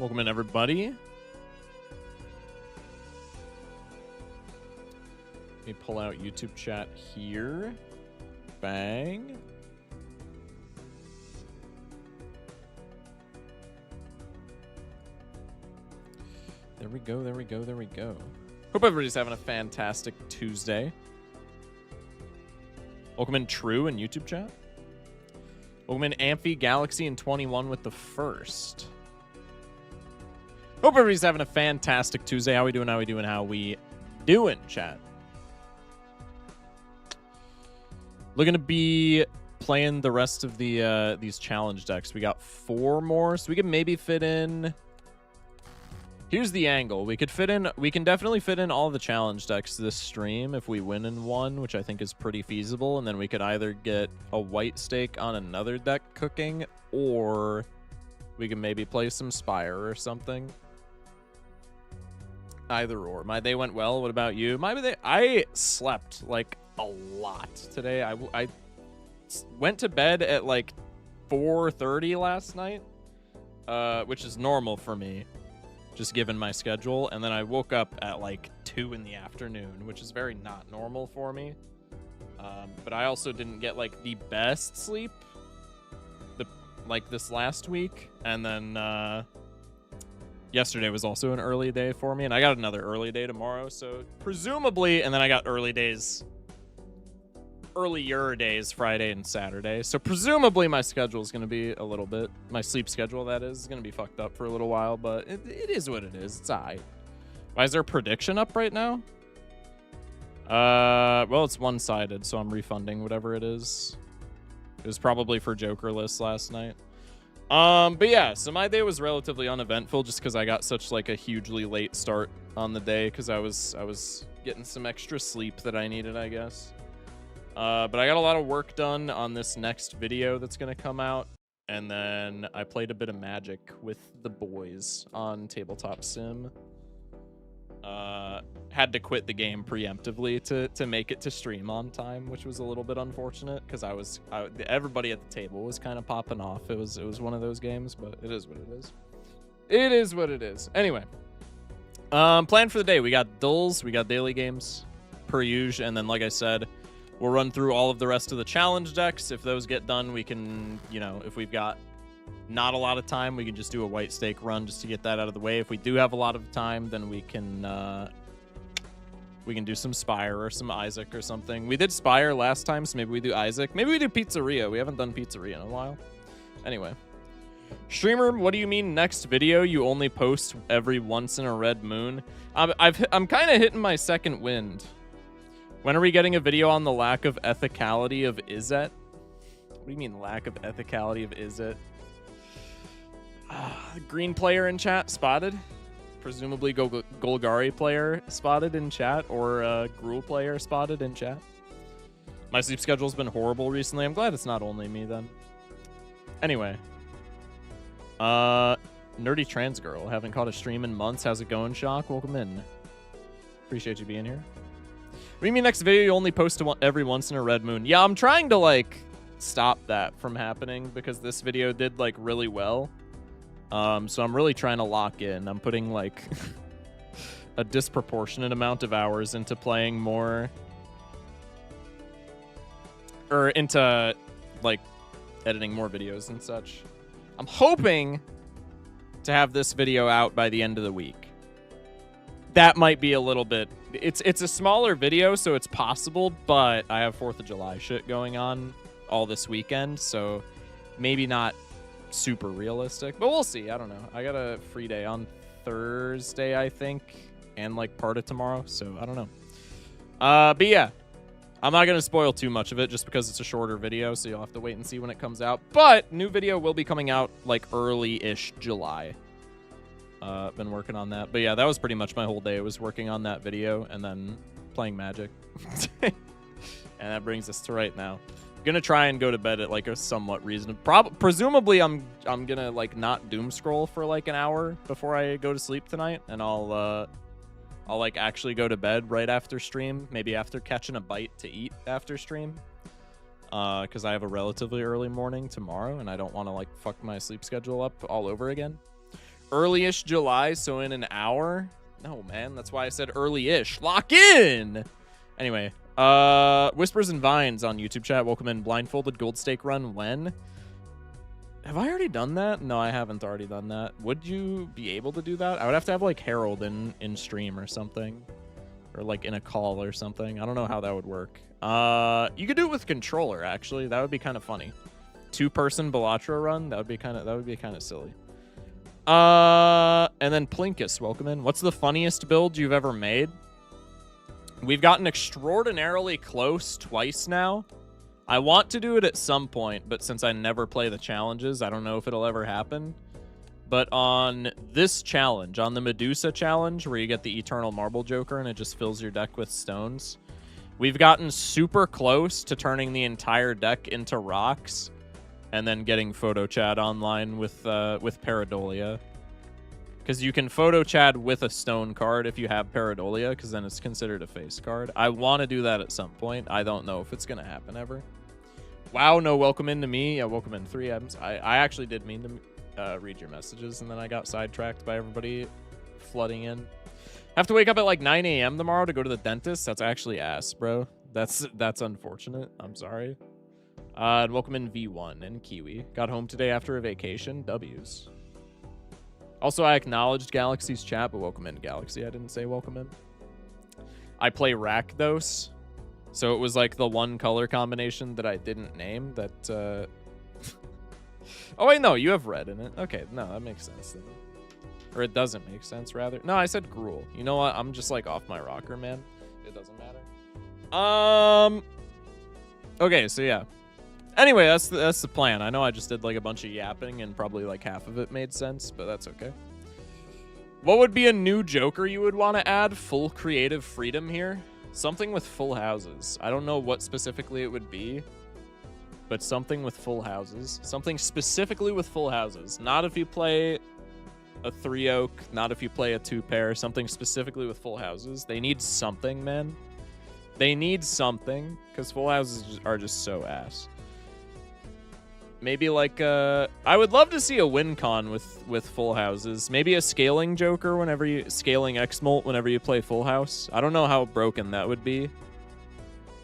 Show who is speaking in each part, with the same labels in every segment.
Speaker 1: Welcome in, everybody. Let me pull out YouTube chat here. Bang. There we go, there we go, there we go. Hope everybody's having a fantastic Tuesday. Welcome in True in YouTube chat. Welcome in Amphi Galaxy and 21 with the first. Hope everybody's having a fantastic Tuesday. How we doing? How we doing? How we doing, chat? Looking to be playing the rest of the these challenge decks. We got 4 more, so we can maybe fit in. Here's the angle. We can definitely fit in all the challenge decks this stream if we win in one, which I think is pretty feasible. And then we could either get a white stake on another deck cooking, or we can maybe play some Spire or something. Either or. My day went well. What about you? I slept like a lot today. I went to bed at like 4:30 last night, which is normal for me, just given my schedule. And then I woke up at like 2 in the afternoon, which is very not normal for me. But I also didn't get like the best sleep like this last week. And then yesterday was also an early day for me, and I got another early day tomorrow. So presumably, and then I got earlier days Friday and Saturday. So presumably my schedule is going to be a little bit, my sleep schedule that is going to be fucked up for a little while, but it is what it is. It's alright. Why is there a prediction up right now? Well, it's one-sided, so I'm refunding whatever it is. It was probably for Jokerless last night. But yeah, so my day was relatively uneventful just because I got such like a hugely late start on the day because I was getting some extra sleep that I needed, I guess. But I got a lot of work done on this next video that's going to come out. And then I played a bit of Magic with the boys on Tabletop Sim. Had to quit the game preemptively to make it to stream on time, which was a little bit unfortunate because everybody at the table was kind of popping off. It was one of those games, but it is what it is. It is what it is. Anyway, plan for the day. We got dles, we got daily games per usual, and then like I said, we'll run through all of the rest of the challenge decks. If those get done, we can, if we've got not a lot of time, we can just do a white stake run just to get that out of the way. If we do have a lot of time, then we can do some Spire or some Isaac or something. We did Spire last time, so maybe we do Isaac. Maybe we do Pizzeria. We haven't done Pizzeria in a while. Anyway. Streamer, what do you mean next video you only post every once in a red moon? I'm kind of hitting my second wind. When are we getting a video on the lack of ethicality of Izzet? What do you mean lack of ethicality of Izzet? Green player in chat spotted. Presumably Golgari player spotted in chat, or Gruul player spotted in chat. My sleep schedule's been horrible recently. I'm glad it's not only me then. Anyway. Nerdy trans girl. Haven't caught a stream in months. How's it going, Shock? Welcome in. Appreciate you being here. What do you mean next video you only post every once in a red moon? Yeah, I'm trying to like stop that from happening because this video did like really well. So I'm really trying to lock in. I'm putting like a disproportionate amount of hours into playing more, or into like editing more videos and such. I'm hoping to have this video out by the end of the week. That might be a little bit, it's a smaller video, so it's possible, but I have 4th of July shit going on all this weekend, so maybe not super realistic, but we'll see. I don't know. I got a free day on Thursday, I think, and like part of tomorrow, so I don't know. But yeah, I'm not gonna spoil too much of it just because it's a shorter video, so you'll have to wait and see when it comes out. But new video will be coming out like early-ish July. Been working on that, but yeah, that was pretty much my whole day. I was working on that video and then playing Magic. And that brings us to right now. Gonna try and go to bed at like a somewhat reasonable. Presumably, I'm gonna like not doom scroll for like an hour before I go to sleep tonight, and I'll like actually go to bed right after stream. Maybe after catching a bite to eat after stream, because I have a relatively early morning tomorrow, and I don't want to like fuck my sleep schedule up all over again. Early-ish July, so in an hour. No, man, that's why I said early-ish. Lock in! Anyway, Whispers and Vines on YouTube chat. Welcome in. Blindfolded Gold Stake run when? Have I already done that? No, I haven't already done that. Would you be able to do that? I would have to have, like, Herald in stream or something. Or, like, in a call or something. I don't know how that would work. You could do it with controller, actually. That would be kind of funny. 2-person Balatro run? That would be kind of silly. And then Plinkus, welcome in. What's the funniest build you've ever made? We've gotten extraordinarily close twice now. I want to do it at some point, but since I never play the challenges, I don't know if it'll ever happen. But on this challenge, on the Medusa challenge, where you get the Eternal Marble Joker and it just fills your deck with stones, we've gotten super close to turning the entire deck into rocks and then getting photo chat online with Paradolia. Because you can photo chat with a stone card if you have Paradolia, because then it's considered a face card. I want to do that at some point. I don't know if it's going to happen ever. Wow, no welcome in to me. Yeah, welcome in 3Ms. I actually did mean to read your messages, and then I got sidetracked by everybody flooding in. Have to wake up at like 9 a.m. tomorrow to go to the dentist. That's actually ass, bro. That's unfortunate. I'm sorry. And welcome in V1 and Kiwi. Got home today after a vacation. W's. Also, I acknowledged Galaxy's chat, but welcome in, Galaxy. I didn't say welcome in. I play Rakdos. So it was like the one color combination that I didn't name that... Oh, wait, no, you have red in it. Okay, no, that makes sense then. Or it doesn't make sense, rather. No, I said Gruul. You know what? I'm just like off my rocker, man. It doesn't matter. Okay, so yeah. Anyway, that's the plan. I know I just did like a bunch of yapping and probably like half of it made sense, but that's okay. What would be a new Joker you would want to add? Full creative freedom here? Something with full houses. I don't know what specifically it would be, but something with full houses. Something specifically with full houses. Not if you play a 3-oak, not if you play a 2-pair, something specifically with full houses. They need something, man. They need something, because full houses are just so ass. Maybe like I would love to see a win con with full houses. Maybe a scaling Joker whenever you scaling X-Molt whenever you play full house. I don't know how broken that would be,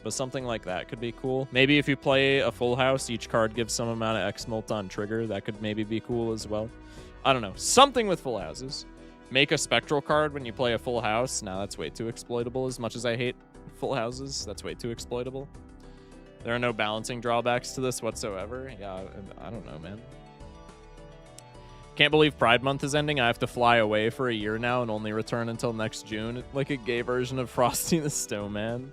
Speaker 1: but something like that could be cool. Maybe if you play a full house, each card gives some amount of X-Molt on trigger. That could maybe be cool as well. I don't know. Something with full houses. Make a spectral card when you play a full house. Now that's way too exploitable. As much as I hate full houses, that's way too exploitable. There are no balancing drawbacks to this whatsoever. Yeah, I don't know, man. Can't believe Pride Month is ending. I have to fly away for a year now and only return until next June. Like a gay version of Frosty the Snowman.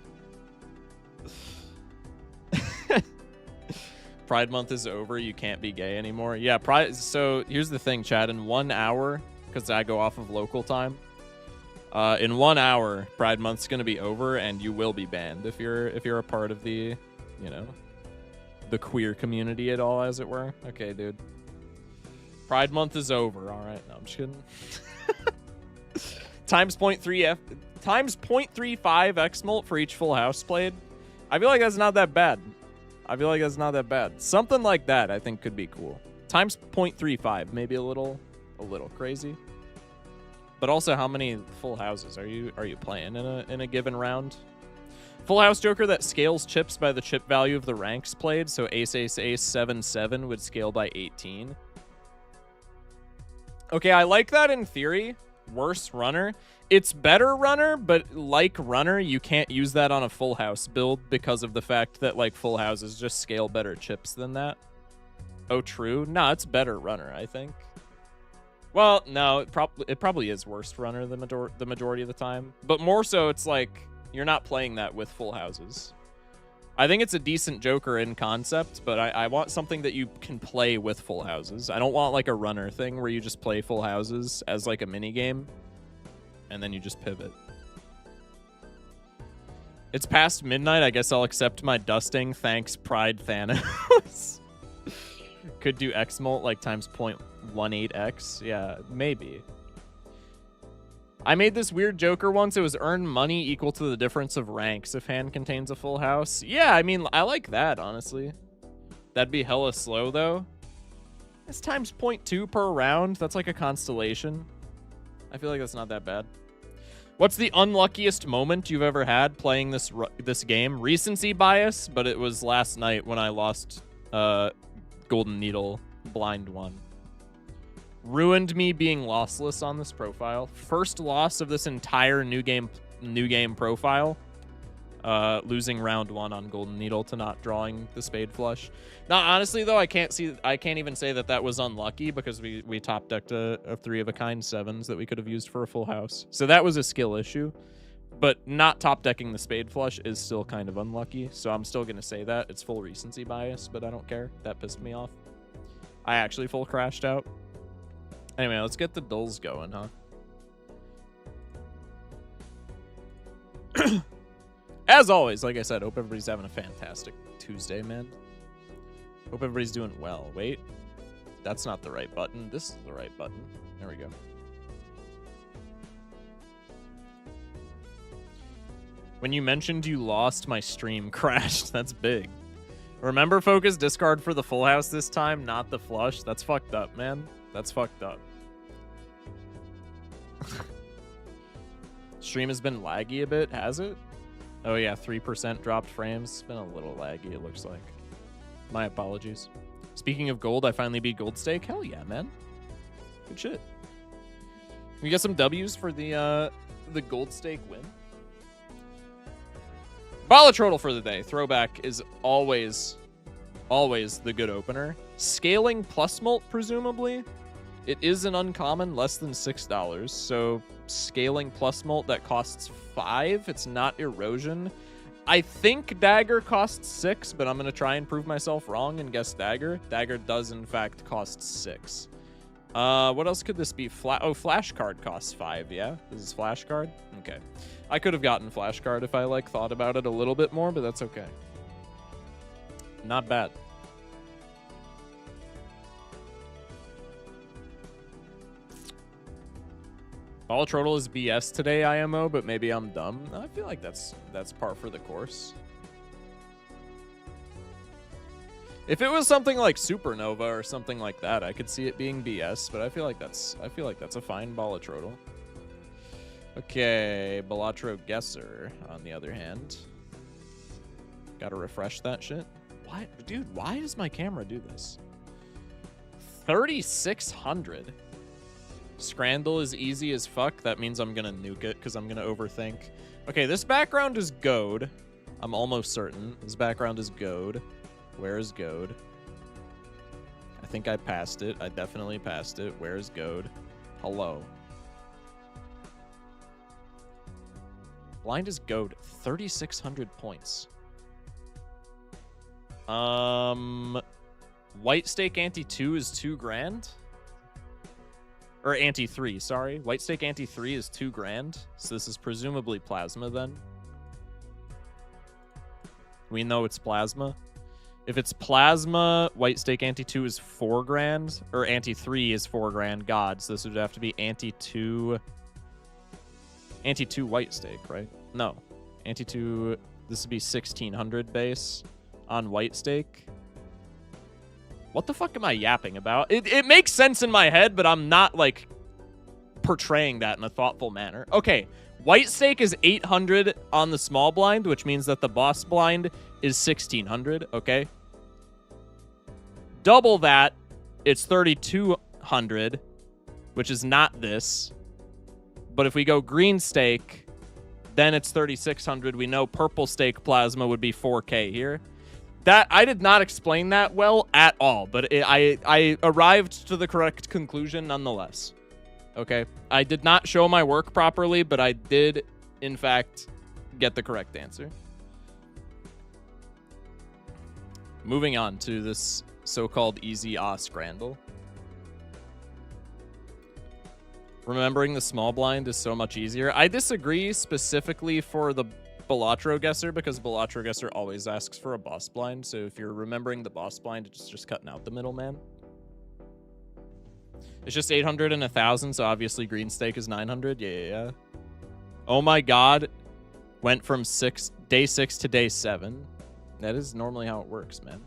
Speaker 1: Pride Month is over. You can't be gay anymore. Yeah, so here's the thing, Chad. In 1 hour, because I go off of local time, in 1 hour, Pride Month's going to be over, and you will be banned if you're a part of the... you know, the queer community at all, as it were. Okay, dude. Pride Month is over. All right. No, I'm just kidding. Times 0.35 X-Molt for each full house played. I feel like that's not that bad. Something like that I think could be cool. Times 0.35, maybe a little crazy. But also, how many full houses are you playing in a given round? Full house Joker that scales chips by the chip value of the ranks played, so ace, ace, ace, 7, 7 would scale by 18. Okay, I like that in theory. Worse runner. It's better runner, but like runner, you can't use that on a full house build because of the fact that like full houses just scale better chips than that. Oh, true? No, it's better runner, I think. Well, no, it probably is worse runner the majority of the time. But more so, it's like... you're not playing that with full houses. I think it's a decent Joker in concept, but I want something that you can play with full houses. I don't want like a runner thing where you just play full houses as like a mini game and then you just pivot. It's past midnight. I guess I'll accept my dusting. Thanks, Pride Thanos. Could do X-Molt like times 0.18x. Yeah, maybe. I made this weird Joker once. It was earn money equal to the difference of ranks if hand contains a full house. Yeah, I mean, I like that, honestly. That'd be hella slow, though. It's times 0.2 per round. That's like a constellation. I feel like that's not that bad. What's the unluckiest moment you've ever had playing this game? Recency bias, but it was last night when I lost Golden Needle blind 1. Ruined me being lossless on this profile. First loss of this entire new game profile. Losing round 1 on Golden Needle to not drawing the spade flush. Now, honestly, though, I can't even say that was unlucky because we top decked a 3-of-a-kind 7s that we could have used for a full house. So that was a skill issue. But not top decking the spade flush is still kind of unlucky. So I'm still going to say that. It's full recency bias, but I don't care. That pissed me off. I actually full crashed out. Anyway, let's get the dulls going, huh? As always, like I said, hope everybody's having a fantastic Tuesday, man. Hope everybody's doing well. Wait, that's not the right button. This is the right button. There we go. When you mentioned you lost, my stream crashed. That's big. Remember, Focus, discard for the full house this time, not the flush. That's fucked up, man. That's fucked up. Stream has been laggy a bit, has it? Oh yeah, 3% dropped frames. It's been a little laggy, it looks like. My apologies. Speaking of gold, I finally beat Gold Stake. Hell yeah, man. Good shit. We got some W's for the Gold Stake win. Balatro for the day. Throwback is always the good opener. Scaling plus mult, presumably. It is an uncommon, less than $6. So scaling plus mult that costs 5. It's not erosion. I think dagger costs 6, but I'm going to try and prove myself wrong and guess dagger. Dagger does, in fact, cost 6. What else could this be? Flash card costs 5, yeah? This is flash card? Okay. I could have gotten flash card if I, thought about it a little bit more, but that's okay. Not bad. Balatro is BS today, IMO, but maybe I'm dumb. I feel like that's par for the course. If it was something like Supernova or something like that, I could see it being BS, but I feel like that's a fine Balatro. Okay, Balatro Guesser, on the other hand. Gotta refresh that shit. Why, dude, why does my camera do this? 3,600. Scrandle is easy as fuck. That means I'm gonna nuke it because I'm gonna overthink. Okay, this background is goad. I'm almost certain. This background is goad. Where is goad? I think I passed it. I definitely passed it. Where is goad? Hello. Blind is goad. 3,600 points. White stake ante 2 is 2 grand. Or ante 3, sorry. White stake ante 3 is 2 grand. So this is presumably plasma then. We know it's plasma. If it's plasma, white stake ante 2 is 4 grand. Or ante 3 is 4 grand. God, so this would have to be ante 2. Ante 2 white stake, right? No. Ante 2, this would be 1,600 base on white stake. What the fuck am I yapping about? It makes sense in my head, but I'm not, portraying that in a thoughtful manner. Okay, white stake is 800 on the small blind, which means that the boss blind is 1,600, okay? Double that, it's 3,200, which is not this. But if we go green stake, then it's 3,600. We know purple stake plasma would be 4K here. That I did not explain that well at all, but I arrived to the correct conclusion nonetheless. Okay, I did not show my work properly, but I did, in fact, get the correct answer. Moving on to this so-called easy Scrandle. Remembering the small blind is so much easier. I disagree specifically for the Balatro Guesser, because Balatro Guesser always asks for a boss blind, so if you're remembering the boss blind, it's just cutting out the middleman. It's just 800 and 1,000, so obviously green stake is 900. Yeah. Oh my god. Went from day 6 to day 7. That is normally how it works, man.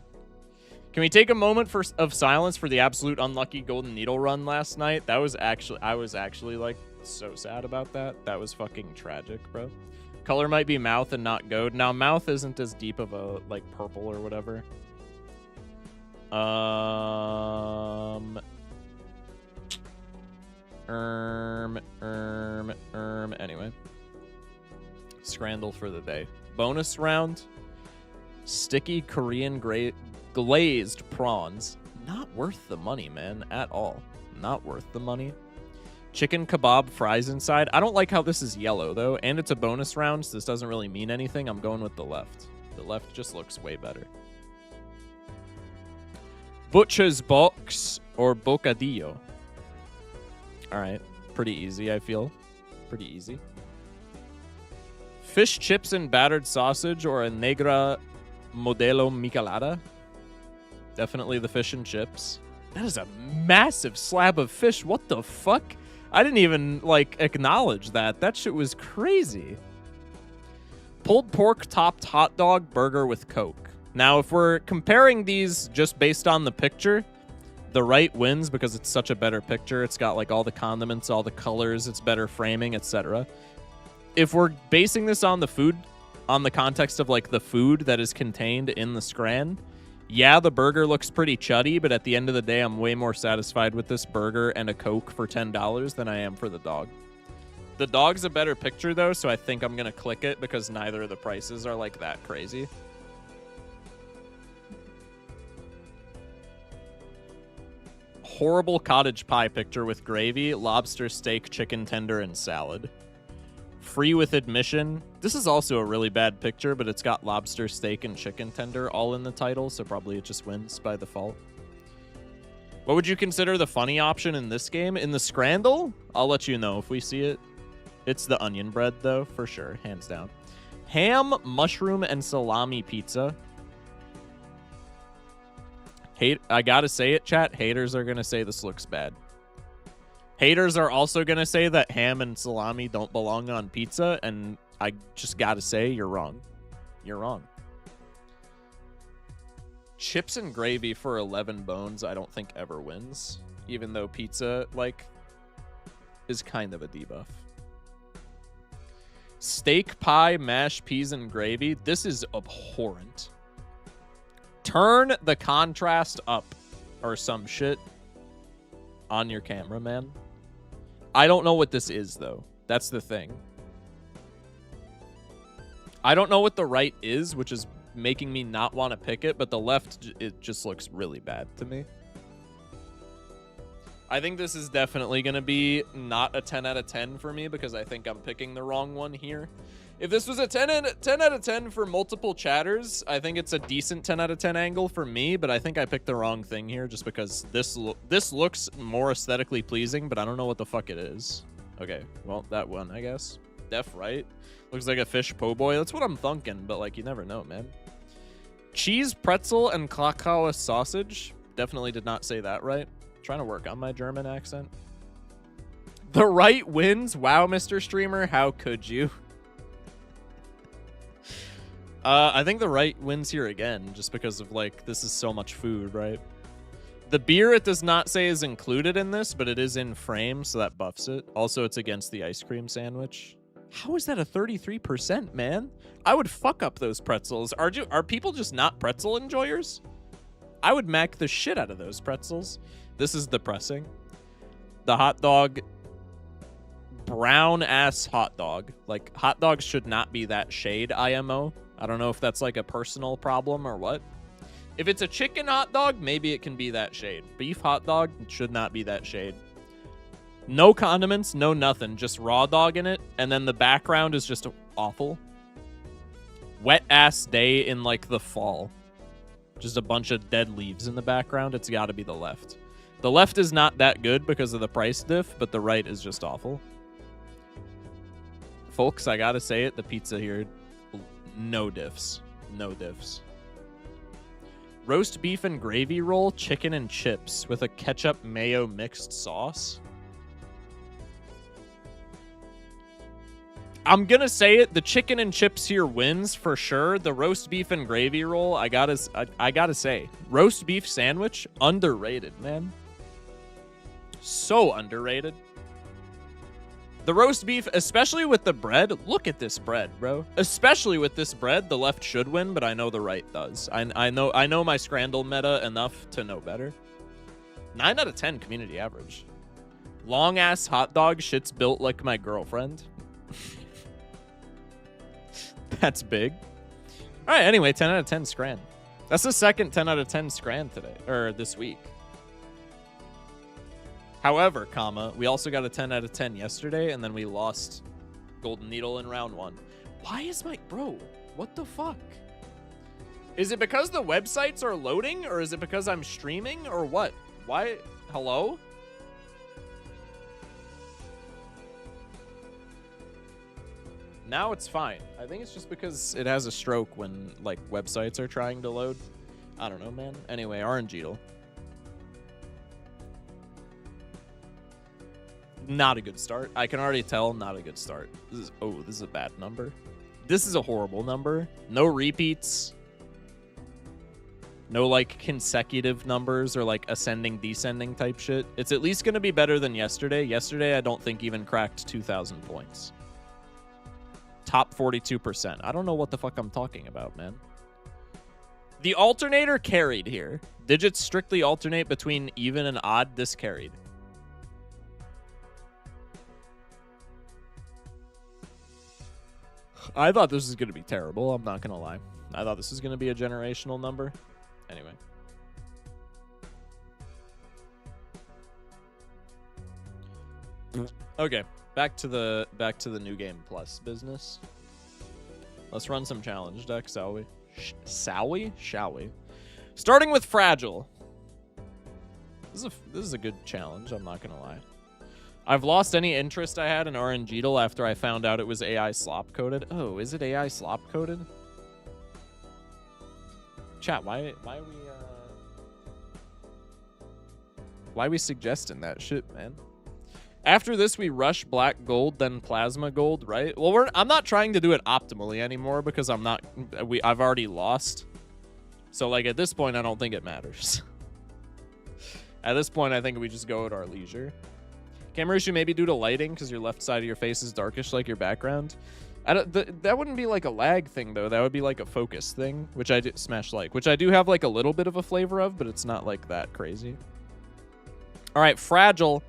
Speaker 1: Can we take a moment of silence for the absolute unlucky Golden Needle run last night? That was actually, I was actually like so sad about that. That was fucking tragic, bro. Color might be mouth and not gold. Now mouth isn't as deep of a like purple or whatever. Anyway. Scrandle for the day. Bonus round. Sticky Korean glazed prawns. Not worth the money, man, at all. Not worth the money. Chicken kebab fries inside. I don't like how this is yellow, though, and it's a bonus round, so this doesn't really mean anything. I'm going with the left. The left just looks way better. Butcher's box or bocadillo. All right. Pretty easy, I feel. Pretty easy. Fish chips and battered sausage or a negra modelo michelada. Definitely the fish and chips. That is a massive slab of fish. What the fuck? I didn't even, like, acknowledge that. That shit was crazy. Pulled pork topped hot dog burger with Coke. Now, if we're comparing these just based on the picture, the right wins because it's such a better picture. It's got, like, all the condiments, all the colors, it's better framing, etc. If we're basing this on the food, on the context of, like, the food that is contained in the scran, yeah, the burger looks pretty chuddy, but at the end of the day, I'm way more satisfied with this burger and a Coke for $10 than I am for the dog. The dog's a better picture, though, so I think I'm going to click it because neither of the prices are, like, that crazy. Horrible cottage pie picture with gravy, lobster steak, chicken tender, and salad. Free with admission. This is also a really bad picture, but it's got lobster steak and chicken tender all in the title, so probably it just wins by default. What would you consider the funny option in this game? In the Scrandle? I'll let you know if we see it. It's the onion bread, though, for sure, hands down. Ham, mushroom, and salami pizza. I gotta say it, chat. Haters are gonna say this looks bad. Haters are also gonna say that ham and salami don't belong on pizza, and I just gotta say you're wrong. You're wrong. Chips and gravy for 11 bones I don't think ever wins, even though pizza, like, is kind of a debuff. Steak pie, mashed peas, and gravy. This is abhorrent. Turn the contrast up or some shit on your camera, man. I don't know what this is, though. That's the thing. I don't know what the right is, which is making me not want to pick it, but the left, it just looks really bad to me. I think this is definitely going to be not a 10 out of 10 for me because I think I'm picking the wrong one here. If this was a 10 out of 10 for multiple chatters, I think it's a decent 10 out of 10 angle for me, but I think I picked the wrong thing here just because this looks more aesthetically pleasing, but I don't know what the fuck it is. Okay, well, that one, I guess. Def right. Looks like a fish po' boy. That's what I'm thinking, but, like, you never know, man. Cheese, pretzel, and Krakauer sausage. Definitely did not say that right. Trying to work on my German accent. The right wins. Wow, Mr. Streamer, how could you? I think the right wins here again, just because of, like, this is so much food, right? The beer, it does not say is included in this, but it is in frame, so that buffs it. Also, it's against the ice cream sandwich. How is that a 33%, man? I would fuck up those pretzels. Are people just not pretzel enjoyers? I would mac the shit out of those pretzels. This is depressing. The hot dog, brown ass hot dog. Like, hot dogs should not be that shade, IMO. I don't know if that's like a personal problem or what. If it's a chicken hot dog, maybe it can be that shade. Beef hot dog should not be that shade. No condiments, no nothing, just raw dog in it, and then the background is just awful. Wet ass day in like the fall. Just a bunch of dead leaves in the background. It's got to be the left. The left is not that good because of the price diff, but the right is just awful. Folks, I gotta say it, the pizza here, no diffs. No diffs. Roast beef and gravy roll, chicken and chips with a ketchup mayo mixed sauce. I'm gonna say it. The chicken and chips here wins for sure. The roast beef and gravy roll, I gotta say, roast beef sandwich, underrated, man. So underrated. The roast beef, especially with the bread. Look at this bread, bro. Especially with this bread, the left should win, but I know the right does. I know my Scrandle meta enough to know better. 9 out of 10 community average. Long ass hot dog, shit's built like my girlfriend. That's big. All right, anyway, 10 out of 10 Scran. That's the second 10 out of 10 Scran today, or this week. However, comma, we also got a 10 out of 10 yesterday, and then we lost Golden Needle in round 1. Why is my... Bro, what the fuck? Is it because the websites are loading, or is it because I'm streaming, or what? Why? Hello? Now it's fine. I think it's just because it has a stroke when, like, websites are trying to load. I don't know, man. Anyway, RNGeedle. Not a good start. I can already tell, not a good start. This is a bad number. This is a horrible number. No repeats. No, like, consecutive numbers or, like, ascending, descending type shit. It's at least going to be better than yesterday. Yesterday, I don't think even cracked 2,000 points. Top 42%. I don't know what the fuck I'm talking about, man. The alternator carried here. Digits strictly alternate between even and odd. This carried. I thought this was going to be terrible. I'm not going to lie. I thought this was going to be a generational number. Anyway. Okay. Back to the new game plus business. Let's run some challenge decks, shall we? Shall we? Starting with Fragile. This is a good challenge, I'm not gonna lie. I've lost any interest I had in RNGeedle after I found out it was AI slop coded. Oh, is it AI slop coded? Chat, why are we suggesting that shit, man? After this, we rush black gold, then plasma gold, right? Well, I'm not trying to do it optimally anymore because I've already lost. So, like, at this point, I don't think it matters. At this point, I think we just go at our leisure. Camera issue maybe due to lighting because your left side of your face is darkish like your background. That wouldn't be like a lag thing, though. That would be like a focus thing, which I do smash like, which I do have like a little bit of a flavor of, but it's not like that crazy. All right, Fragile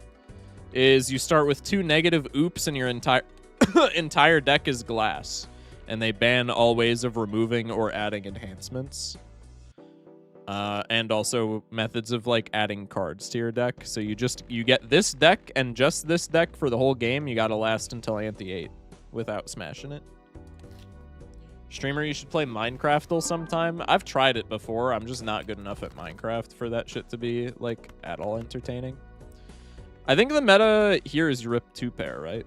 Speaker 1: is you start with 2 negative oops and your entire deck is glass, and they ban all ways of removing or adding enhancements, and also methods of like adding cards to your deck. So you get this deck and just this deck for the whole game. You gotta last until Ante 8 without smashing it. Streamer, you should play Minecraft sometime. I've tried it before. I'm just not good enough at Minecraft for that shit to be like at all entertaining. I think the meta here is you rip 2-pair, right?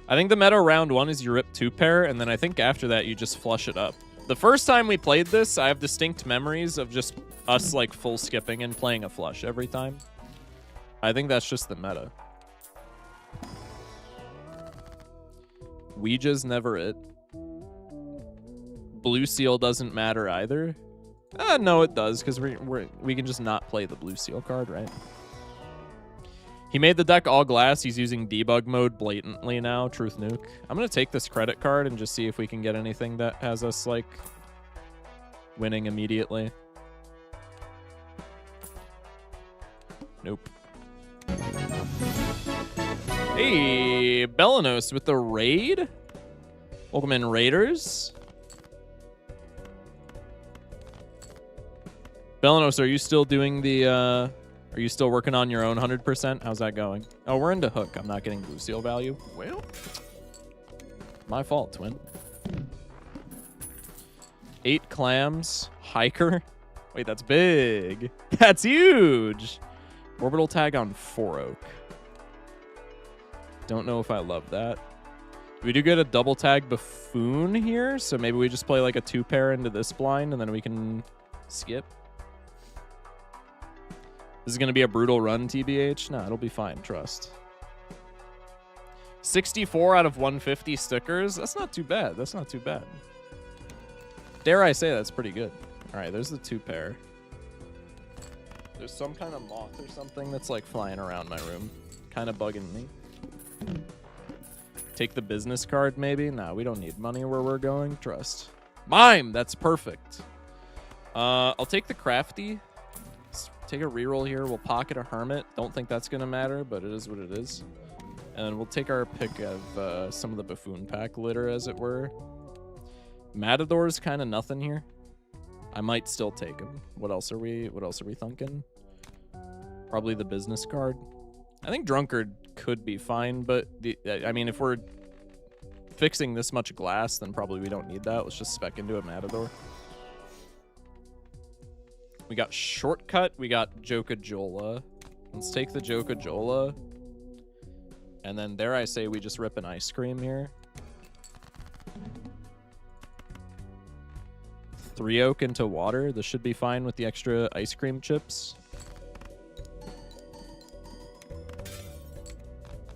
Speaker 1: I think the meta round 1 is you rip 2-pair, and then I think after that you just flush it up. The first time we played this, I have distinct memories of just us like full skipping and playing a flush every time. I think that's just the meta. Ouija's never it. Blue seal doesn't matter either. No, it does, because we can just not play the blue seal card, right? He made the deck all glass. He's using debug mode blatantly now. Truth nuke. I'm going to take this credit card and just see if we can get anything that has us, like, winning immediately. Nope. Hey, Belanos with the raid. Welcome in, Raiders. Belanos, are you still doing the, are you still working on your own 100%? How's that going? Oh, we're into hook. I'm not getting blue seal value. Well, my fault, twin. 8 clams. Hiker. Wait, that's big. That's huge. Orbital tag on 4 oak. Don't know if I love that. We do get a double tag buffoon here, so maybe we just play like a 2-pair into this blind and then we can skip. This is going to be a brutal run, TBH. Nah, it'll be fine. Trust. 64 out of 150 stickers. That's not too bad. That's not too bad. Dare I say that's pretty good. All right, there's the 2 pair. There's some kind of moth or something that's like flying around my room. Kind of bugging me. Take the business card maybe? Nah, we don't need money where we're going. Trust. Mime! That's perfect. I'll take the crafty. Let's take a reroll here. We'll pocket a hermit. Don't think that's going to matter, but it is what it is. And we'll take our pick of some of the buffoon pack litter, as it were. Matador's kind of nothing here. I might still take him. What else are we thinking? Probably the business card. I think Drunkard could be fine, but I mean, if we're fixing this much glass, then probably we don't need that. Let's just spec into a Matador. We got Shortcut. We got Jokajola. Let's take the Jokajola. And then dare I say we just rip an ice cream here. 3 oak into water. This should be fine with the extra ice cream chips.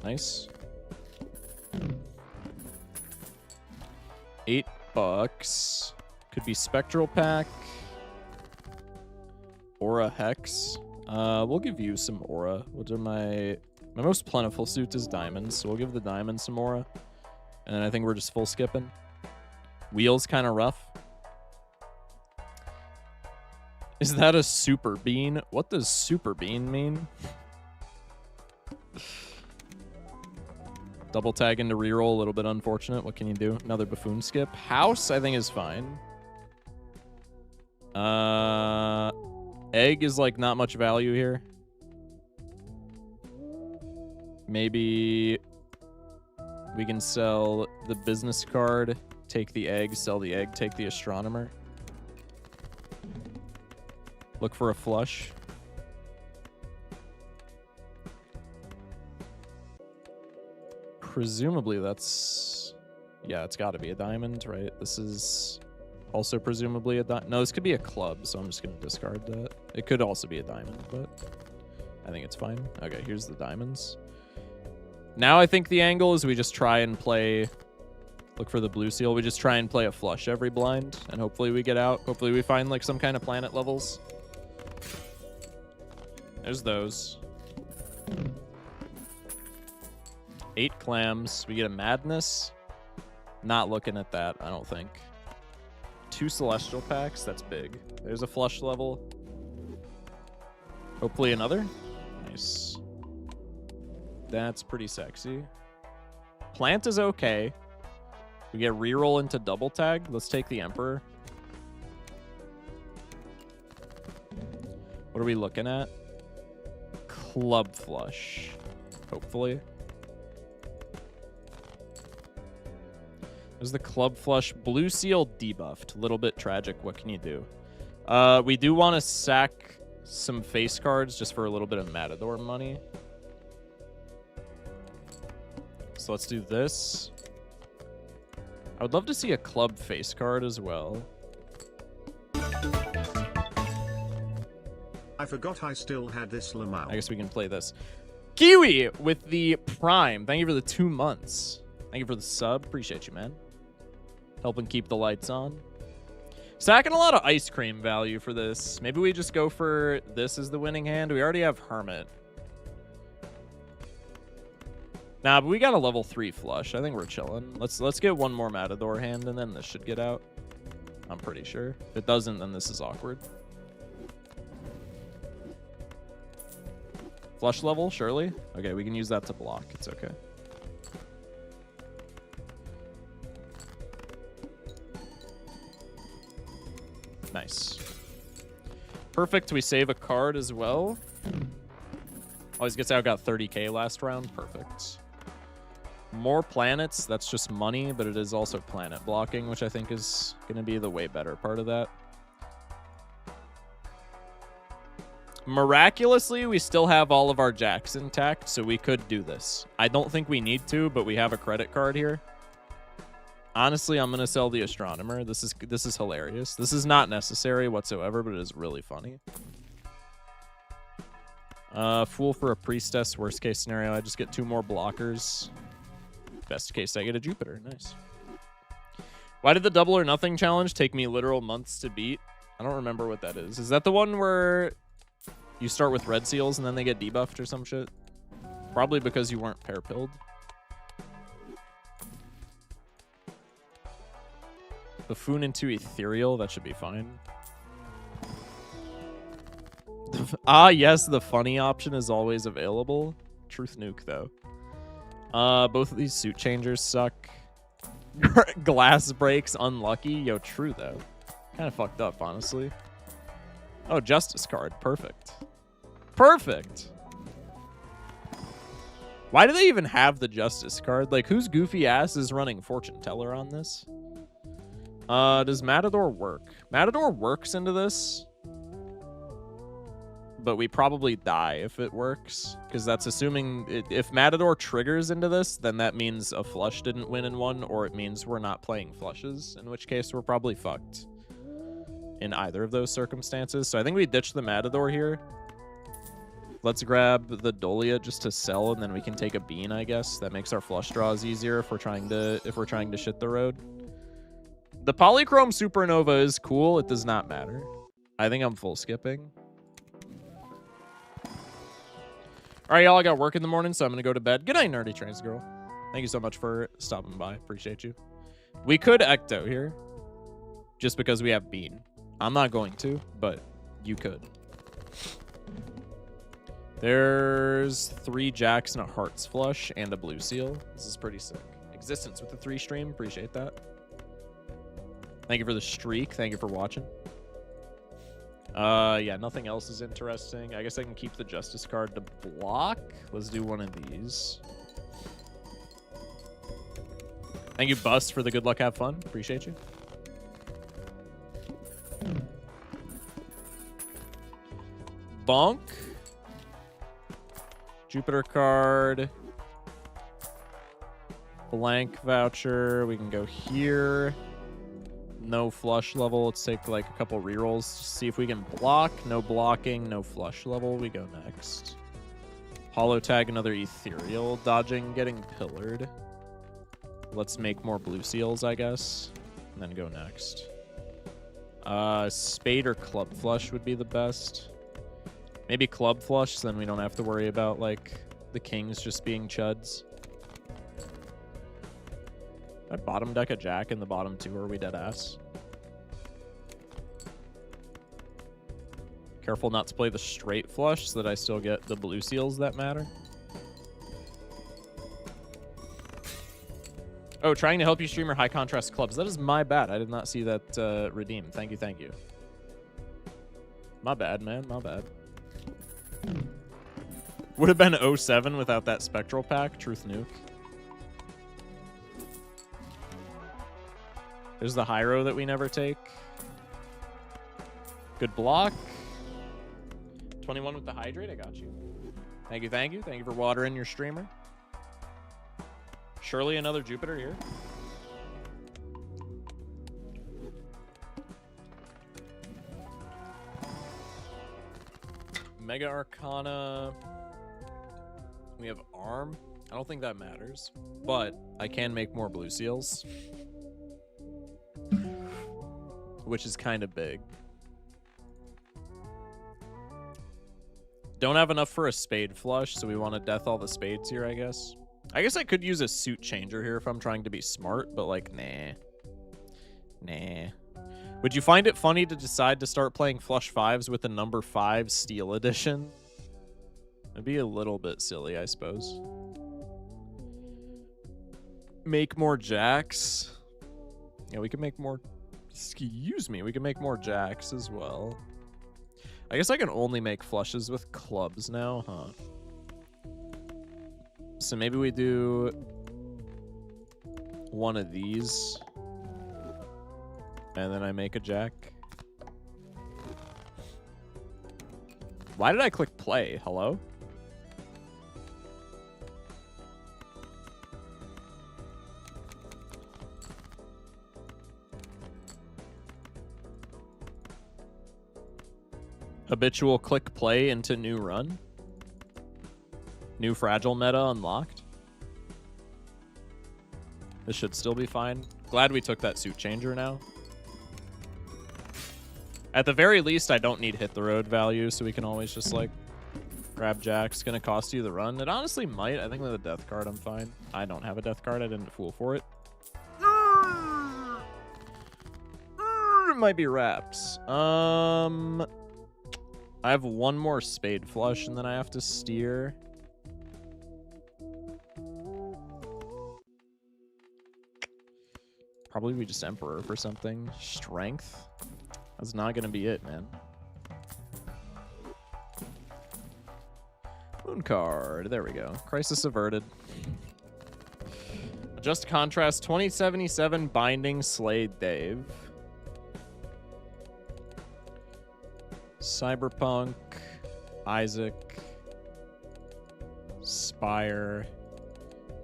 Speaker 1: Nice. $8. Could be Spectral Pack. Aura Hex. We'll give you some Aura. What are my most plentiful suit is diamonds, so we'll give the diamonds some Aura. And then I think we're just full skipping. Wheel's kind of rough. Is that a super bean? What does super bean mean? Double tag into reroll, a little bit unfortunate. What can you do? Another buffoon skip. House, I think, is fine. Egg is like not much value here. Maybe we can sell the business card, take the egg, sell the egg, take the astronomer. Look for a flush. Presumably that's... Yeah, it's got to be a diamond, right? This is also presumably a diamond. No, this could be a club, so I'm just going to discard that. It could also be a diamond, but I think it's fine. Okay, here's the diamonds. Now I think the angle is we just try and play... Look for the blue seal. We just try and play a flush every blind, and hopefully we get out. Hopefully we find like some kind of planet levels. There's those. 8 clams. We get a madness. Not looking at that, I don't think. 2 celestial packs. That's big. There's a flush level. Hopefully another. Nice. That's pretty sexy. Plant is okay. We get reroll into double tag. Let's take the Emperor. What are we looking at? Club flush. Hopefully. There's the club flush. Blue seal debuffed. A little bit tragic. What can you do? We do want to sack some face cards just for a little bit of Matador money. So let's do this. I would love to see a club face card as well.
Speaker 2: I forgot I still had this Lamau.
Speaker 1: I guess we can play this. Kiwi with the Prime. Thank you for the 2 months. Thank you for the sub. Appreciate you, man. Helping keep the lights on. Stacking a lot of ice cream value for this. Maybe we just go for this as the winning hand. We already have Hermit. Nah, but we got a level 3 flush. I think we're chilling. Let's get one more Matador hand, and then this should get out. I'm pretty sure. If it doesn't, then this is awkward. Flush level, surely? Okay, we can use that to block. It's okay. Nice. Perfect. We save a card as well. Always gets out. Got 30k last round. Perfect. More planets. That's just money, but it is also planet blocking, which I think is going to be the way better part of that. Miraculously, we still have all of our jacks intact, so we could do this. I don't think we need to, but we have a credit card here. Honestly, I'm going to sell the astronomer. This is hilarious. This is not necessary whatsoever, but it is really funny. Fool for a priestess. Worst case scenario, I just get 2 more blockers. Best case, I get a Jupiter. Nice. Why did the double or nothing challenge take me literal months to beat? I don't remember what that is. Is that the one where you start with red seals and then they get debuffed or some shit? Probably because you weren't pair-pilled. Buffoon into Ethereal, that should be fine. Ah, yes, the funny option is always available. Truth nuke, though. Both of these suit changers suck. Glass breaks, unlucky. Yo, true, though. Kind of fucked up, honestly. Oh, Justice card. Perfect. Perfect! Why do they even have the Justice card? Like, whose goofy ass is running Fortune Teller on this? Does Matador work? Matador works into this, but we probably die if it works, because that's assuming if Matador triggers into this, then that means a flush didn't win in one, or it means we're not playing flushes, in which case we're probably fucked in either of those circumstances. So I think we ditch the Matador here. Let's grab the Dolia just to sell, and then we can take a bean, I guess. That makes our flush draws easier if we're trying to shit the road. The Polychrome Supernova is cool. It does not matter. I think I'm full skipping. All right, y'all, I got work in the morning, so I'm going to go to bed. Good night, Nerdy Trans Girl. Thank you so much for stopping by. Appreciate you. We could Ecto here, just because we have Bean. I'm not going to, but you could. There's 3 Jacks and a Hearts Flush and a Blue Seal. This is pretty sick. Existence with the 3 stream. Appreciate that. Thank you for the streak. Thank you for watching. Yeah, nothing else is interesting. I guess I can keep the Justice card to block. Let's do one of these. Thank you, Bust, for the good luck, have fun. Appreciate you. Bonk. Jupiter card. Blank voucher. We can go here. No flush level. Let's take like a couple rerolls. See if we can block. No blocking. No flush level. We go next. Hollow tag another Ethereal. Dodging, getting pillared. Let's make more Blue Seals, I guess. And then go next. Spade or Club Flush would be the best. Maybe Club Flush, so then we don't have to worry about like the kings just being chuds. I bottom deck a Jack in the bottom 2, or are we dead ass? Careful not to play the straight flush so that I still get the Blue Seals that matter. Oh, trying to help you streamer high contrast clubs. That is my bad. I did not see that redeem. Thank you, thank you. My bad, man. My bad. Would have been 07 without that Spectral pack. Truth nuke. There's the Hyro that we never take. Good block. 21 with the Hydrate. I got you. Thank you, thank you. Thank you for watering your streamer. Surely another Jupiter here. Mega Arcana. We have Arm. I don't think that matters, but I can make more Blue Seals, which is kind of big. Don't have enough for a Spade flush, so we want to death all the spades here, I guess. I guess I could use a suit changer here if I'm trying to be smart, but like, nah. Nah. Would you find it funny to decide to start playing flush 5s with the number 5 Steel Edition? It'd be a little bit silly, I suppose. Make more Jacks. Yeah, we can make more... Excuse me, we can make more Jacks as well. I guess I can only make flushes with clubs now, huh? So maybe we do one of these. And then I make a Jack. Why did I click play? Hello? Habitual click play into new run. New fragile meta unlocked. This should still be fine. Glad we took that suit changer now. At the very least, I don't need hit the road value, so we can always just, like, grab Jack's. Gonna cost you the run. It honestly might. I think with a death card, I'm fine. I don't have a death card. I didn't fool for it. It might be wraps. I have one more spade flush, and then I have to steer. Probably we just Emperor for something. Strength. That's not gonna be it, man. Moon card. There we go. Crisis averted. Adjust contrast 2077 binding Slade Dave. Cyberpunk. Isaac. Spire.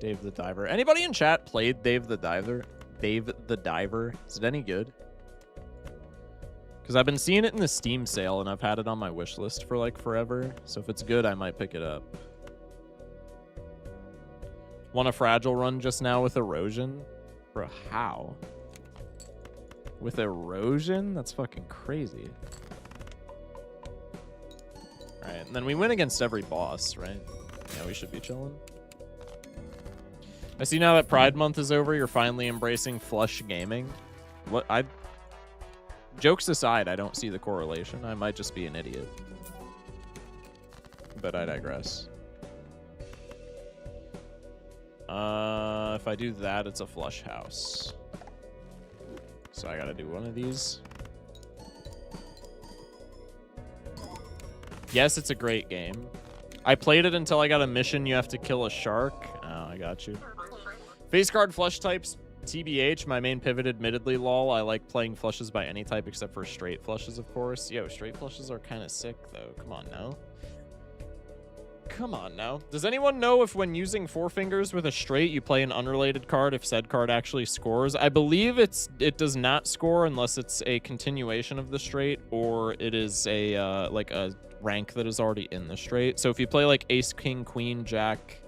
Speaker 1: Dave the Diver. Anybody in chat played Dave the Diver? Dave the Diver. Is it any good? Because I've been seeing it in the Steam sale, and I've had it on my wish list for, like, forever. So if it's good, I might pick it up. Won a fragile run just now with erosion? Bro, how? With erosion? That's fucking crazy. Alright, and then we win against every boss, right? Yeah, we should be chilling. I see now that Pride Month is over, you're finally embracing flush gaming. What? Jokes aside, I don't see the correlation. I might just be an idiot. But I digress. If I do that, it's a flush house. So I gotta do one of these. Yes, it's a great game. I played it until I got a mission you have to kill a shark. Oh, I got you. Face card flush types. TBH, my main pivot admittedly, lol. I like playing flushes by any type except for straight flushes, of course. Yo, straight flushes are kind of sick, though. Come on now. Come on now. Does anyone know if when using four fingers with a straight, you play an unrelated card if said card actually scores? I believe it does not score unless it's a continuation of the straight or it is a like a rank that is already in the straight. So if you play like ace, king, queen, jack,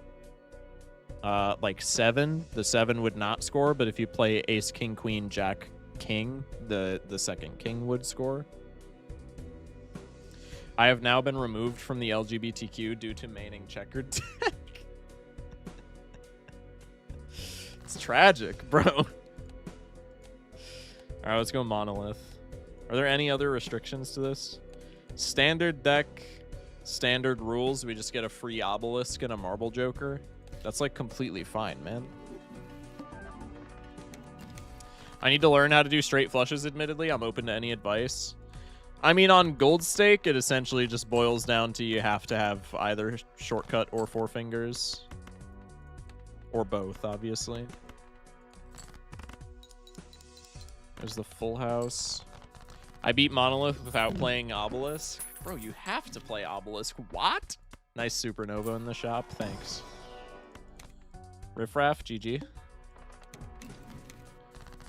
Speaker 1: like 7, the 7 would not score, but if you play ace, king, queen, jack, king, the second king would score. I have now been removed from the LGBTQ due to maining checkered deck. It's tragic, bro. All right, let's go monolith. Are there any other restrictions to this? Standard deck, standard rules. We just get a free obelisk and a marble joker. That's like completely fine, man. I need to learn how to do straight flushes, admittedly. I'm open to any advice. I mean, on Gold Stake, it essentially just boils down to you have to have either shortcut or four fingers. Or both, obviously. There's the full house. I beat Monolith without playing Obelisk. Bro, you have to play Obelisk. What? Nice supernova in the shop. Thanks. Riffraff, GG.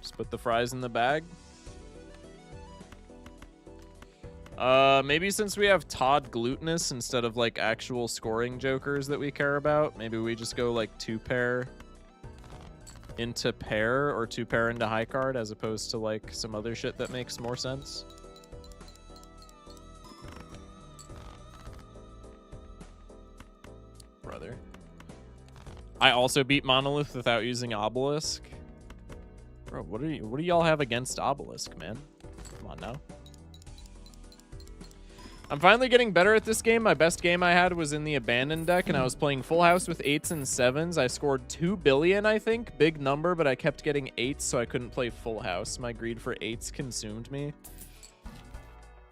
Speaker 1: Just put the fries in the bag. Maybe since we have Todd Glutinous instead of like actual scoring jokers that we care about, maybe we just go like 2-pair into pair or 2-pair into high card as opposed to like some other shit that makes more sense. Brother. I also beat Monolith without using Obelisk. Bro, what do y'all have against Obelisk, man? Come on now. I'm finally getting better at this game. My best game I had was in the Abandoned deck, and I was playing Full House with 8s and 7s. I scored 2 billion, I think. Big number, but I kept getting 8s, so I couldn't play Full House. My greed for 8s consumed me.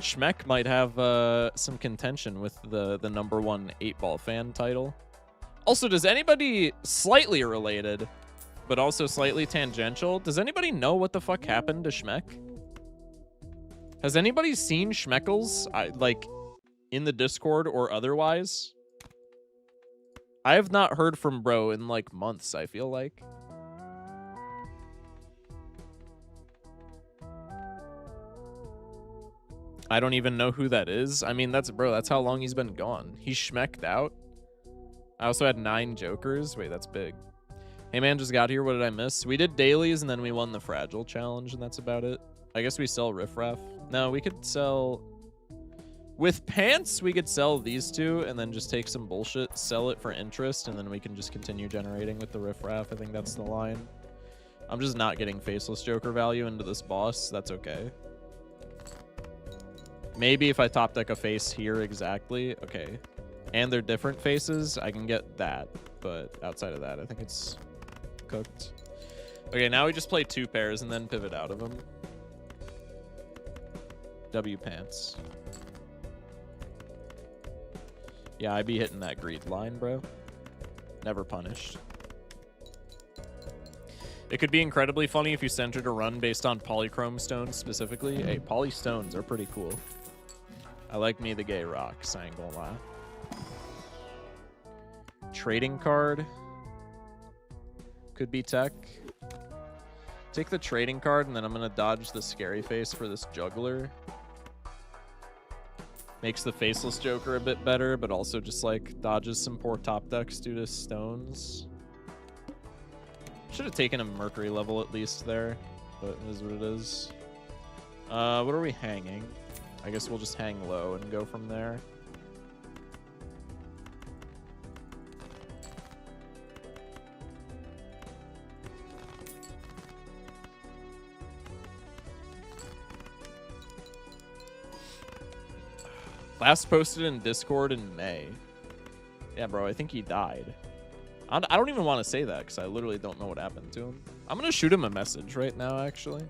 Speaker 1: Schmeck might have some contention with the #1 8-ball fan title. Also, does anybody slightly related, but also slightly tangential, does anybody know what the fuck happened to Schmeck? Has anybody seen Schmeckles, like, in the Discord or otherwise? I have not heard from bro in, like, months, I feel like. I don't even know who that is. I mean, that's how long he's been gone. He's Schmecked out. I also had 9 jokers. Wait, that's big. Hey man, just got here. What did I miss? We did dailies and then we won the fragile challenge, and that's about it. I guess we sell riffraff. No, we could sell... With pants, we could sell these two and then just take some bullshit, sell it for interest, and then we can just continue generating with the riffraff. I think that's the line. I'm just not getting Faceless Joker value into this boss. That's okay. Maybe if I top deck a face here exactly. Okay. And they're different faces, I can get that. But outside of that, I think it's cooked. Okay, now we just play 2 pairs and then pivot out of them. W pants. Yeah, I'd be hitting that greed line, bro. Never punished. It could be incredibly funny if you centered a run based on polychrome stones specifically. Hey, poly stones are pretty cool. I like me the gay rocks, I ain't gonna lie. Trading card. Could be tech. Take the trading card, and then I'm gonna dodge the scary face for this juggler. Makes the Faceless Joker a bit better, but also just like dodges some poor top decks due to stones. Should have taken a Mercury level at least there, but it is what it is. What are we hanging? I guess we'll just hang low and go from there. Last posted in Discord in May. Yeah, bro, I think he died. I don't even want to say that because I literally don't know what happened to him. I'm going to shoot him a message right now, actually.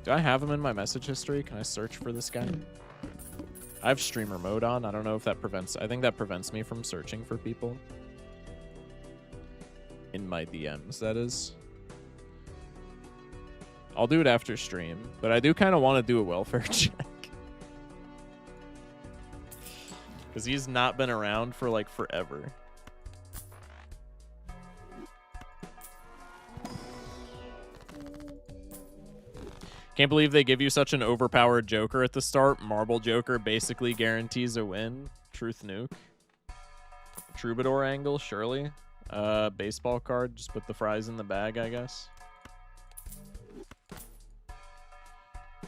Speaker 1: Do I have him in my message history? Can I search for this guy? I have streamer mode on. I don't know if that prevents... I think that prevents me from searching for people. In my DMs, that is. I'll do it after stream, but I do kind of want to do a welfare check. Because he's not been around for, like, forever. Can't believe they give you such an overpowered Joker at the start. Marble Joker basically guarantees a win. Truth nuke. Troubadour angle, surely. Baseball card, just put the fries in the bag, I guess.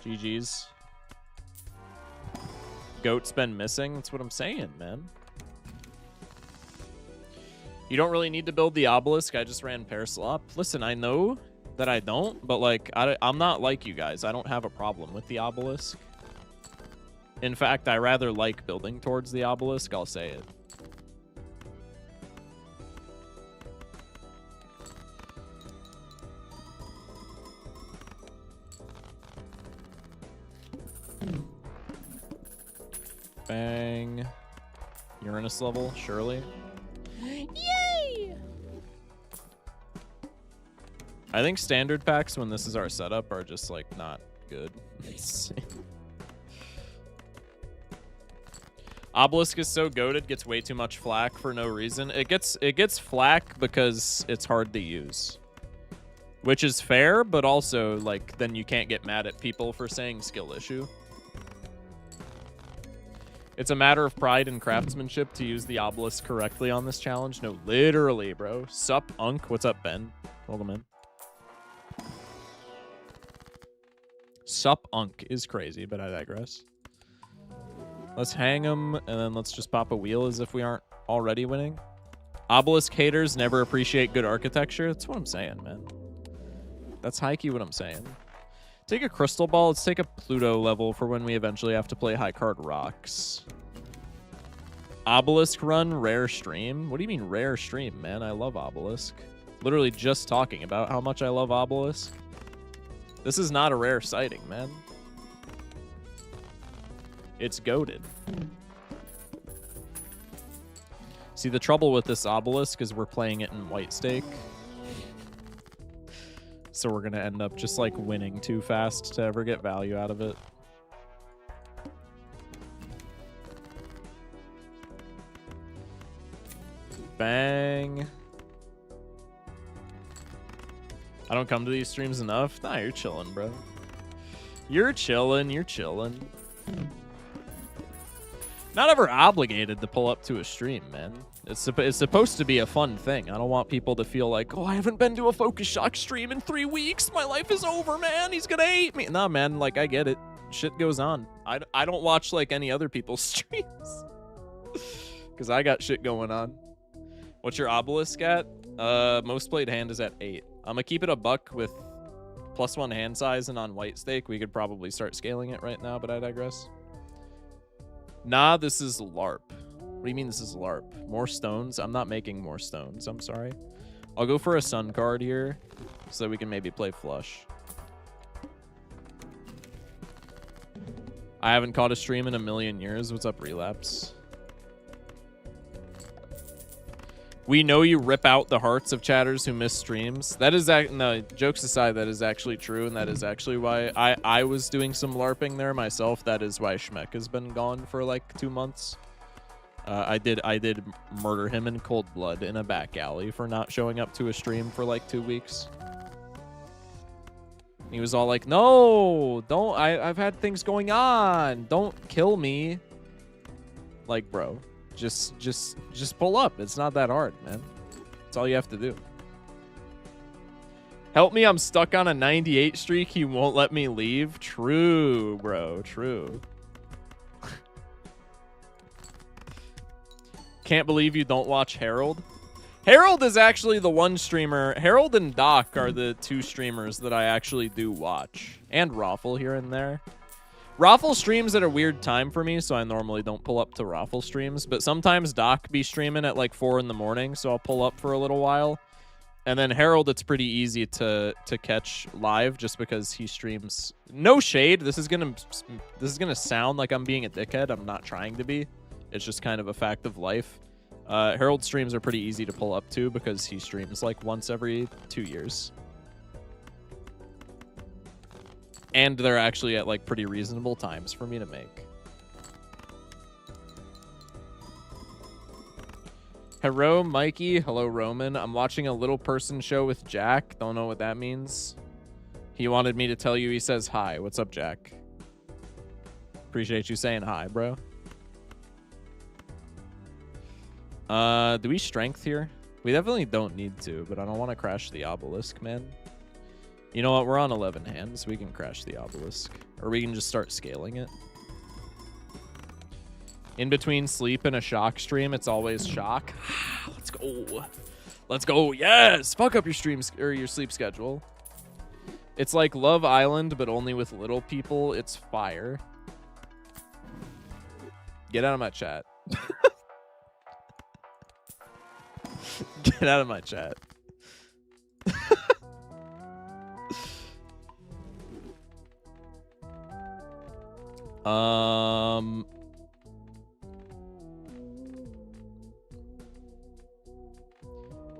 Speaker 1: GG's. Goat's been missing. That's what I'm saying, man. You don't really need to build the obelisk. I just ran pair slop. Listen, I know that I don't, but like I'm not like you guys. I don't have a problem with the obelisk. In fact, I rather like building towards the obelisk. I'll say it. Bang. Uranus level, surely. Yay! I think standard packs, when this is our setup, are just like not good. Obelisk is so goated, gets way too much flack for no reason. It gets flack because it's hard to use. Which is fair, but also like then you can't get mad at people for saying skill issue. It's a matter of pride and craftsmanship to use the obelisk correctly on this challenge. No, literally, bro. Sup, Unk? What's up, Ben? Welcome in. Sup, Unk is crazy, but I digress. Let's hang him, and then let's just pop a wheel as if we aren't already winning. Obelisk haters never appreciate good architecture. That's what I'm saying, man. That's high-key what I'm saying. Take a crystal ball. Let's take a Pluto level for when we eventually have to play high card rocks. Obelisk run, rare stream. What do you mean rare stream, man? I love Obelisk. Literally just talking about how much I love Obelisk. This is not a rare sighting, man. It's goated. See, the trouble with this Obelisk is we're playing it in white stake. So we're going to end up just like winning too fast to ever get value out of it. Bang. I don't come to these streams enough. Nah, you're chilling, bro. You're chilling. You're chilling. Not ever obligated to pull up to a stream, man. It's supposed to be a fun thing. I don't want people to feel like, oh, I haven't been to a Focus Shock stream in 3 weeks. My life is over, man. He's gonna hate me. Nah, man, like, I get it. Shit goes on. I don't watch, like, any other people's streams. Because I got shit going on. What's your obelisk at? Most played hand is at 8. I'm gonna keep it a buck with +1 hand size, and on white stake, we could probably start scaling it right now, but I digress. Nah, this is LARP. What do you mean this is LARP? More stones? I'm not making more stones. I'm sorry. I'll go for a sun card here so that we can maybe play flush. I haven't caught a stream in a million years. What's up, Relapse? We know you rip out the hearts of chatters who miss streams. That is, no, jokes aside, that is actually true, and that is actually why I was doing some LARPing there myself. That is why Schmeck has been gone for like 2 months. I did murder him in cold blood in a back alley for not showing up to a stream for like 2 weeks. He was all like, "No, don't. I've had things going on. Don't kill me." Like, bro. Just pull up. It's not that hard, man. That's all you have to do. Help me, I'm stuck on a 98 streak. He won't let me leave. True, bro. True. Can't believe you don't watch Harold. Harold is actually the one streamer. Harold and Doc are the 2 streamers that I actually do watch. And Raffle here and there. Raffle streams at a weird time for me, so I normally don't pull up to Raffle streams. But sometimes Doc be streaming at like 4 in the morning, so I'll pull up for a little while. And then Harold, it's pretty easy to catch live just because he streams. No shade. This is gonna sound like I'm being a dickhead. I'm not trying to be. It's just kind of a fact of life. Harold streams are pretty easy to pull up to because he streams like once every 2 years. And they're actually at like pretty reasonable times for me to make. Hello, Mikey. Hello, Roman. I'm watching a little person show with Jack. Don't know what that means. He wanted me to tell you he says hi. What's up, Jack? Appreciate you saying hi, bro. Do we strength here? We definitely don't need to, but I don't want to crash the obelisk, man. You know what? We're on 11 hands. We can crash the obelisk. Or we can just start scaling it. In between sleep and a shock stream, it's always shock. Let's go. Let's go. Yes! Fuck up your streams or your sleep schedule. It's like Love Island, but only with little people. It's fire. Get out of my chat. Get out of my chat.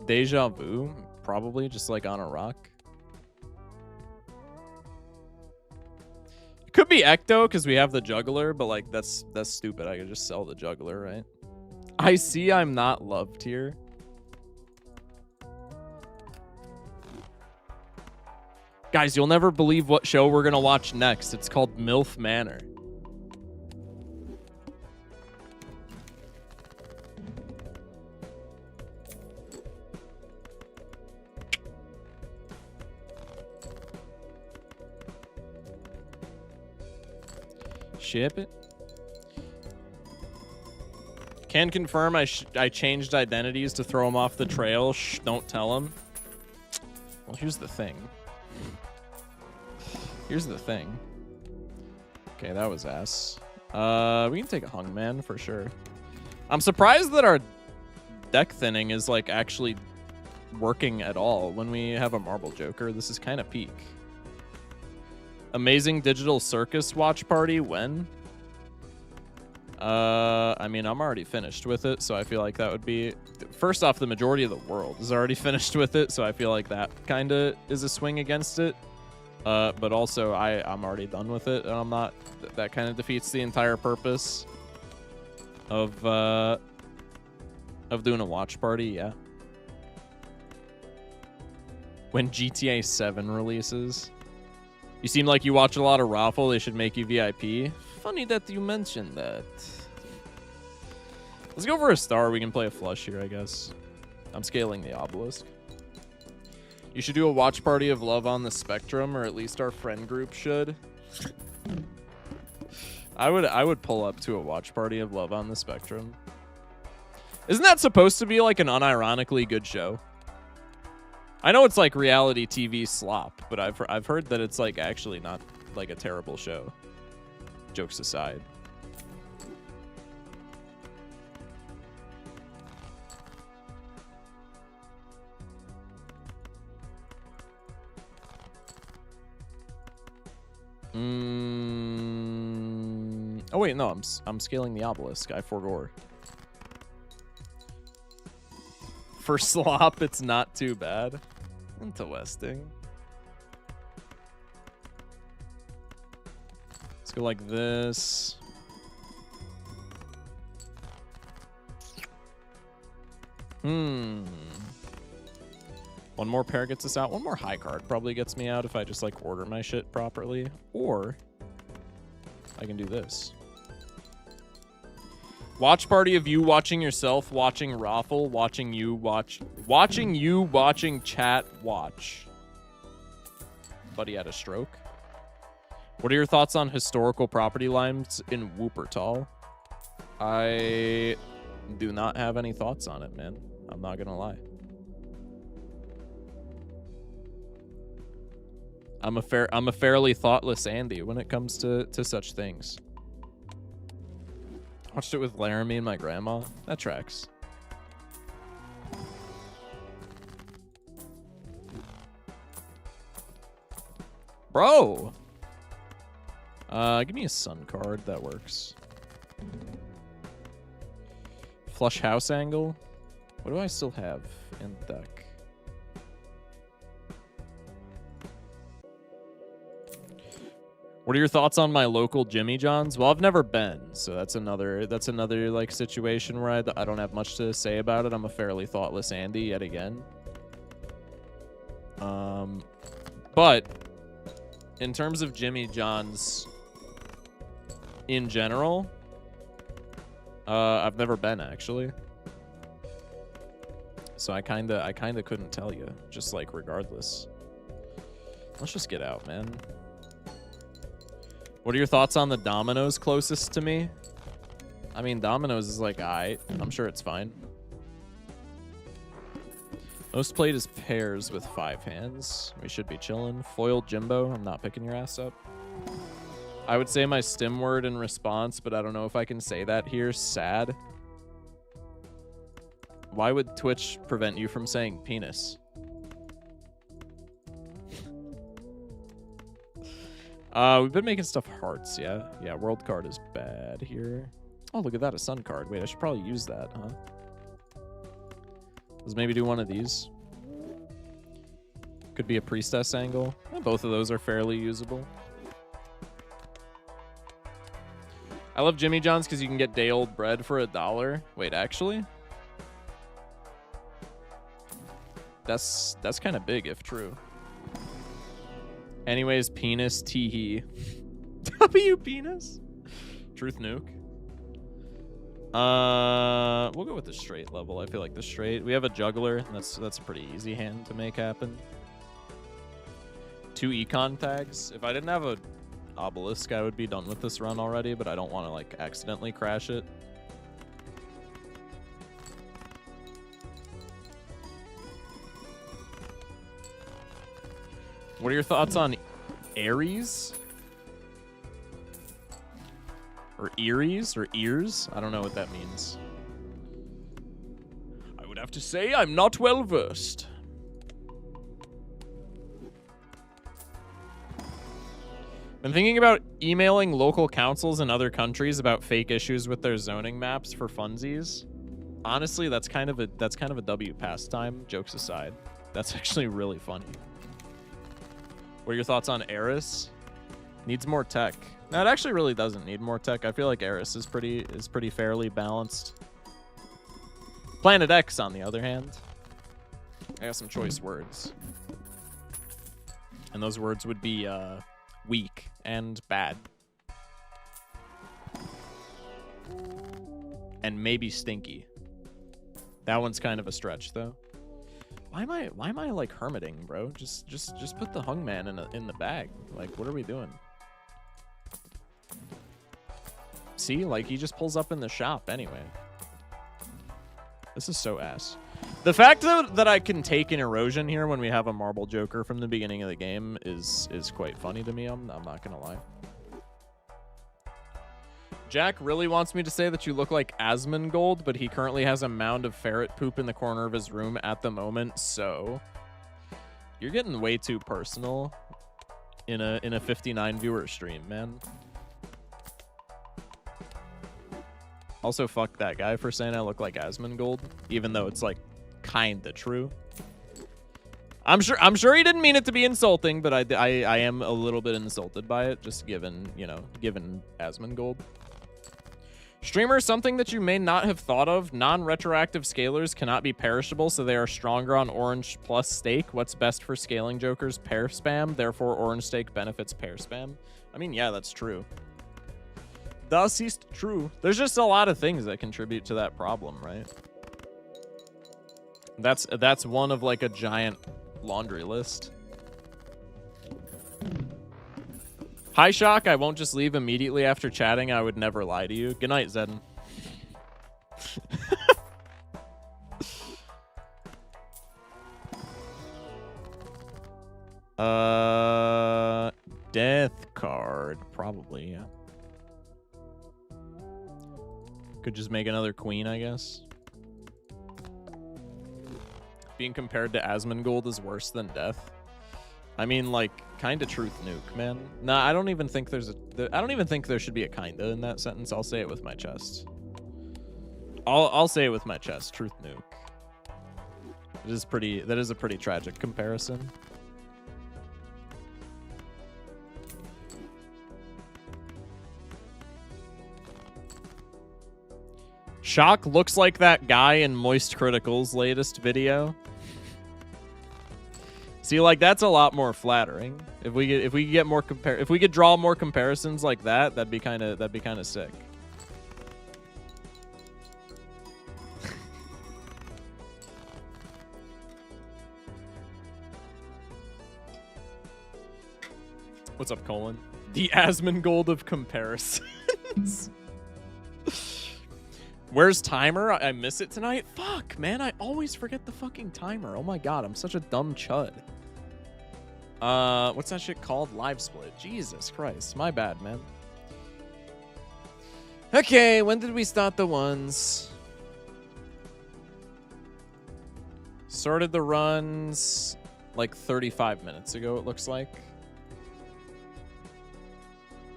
Speaker 1: Deja vu, probably just like on a rock. It could be Ecto because we have the juggler, but like that's stupid. I could just sell the juggler, right? I see I'm not loved here. Guys, you'll never believe what show we're gonna watch next. It's called MILF Manor. Ship it. Can confirm I changed identities to throw him off the trail. Shh, don't tell him. Well, here's the thing. Here's the thing. Okay, that was ass. We can take a Hungman for sure. I'm surprised that our deck thinning is like actually working at all when we have a Marble Joker. This is kind of peak. Amazing Digital Circus watch party when? I mean, I'm already finished with it, so I feel like that would be... First off, the majority of the world is already finished with it, so I feel like that kind of is a swing against it. But also, I'm already done with it, and I'm not... That kind of defeats the entire purpose of doing a watch party, yeah. When GTA 7 releases... You seem like you watch a lot of Raffle. They should make you VIP. Funny that you mentioned that. Let's go for a star. We can play a flush here, I guess. I'm scaling the obelisk. You should do a watch party of Love on the Spectrum, or at least our friend group should. I would pull up to a watch party of Love on the Spectrum. Isn't that supposed to be like an unironically good show? I know it's like reality TV slop, but I've heard that it's like actually not like a terrible show. Jokes aside. Oh wait, no, I'm scaling the obelisk. I forgot. For slop, it's not too bad. Interesting. Let's go like this. One more pair gets us out. One more high card probably gets me out if I just like order my shit properly. Or I can do this. Watch party of you watching yourself, watching Raffle, watching you watching chat watch. Buddy had a stroke. What are your thoughts on historical property lines in Wuppertal? I do not have any thoughts on it, man. I'm not gonna lie. I'm a fairly thoughtless Andy when it comes to such things. Watched it with Laramie and my grandma. That tracks. Bro! Give me a sun card. That works. Flush house angle. What do I still have in the deck? What are your thoughts on my local Jimmy John's? Well, I've never been, so that's another like situation where I don't have much to say about it. I'm a fairly thoughtless Andy yet again. But in terms of Jimmy John's in general, I've never been actually. So I kinda couldn't tell you, just like regardless. Let's just get out, man. What are your thoughts on the Domino's closest to me? I mean, Domino's is like, I'm sure it's fine. Most played is pairs with 5 hands. We should be chilling. Foiled Jimbo, I'm not picking your ass up. I would say my stim word in response, but I don't know if I can say that here. Sad. Why would Twitch prevent you from saying penis? We've been making stuff hearts, yeah? Yeah, world card is bad here. Oh, look at that, a sun card. Wait, I should probably use that, huh? Let's maybe do one of these. Could be a priestess angle. Both of those are fairly usable. I love Jimmy John's because you can get day-old bread for $1. Wait, actually? That's kind of big, if true. Anyways, penis, teehee. W penis? Truth nuke. We'll go with the straight level. I feel like the straight. We have a juggler. That's a pretty easy hand to make happen. 2 econ tags. If I didn't have a obelisk, I would be done with this run already, but I don't want to like accidentally crash it. What are your thoughts on Aries? Or Eries? Or ears? I don't know what that means. I would have to say I'm not well versed. Been thinking about emailing local councils in other countries about fake issues with their zoning maps for funsies. Honestly, that's kind of a W pastime, jokes aside. That's actually really funny. What are your thoughts on Eris? Needs more tech. No, it actually really doesn't need more tech. I feel like Eris is pretty fairly balanced. Planet X, on the other hand, I got some choice words. And those words would be weak and bad. and maybe Stinky. That one's kind of a stretch, though. Why am I like hermiting, bro? Just put the hungman in the bag. Like, what are we doing? See, like, he just pulls up in the shop anyway. This is so ass. The fact that I can take an erosion here when we have a marble joker from the beginning of the game is quite funny to me. I'm not gonna lie. Jack really wants me to say that you look like Asmongold, but he currently has a mound of ferret poop in the corner of his room at the moment, so you're getting way too personal in a 59 viewer stream, man. Also, fuck that guy for saying I look like Asmongold, even though it's like kinda true. I'm sure he didn't mean it to be insulting, but I am a little bit insulted by it, just given Asmongold. Streamer, something that you may not have thought of. Non-retroactive scalars cannot be perishable, so they are stronger on orange plus stake. What's best for scaling jokers? Pair spam. Therefore, orange stake benefits pair spam. I mean, yeah, that's true. Thus is true. There's just a lot of things that contribute to that problem, right? That's one of like a giant laundry list. Hi, Shock. I won't just leave immediately after chatting. I would never lie to you. Good night, Zedden. Death card. Probably, yeah. Could just make another queen, I guess. Being compared to Asmongold is worse than death. I mean, like, kinda truth nuke, man. Nah, I don't even think there should be a kinda in that sentence. I'll say it with my chest. I'll say it with my chest. Truth nuke. That is a pretty tragic comparison. Shock looks like that guy in Moist Critical's latest video. See, like, that's a lot more flattering. If we could draw more comparisons like that, that'd be kind of sick. What's up, Colin? The Asmongold of comparisons. Where's timer? I miss it tonight. Fuck, man, I always forget the fucking timer. Oh my god, I'm such a dumb chud. What's that shit called? Live split. Jesus Christ, my bad, man. Okay, when did we start the ones? Started the runs like 35 minutes ago, it looks like.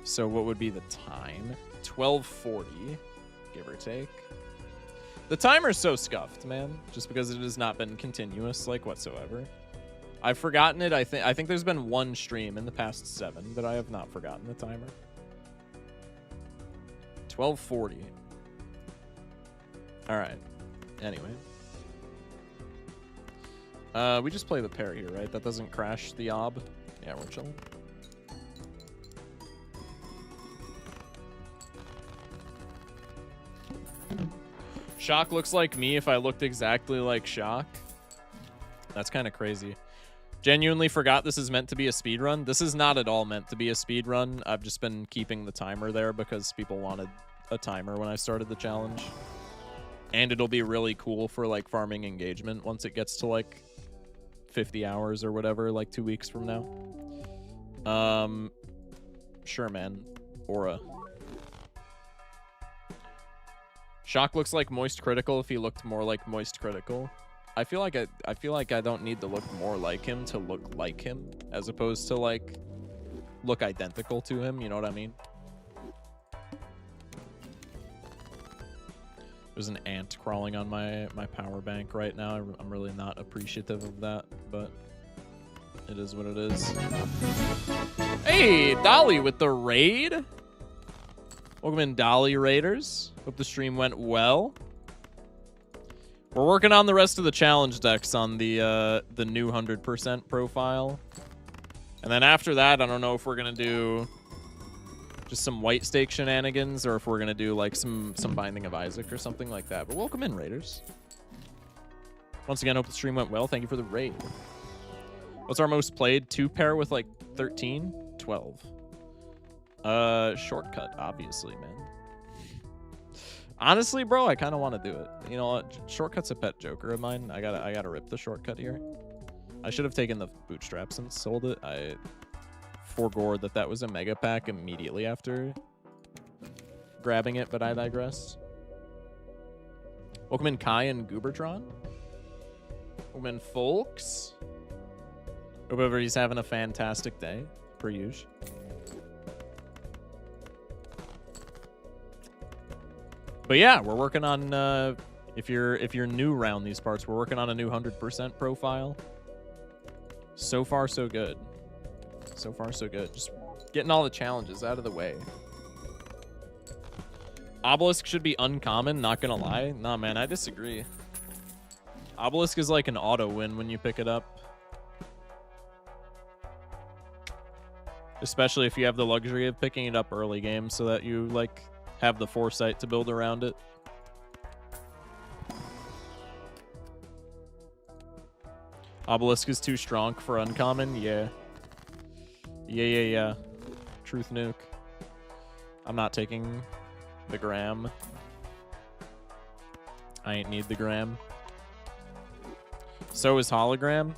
Speaker 1: So what would be the time? 12:40, give or take. The timer's so scuffed, man, just because it has not been continuous, like, whatsoever. I've forgotten it. I think there's been one stream in the past 7 that I have not forgotten the timer. 12:40. All right. Anyway. We just play the pair here, right? That doesn't crash the ob. Yeah, we're chilling. Shock looks like me if I looked exactly like Shock. That's kind of crazy. Genuinely forgot this is meant to be a speedrun. This is not at all meant to be a speedrun. I've just been keeping the timer there because people wanted a timer when I started the challenge. And it'll be really cool for, like, farming engagement once it gets to, like, 50 hours or whatever, like 2 weeks from now. Sure, man. Aura. Shock looks like Moist Critical if he looked more like Moist Critical. I feel like I don't need to look more like him to look like him, as opposed to, like, look identical to him, you know what I mean? There's an ant crawling on my power bank right now. I'm really not appreciative of that, but it is what it is. Hey, Dolly with the raid. Welcome in, Dolly Raiders. Hope the stream went well. We're working on the rest of the challenge decks on the new 100% profile. And then after that, I don't know if we're going to do just some white stake shenanigans, or if we're gonna do like some Binding of Isaac or something like that. But welcome in, Raiders. Once again, hope the stream went well. Thank you for the raid. What's our most played? 2 pair with like 13? 12. Shortcut, obviously, man. Honestly, bro, I kind of want to do it. You know what? Shortcut's a pet joker of mine. I gotta rip the shortcut here. I should have taken the bootstraps and sold it. I forgore that was a mega pack immediately after grabbing it, but I digress. Welcome in, Kai and Goobertron. Welcome in, folks. Hope everybody's having a fantastic day, per usual. But yeah, we're working on, if you're new around these parts, we're working on a new 100% profile. So far, so good. So far, so good. Just getting all the challenges out of the way. Obelisk should be uncommon, not gonna lie. Nah, man, I disagree. Obelisk is like an auto win when you pick it up. Especially if you have the luxury of picking it up early game so that you, like, have the foresight to build around it. Obelisk is too strong for uncommon? Yeah. Yeah. Truth nuke. I'm not taking the gram. I ain't need the gram. So is hologram.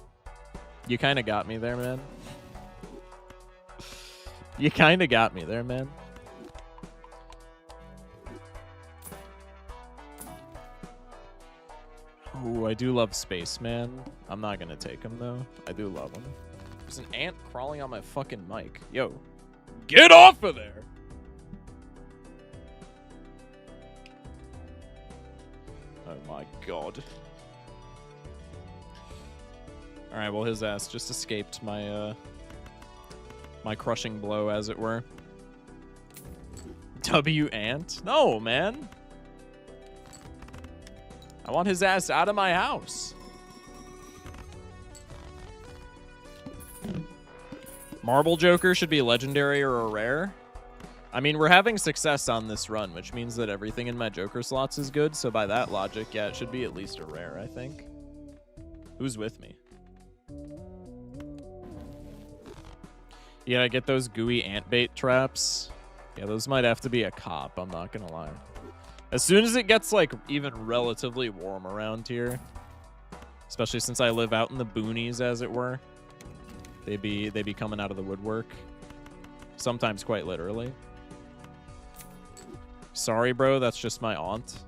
Speaker 1: You kind of got me there, man. You kind of got me there, man. Ooh, I do love Spaceman. I'm not gonna take him, though. I do love him. There's an ant crawling on my fucking mic. Yo. Get off of there! Oh my god. Alright, well, his ass just escaped my, my crushing blow, as it were. W ant? No, man. I want his ass out of my house. Marble Joker should be legendary or a rare. I mean, we're having success on this run, which means that everything in my Joker slots is good. So by that logic, yeah, it should be at least a rare, I think. Who's with me? Yeah, I get those gooey ant bait traps. Yeah, those might have to be a cop, I'm not gonna lie. As soon as it gets, like, even relatively warm around here, especially since I live out in the boonies, as it were, they be coming out of the woodwork. Sometimes quite literally. Sorry, bro, that's just my aunt.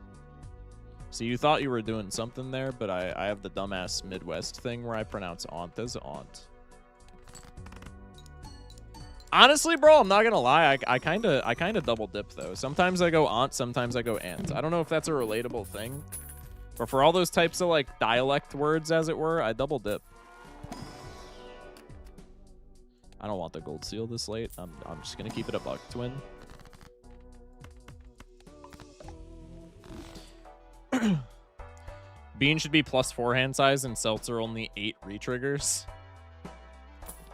Speaker 1: So you thought you were doing something there, but I have the dumbass Midwest thing where I pronounce aunt as aunt. Honestly, bro, I'm not gonna lie. I kind of double dip though. Sometimes I go aunt, sometimes I go aunt. I don't know if that's a relatable thing, but for all those types of like dialect words, as it were, I double dip. I don't want the gold seal this late. I'm just gonna keep it a buck twin. Bean should be +4 hand size and Seltzer only 8 retriggers.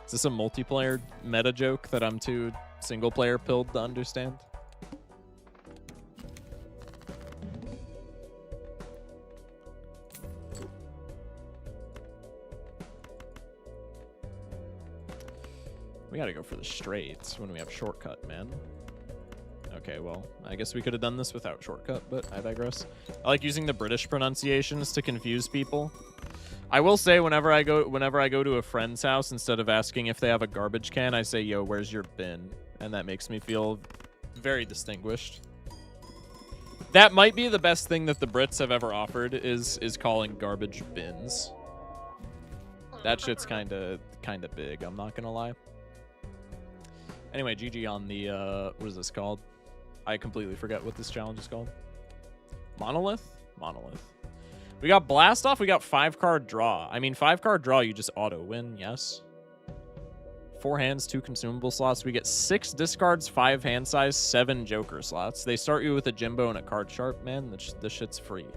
Speaker 1: Is this a multiplayer meta joke that I'm too single player pilled to understand? We gotta go for the straights when we have shortcut, man. Okay, well, I guess we could have done this without shortcut, but I digress. I like using the British pronunciations to confuse people. I will say whenever I go to a friend's house, instead of asking if they have a garbage can, I say, "Yo, where's your bin?" And that makes me feel very distinguished. That might be the best thing that the Brits have ever offered is calling garbage bins. That shit's kind of big, I'm not gonna lie. Anyway, GG on the what is this called? I completely forget what this challenge is called. Monolith? Monolith. We got Blast Off, we got 5-card draw. I mean, 5-card draw, you just auto-win, yes. 4 hands, 2 consumable slots. We get 6 discards, 5 hand size, 7 Joker slots. They start you with a Jimbo and a card sharp, man. This shit's free.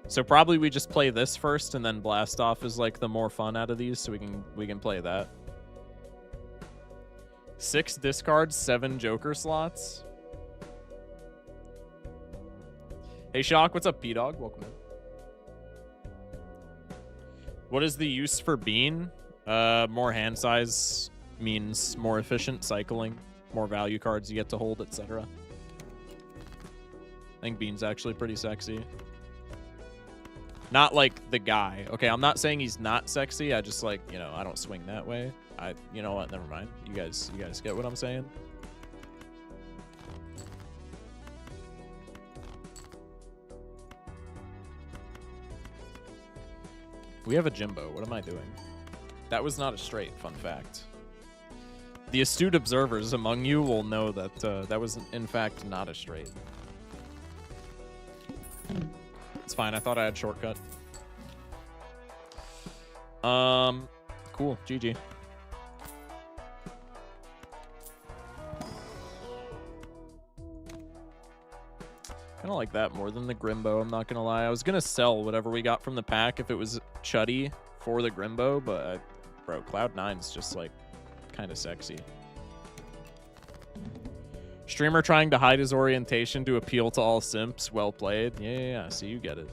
Speaker 1: So probably we just play this first, and then Blast Off is like the more fun out of these, so we can play that. 6 discards, 7 Joker slots. Hey, Shock, what's up, P-Dog? Welcome in. What is the use for Bean? More hand size means more efficient cycling, more value cards you get to hold, etc. I think Bean's actually pretty sexy. Not like the guy. Okay, I'm not saying he's not sexy. I just like, you know, I don't swing that way. You know what? Never mind. You guys get what I'm saying? We have a Jimbo. What am I doing? That was not a straight, fun fact. The astute observers among you will know that that was, in fact, not a straight. It's fine. I thought I had shortcut. Cool. GG. Kind of like that more than the Grimbo, I'm not going to lie. I was going to sell whatever we got from the pack if it was chuddy for the Grimbo, but, bro, Cloud9's just, like, kind of sexy. Streamer trying to hide his orientation to appeal to all simps. Well played. Yeah, so you get it.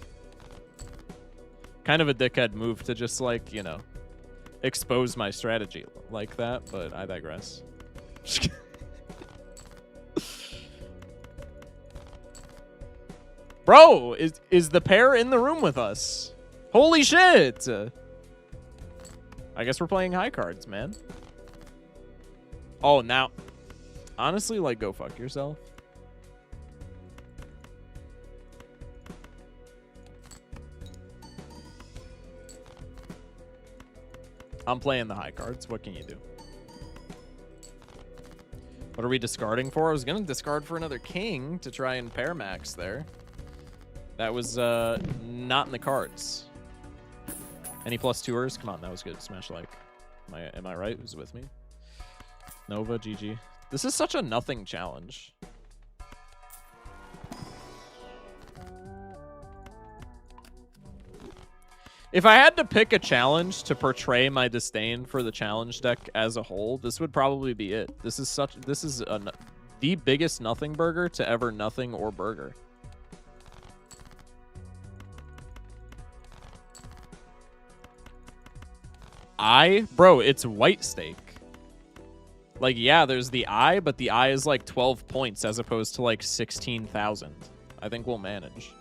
Speaker 1: Kind of a dickhead move to just, like, you know, expose my strategy like that, but I digress. Bro, is the pair in the room with us? Holy shit! I guess we're playing high cards, man. Oh, now... Honestly, like, go fuck yourself. I'm playing the high cards. What can you do? What are we discarding for? I was going to discard for another king to try and pair max there. That was not in the cards. Any plus tours? Come on, that was good. Smash like. Am I right? Who's with me? Nova, GG. This is such a nothing challenge. If I had to pick a challenge to portray my disdain for the challenge deck as a whole, this would probably be it. This is the biggest nothing burger to ever nothing or burger. Bro, it's white stake. Like, yeah, there's the eye, but the eye is like 12 points as opposed to like 16,000. I think we'll manage.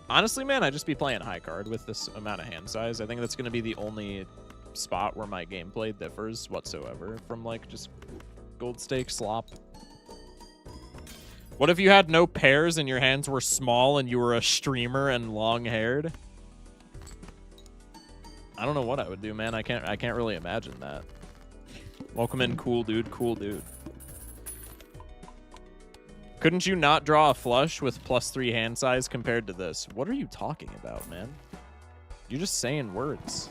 Speaker 1: Honestly, man, I'd just be playing high card with this amount of hand size. I think that's going to be the only spot where my gameplay differs whatsoever from like just gold stake slop. What if you had no pairs and your hands were small and you were a streamer and long-haired? I don't know what I would do, man. I can't really imagine that. Welcome in, cool dude, cool dude. Couldn't you not draw a flush with +3 hand size compared to this? What are you talking about, man? You're just saying words.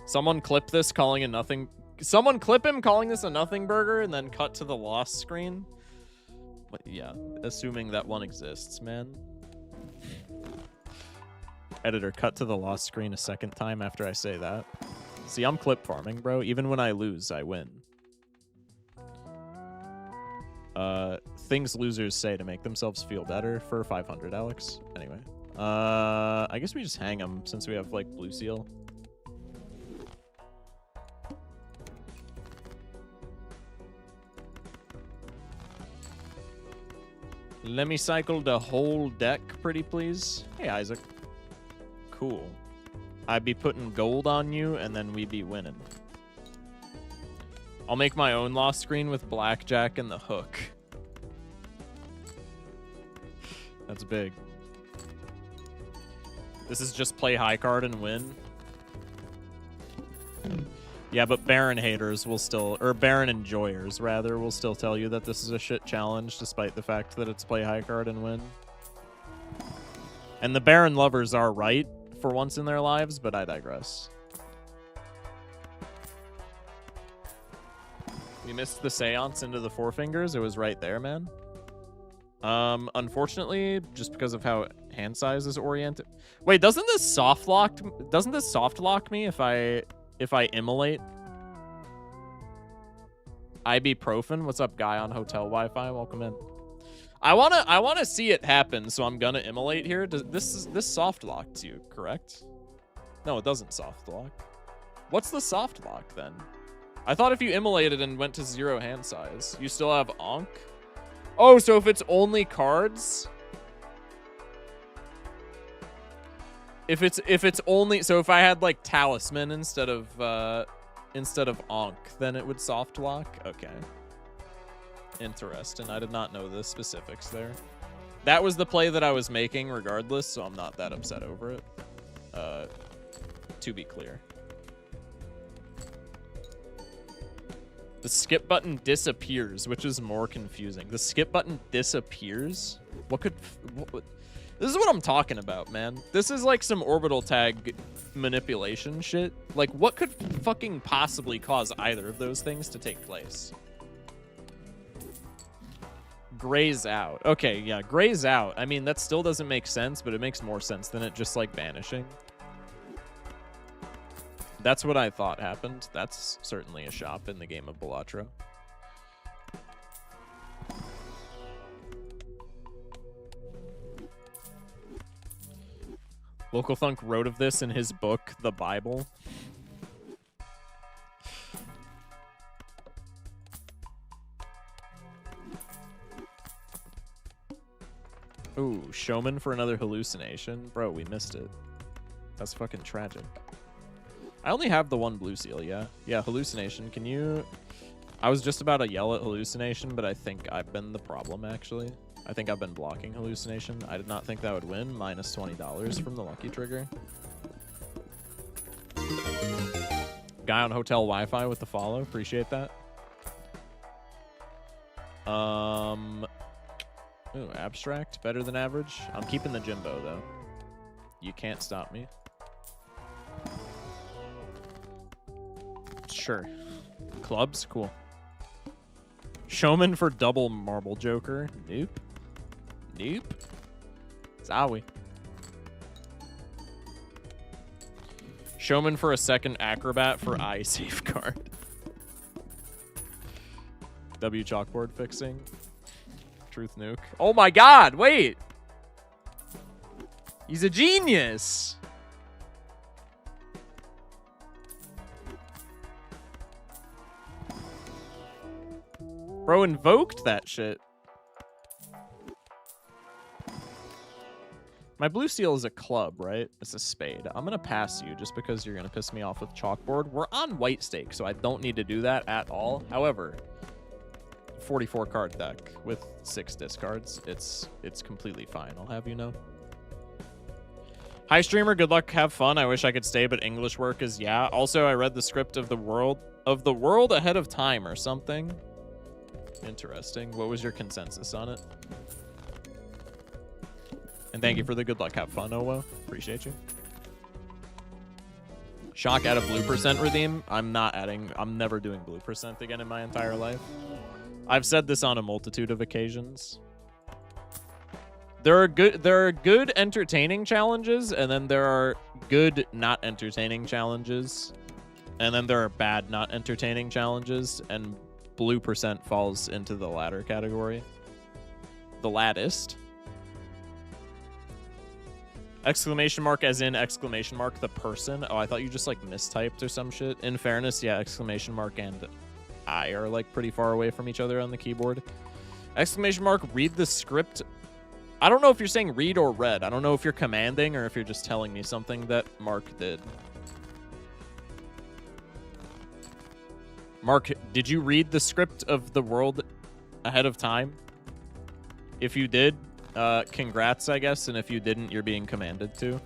Speaker 1: Someone clip this calling it nothing. Someone clip him calling this a nothing burger and then cut to the lost screen. But yeah, assuming that one exists, man. Editor, cut to the lost screen a second time after I say that. See, I'm clip farming, bro. Even when I lose, I win. Things losers say to make themselves feel better for 500, Alex. Anyway. I guess we just hang them since we have, like, blue seal. Let me cycle the whole deck, pretty please. Hey, Isaac. Cool. I'd be putting gold on you, and then we'd be winning. I'll make my own lost screen with blackjack and the hook. That's big. This is just play high card and win. Yeah, but Baron haters will still, or Baron enjoyers, rather, will still tell you that this is a shit challenge, despite the fact that it's play high card and win. And the Baron lovers are right for once in their lives, but I digress. We missed the seance into the four fingers. It was right there, man. Unfortunately, just because of how hand size is oriented. Wait, doesn't this soft lock me if I immolate? Ibuprofen? What's up, guy on hotel Wi-Fi? Welcome in. I wanna see it happen, so I'm gonna immolate here. This soft locks you, correct? No, it doesn't soft lock. What's the soft lock then? I thought if you immolated and went to 0 hand size, you still have Onk? Oh, so if it's only cards? If it's only, so if I had like Talisman instead of Onk, then it would soft lock? Okay. Interesting. I did not know the specifics there. That was the play that I was making regardless, so I'm not that upset over it. To be clear. The skip button disappears, which is more confusing. The skip button disappears? What could... This is what I'm talking about, man. This is like some orbital tag manipulation shit. Like, what could fucking possibly cause either of those things to take place? Grays out. Okay, yeah, grays out. I mean, that still doesn't make sense, but it makes more sense than it just, like, vanishing. That's what I thought happened. That's certainly a shop in the game of Balatro. Local Thunk wrote of this in his book, The Bible. Ooh, Showman for another hallucination? Bro, we missed it. That's fucking tragic. I only have the one blue seal, yeah. Yeah, hallucination. Can you... I was just about to yell at hallucination, but I think I've been the problem, actually. I think I've been blocking hallucination. I did not think that would win. Minus $20 from the lucky trigger. Guy on hotel Wi-Fi with the follow. Appreciate that. Ooh, abstract. Better than average. I'm keeping the Jimbo, though. You can't stop me. Sure. Clubs? Cool. Showman for double marble joker. Nope. Nope. Zowie. Showman for a second acrobat for eye safeguard. W chalkboard fixing. Truth nuke. Oh my god, wait! He's a genius! Bro invoked that shit. My blue seal is a club, right? It's a spade. I'm gonna pass you just because you're gonna piss me off with chalkboard. We're on white stake, so I don't need to do that at all. However, 44 card deck with 6 discards. It's completely fine, I'll have you know. Hi streamer, good luck, have fun. I wish I could stay, but English work is yeah. Also, I read the script of the world ahead of time or something. Interesting. What was your consensus on it? And thank you for the good luck. Have fun, Owo. Appreciate you. Shock add a blue percent redeem. I'm never doing blue percent again in my entire life. I've said this on a multitude of occasions. There are good entertaining challenges, and then there are good not entertaining challenges. And then there are bad not entertaining challenges, and blue percent falls into the latter category. The lattest. Exclamation mark as in exclamation mark the person. Oh, I thought you just like mistyped or some shit. In fairness, yeah, exclamation mark and I are like pretty far away from each other on the keyboard. Exclamation mark read the script. I don't know if you're saying read or read. I don't know if you're commanding or if you're just telling me something that Mark did. Mark, did you read the script of the world ahead of time? If you did, congrats, I guess. And if you didn't, you're being commanded to.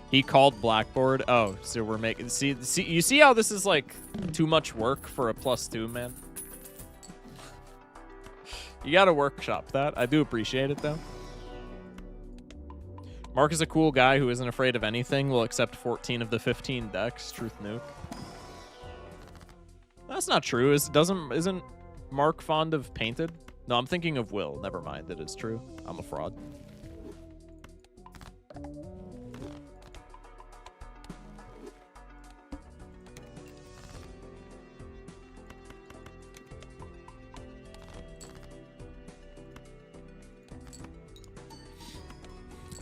Speaker 1: He called Blackboard. Oh, so we're making... See, you see how this is, like, too much work for a +2, man? You gotta workshop that. I do appreciate it, though. Mark is a cool guy who isn't afraid of anything. Will accept 14 of the 15 decks. Truth nuke. That's not true. Isn't Mark fond of painted? No, I'm thinking of Will. Never mind. That is true. I'm a fraud.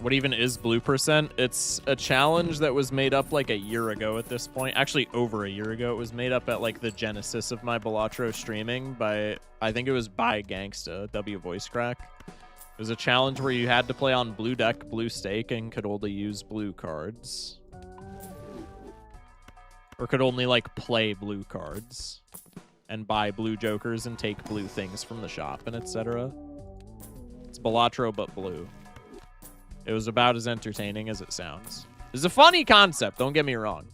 Speaker 1: What even is Blue Percent? It's a challenge that was made up like a year ago at this point. Actually, over a year ago. It was made up at like the genesis of my Balatro streaming by, I think it was by Gangsta, W Voice Crack. It was a challenge where you had to play on blue deck, blue stake, and could only use blue cards. Or could only like play blue cards. And buy blue jokers and take blue things from the shop and etc. It's Balatro but blue. It was about as entertaining as it sounds. It's a funny concept, don't get me wrong.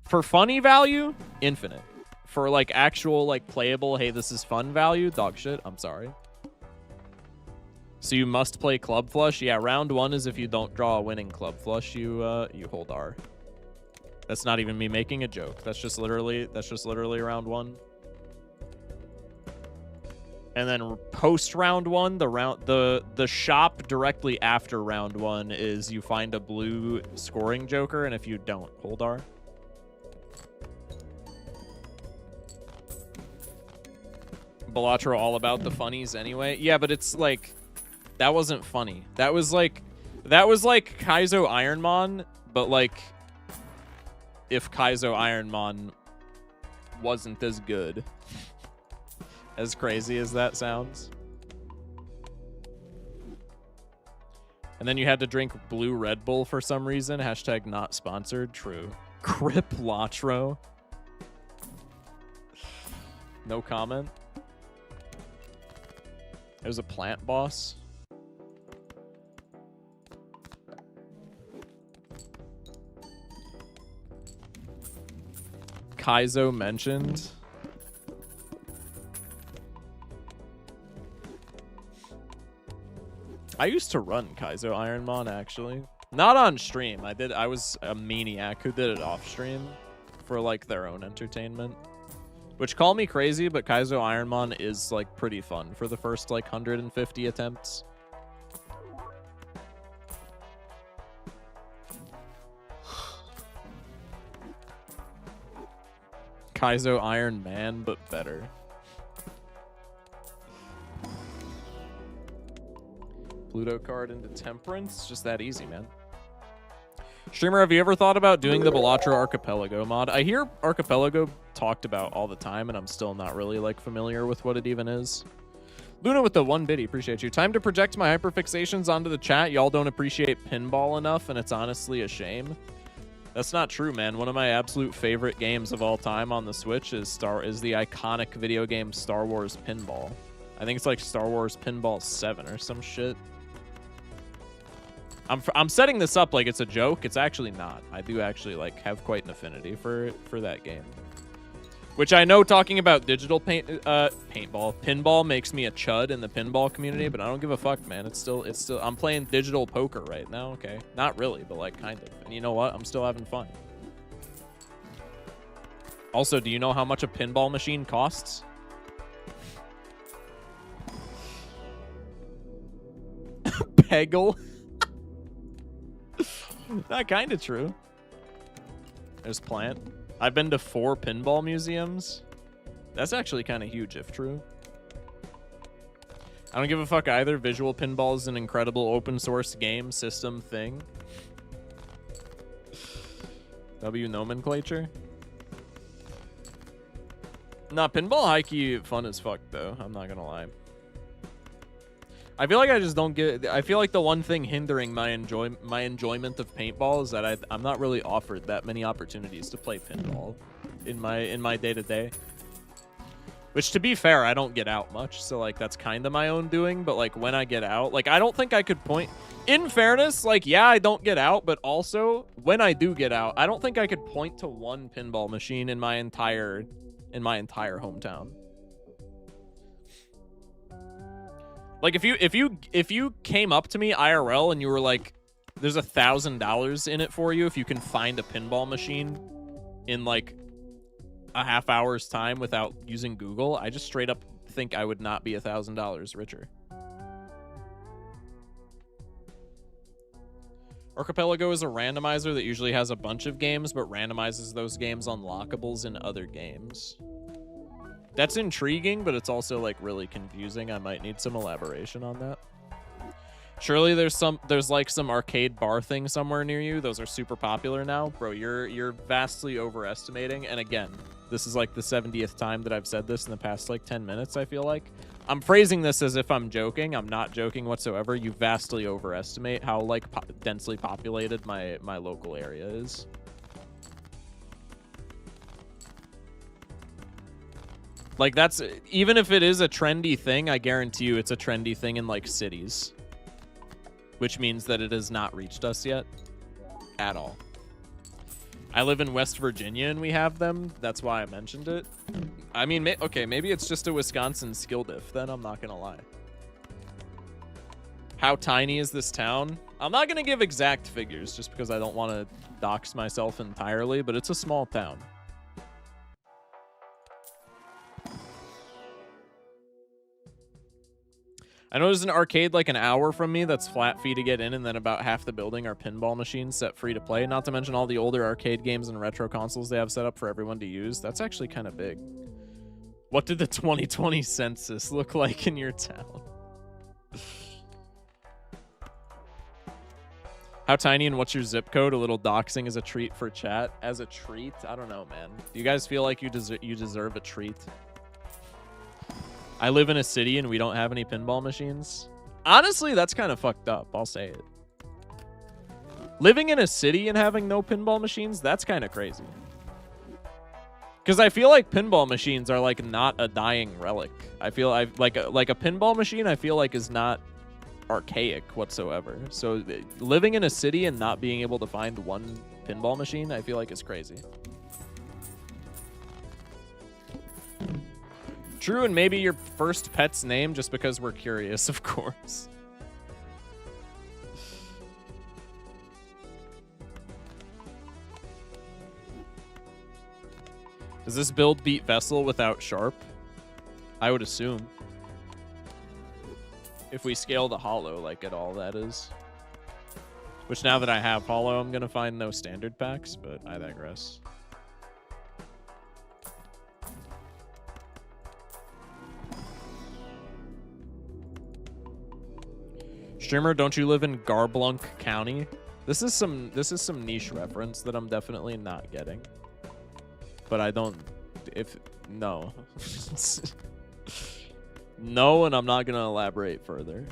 Speaker 1: For funny value, infinite. For like actual like playable, hey, this is fun value, dog shit, I'm sorry. So you must play club flush. Yeah, round 1 is if you don't draw a winning club flush, you hold R. That's not even me making a joke. That's just literally round 1. And then post round 1, the shop directly after round 1 is you find a blue scoring joker, and if you don't, hold R. Balatro all about the funnies anyway. Yeah, but it's like that wasn't funny. That was like Kaizo Ironmon, but like if Kaizo Ironmon wasn't as good. As crazy as that sounds. And then you had to drink blue Red Bull for some reason. Hashtag not sponsored. True. Criplatro. No comment. There's a plant boss. Kaizo mentioned. I used to run Kaizo Ironmon, actually. Not on stream. I was a maniac who did it off stream for like their own entertainment. Which, call me crazy, but Kaizo Ironmon is like pretty fun for the first like 150 attempts. Kaizo Iron Man, but better. Pluto card into Temperance. Just that easy, man. Streamer, have you ever thought about doing the Balatro Archipelago mod? I hear Archipelago talked about all the time, and I'm still not really like familiar with what it even is. Luna with the 1 biddy, appreciate you. Time to project my hyperfixations onto the chat. Y'all don't appreciate pinball enough, and it's honestly a shame. That's not true, man. One of my absolute favorite games of all time on the Switch is the iconic video game Star Wars Pinball. I think it's like Star Wars Pinball 7 or some shit. I'm setting this up like it's a joke. It's actually not. I do actually like have quite an affinity for that game. Which I know talking about digital pinball makes me a chud in the pinball community, but I don't give a fuck, man. It's still I'm playing digital poker right now, okay? Not really, but like kind of. And you know what? I'm still having fun. Also, do you know how much a pinball machine costs? Peggle. Not kind of true. There's Plant. I've been to 4 pinball museums. That's actually kind of huge, if true. I don't give a fuck either. Visual Pinball is an incredible open source game system thing. W nomenclature. Nah, pinball high-key fun as fuck, though. I'm not gonna lie. I feel like I just don't get. I feel like the one thing hindering my enjoyment of paintball is that I'm not really offered that many opportunities to play pinball in my day-to-day. Which, to be fair, I don't get out much, so like that's kind of my own doing. But like when I get out, like I don't think I could point. In fairness, like yeah, I don't get out, but also when I do get out, I don't think I could point to one pinball machine in my entire hometown. Like if you came up to me IRL and you were like, there's $1,000 in it for you if you can find a pinball machine in like a half hour's time without using Google, I just straight up think I would not be $1,000 richer. Archipelago is a randomizer that usually has a bunch of games, but randomizes those games unlockables in other games. That's intriguing, but it's also like really confusing. I might need some elaboration on that. Surely there's like some arcade bar thing somewhere near you. Those are super popular now. Bro, you're vastly overestimating. And again, this is like the 70th time that I've said this in the past like 10 minutes, I feel like. I'm phrasing this as if I'm joking. I'm not joking whatsoever. You vastly overestimate how like densely populated my local area is. Like that's, even if it is a trendy thing, I guarantee you it's a trendy thing in like cities. Which means that it has not reached us yet at all. I live in West Virginia and we have them. That's why I mentioned it. I mean, okay, maybe it's just a Wisconsin skill diff, then I'm not gonna lie. How tiny is this town? I'm not gonna give exact figures just because I don't want to dox myself entirely, but it's a small town. I know there's an arcade like an hour from me that's flat fee to get in, and then about half the building are pinball machines set free to play, not to mention all the older arcade games and retro consoles they have set up for everyone to use. That's actually kind of big. What did the 2020 census look like in your town? How tiny and what's your zip code? A little doxing is a treat for chat. As a treat? I don't know, man. Do you guys feel like you deserve a treat? I live in a city and we don't have any pinball machines. Honestly, that's kind of fucked up. I'll say it. Living in a city and having no pinball machines, that's kind of crazy. Because I feel like pinball machines are like not a dying relic. I feel like a pinball machine, I feel like is not archaic whatsoever. So living in a city and not being able to find one pinball machine, I feel like is crazy. True, and maybe your first pet's name just because we're curious, of course. Does this build beat Vessel without Sharp? I would assume. If we scale the Hollow, like at all, that is. Which now that I have Hollow, I'm going to find no standard packs, but I digress. Streamer, don't you live in Garblunk County? This is some niche reference that I'm definitely not getting. But I don't no. No, and I'm not gonna elaborate further.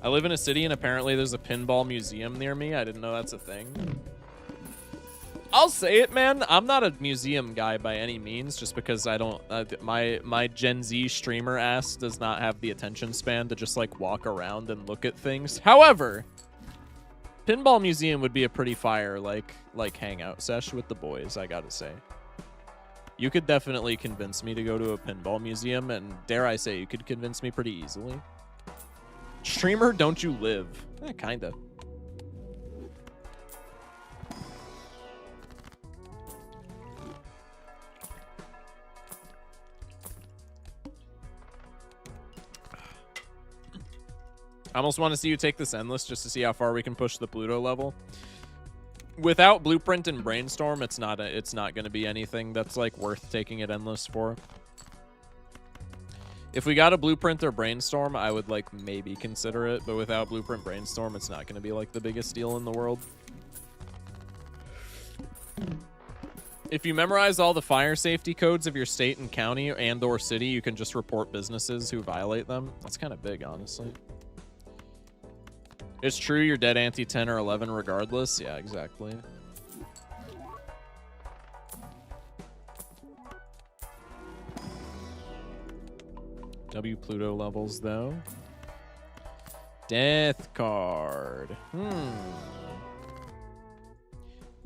Speaker 1: I live in a city and apparently there's a pinball museum near me. I didn't know that's a thing. I'll say it, man. I'm not a museum guy by any means, just because I don't. My Gen Z streamer ass does not have the attention span to just like walk around and look at things. However, pinball museum would be a pretty fire like hangout sesh with the boys. I gotta say, you could definitely convince me to go to a pinball museum, and dare I say, you could convince me pretty easily. Streamer, don't you live? Kinda. I almost want to see you take this endless just to see how far we can push the Pluto level. Without Blueprint and Brainstorm, it's not going to be anything that's like worth taking it endless for. If we got a Blueprint or Brainstorm, I would like maybe consider it, but without Blueprint Brainstorm, it's not going to be like the biggest deal in the world. If you memorize all the fire safety codes of your state and county and or city, you can just report businesses who violate them. That's kind of big, honestly. It's true, you're dead ante 10 or 11 regardless. Yeah, exactly. W Pluto levels, though. Death card.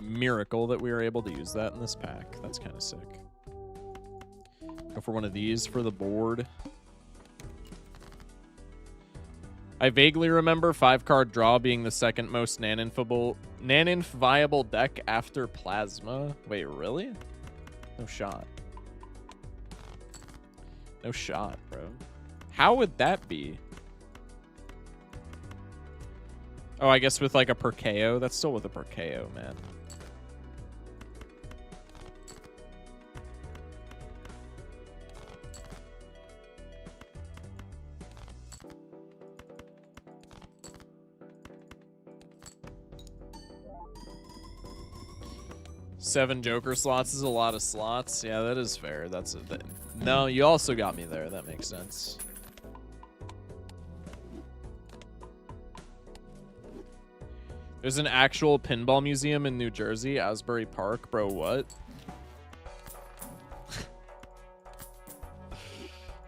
Speaker 1: Miracle that we were able to use that in this pack. That's kind of sick. Go for one of these for the board. I vaguely remember 5-card draw being the second most Naninf viable deck after Plasma. Wait, really? No shot. No shot, bro. How would that be? Oh, I guess with like a Perkeo. That's still with a Perkeo, man. Seven Joker slots is a lot of slots. Yeah, that is fair. That's a thing. No, you also got me there. That makes sense. There's an actual pinball museum in New Jersey, Asbury Park. Bro, what?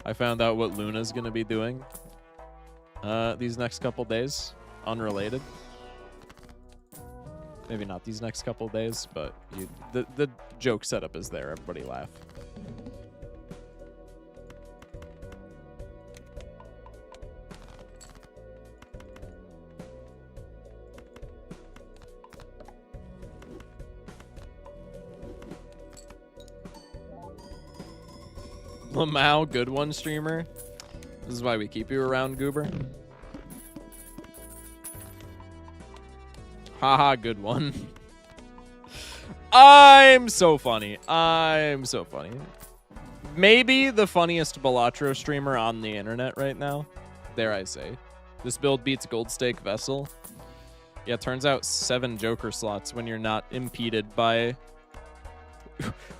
Speaker 1: I found out what Luna's gonna be doing these next couple days. Unrelated. Maybe not these next couple days, but the joke setup is there. Everybody laugh. Lamau, good one, streamer. This is why we keep you around, Goober. Haha, good one. I'm so funny. I'm so funny. Maybe the funniest Balatro streamer on the internet right now. Dare I say. This build beats Gold Stake Vessel. Yeah, turns out 7 Joker slots when you're not impeded by...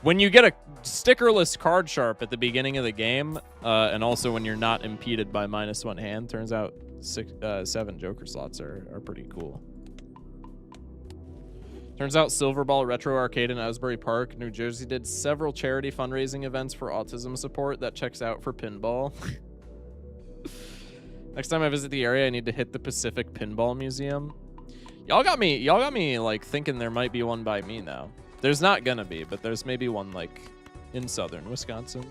Speaker 1: when you get a stickerless card sharp at the beginning of the game, and also when you're not impeded by -1 hand, turns out 7 Joker slots are pretty cool. Turns out Silverball Retro Arcade in Asbury Park, New Jersey did several charity fundraising events for autism support. That checks out for pinball. Next time I visit the area, I need to hit the Pacific Pinball Museum. Y'all got me like thinking there might be one by me now. There's not gonna be, but there's maybe one like in southern Wisconsin.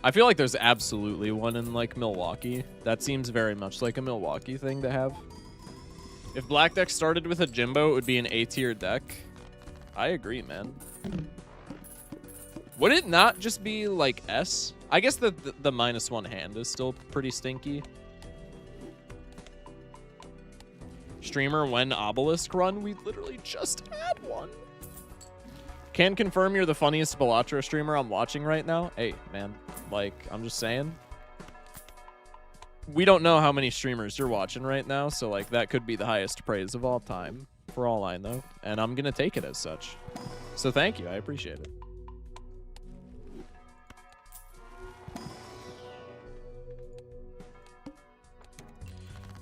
Speaker 1: I feel like there's absolutely one in like Milwaukee. That seems very much like a Milwaukee thing to have. If Black Deck started with a Jimbo, it would be an A-tier deck. I agree, man. Would it not just be like S? I guess the -1 hand is still pretty stinky. Streamer, when Obelisk run? We literally just had one. Can confirm you're the funniest Balatro streamer I'm watching right now. Hey, man. Like, I'm just saying. We don't know how many streamers you're watching right now, so, like, that could be the highest praise of all time, for all I know. And I'm gonna take it as such. So thank you. I appreciate it.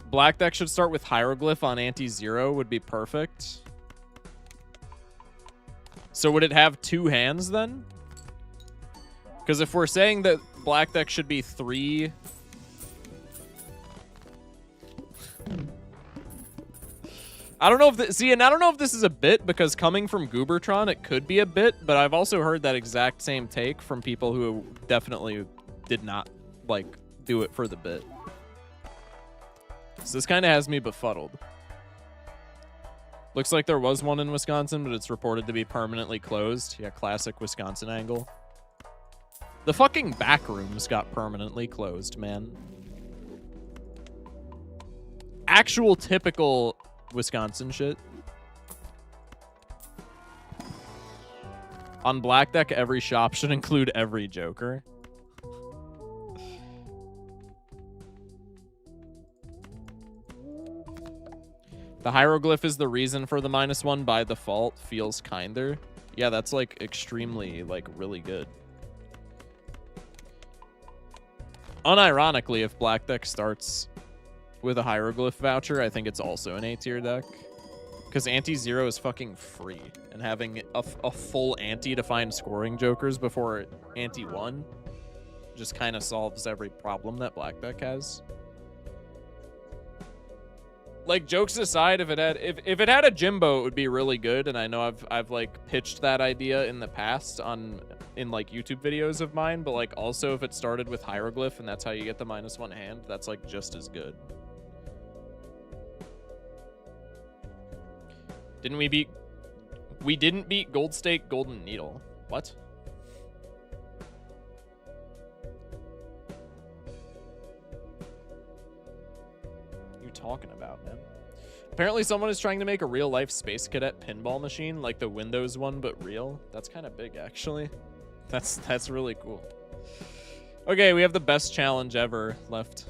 Speaker 1: Black Deck should start with Hieroglyph on anti-zero would be perfect. So would it have 2 hands then? Because if we're saying that Black Deck should be 3... I don't know if this, see, and I don't know if this is a bit, because coming from Goobertron, it could be a bit, but I've also heard that exact same take from people who definitely did not, like, do it for the bit. So this kind of has me befuddled. Looks like there was one in Wisconsin, but it's reported to be permanently closed. Yeah, classic Wisconsin angle. The fucking back rooms got permanently closed, man. Actual typical Wisconsin shit. On Black Deck, every shop should include every Joker. The Hieroglyph is the reason for the -1 by default. Feels kinder. Yeah, that's like extremely, like, really good. Unironically, if Black Deck starts with a Hieroglyph voucher, I think it's also an A-tier deck. Because anti-zero is fucking free. And having a full anti to find scoring Jokers before anti-1 just kind of solves every problem that Black Deck has. Like, jokes aside, if it had a Jimbo, it would be really good, and I know I've like pitched that idea in the past in like YouTube videos of mine, but like also if it started with Hieroglyph and that's how you get the -1 hand, that's like just as good. Didn't we beat We didn't beat Gold Stake Golden Needle. What? What are you talking about, man? Apparently someone is trying to make a real-life Space Cadet pinball machine, like the Windows one, but real. That's kind of big, actually. That's really cool. Okay, we have the best challenge ever left.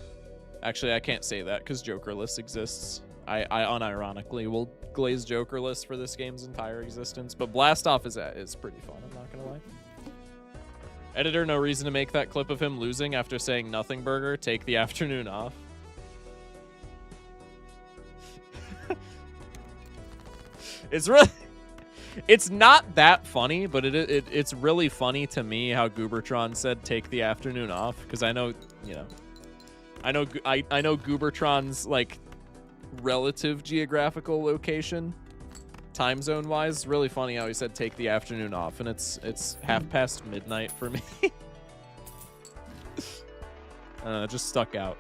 Speaker 1: Actually, I can't say that because Jokerless exists. I unironically will glaze Jokerless for this game's entire existence, but Blastoff is pretty fun, I'm not gonna lie. Editor, no reason to make that clip of him losing after saying nothing burger, take the afternoon off. It's really, it's not that funny, but it's really funny to me how Goobertron said take the afternoon off, because I know, you know, I know Goobertron's like relative geographical location, time zone wise. Really funny how he said take the afternoon off, and it's midnight for me. It just stuck out.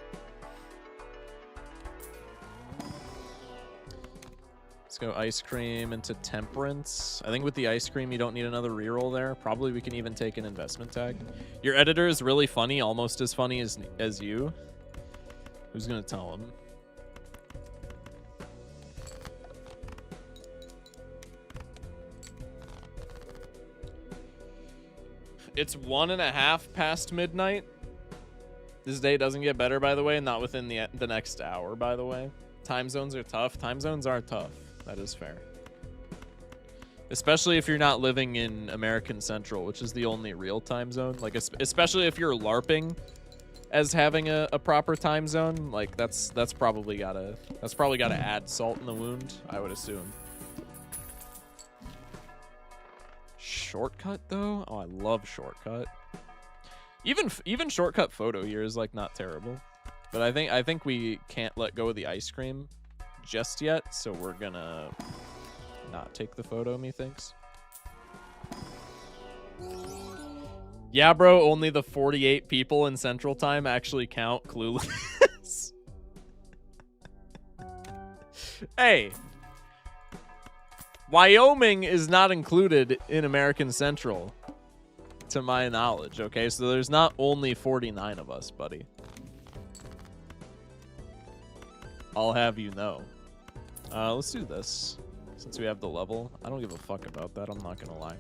Speaker 1: Let's go ice cream into temperance. I think with the ice cream, you don't need another reroll there. Probably we can even take an investment tag. Your editor is really funny, almost as funny as you. Who's gonna tell him? It's 1.5 past midnight. This day doesn't get better, by the way, not within the next hour, by the way. Time zones are tough. Time zones are tough. That is fair. Especially if you're not living in American Central, which is the only real time zone. Like, especially if you're LARPing as having a proper time zone. Like, that's probably gotta add salt in the wound, I would assume. Shortcut though? Oh, I love shortcut. Even shortcut photo here is like not terrible. But I think we can't let go of the ice cream just yet, so we're gonna not take the photo, methinks. Yeah, bro, only the 48 people in Central Time actually count. Clueless. Hey, Wyoming is not included in American Central, to my knowledge, okay? So there's not only 49 of us, buddy. I'll have you know. Let's do this. Since we have the level. I don't give a fuck about that, I'm not gonna lie.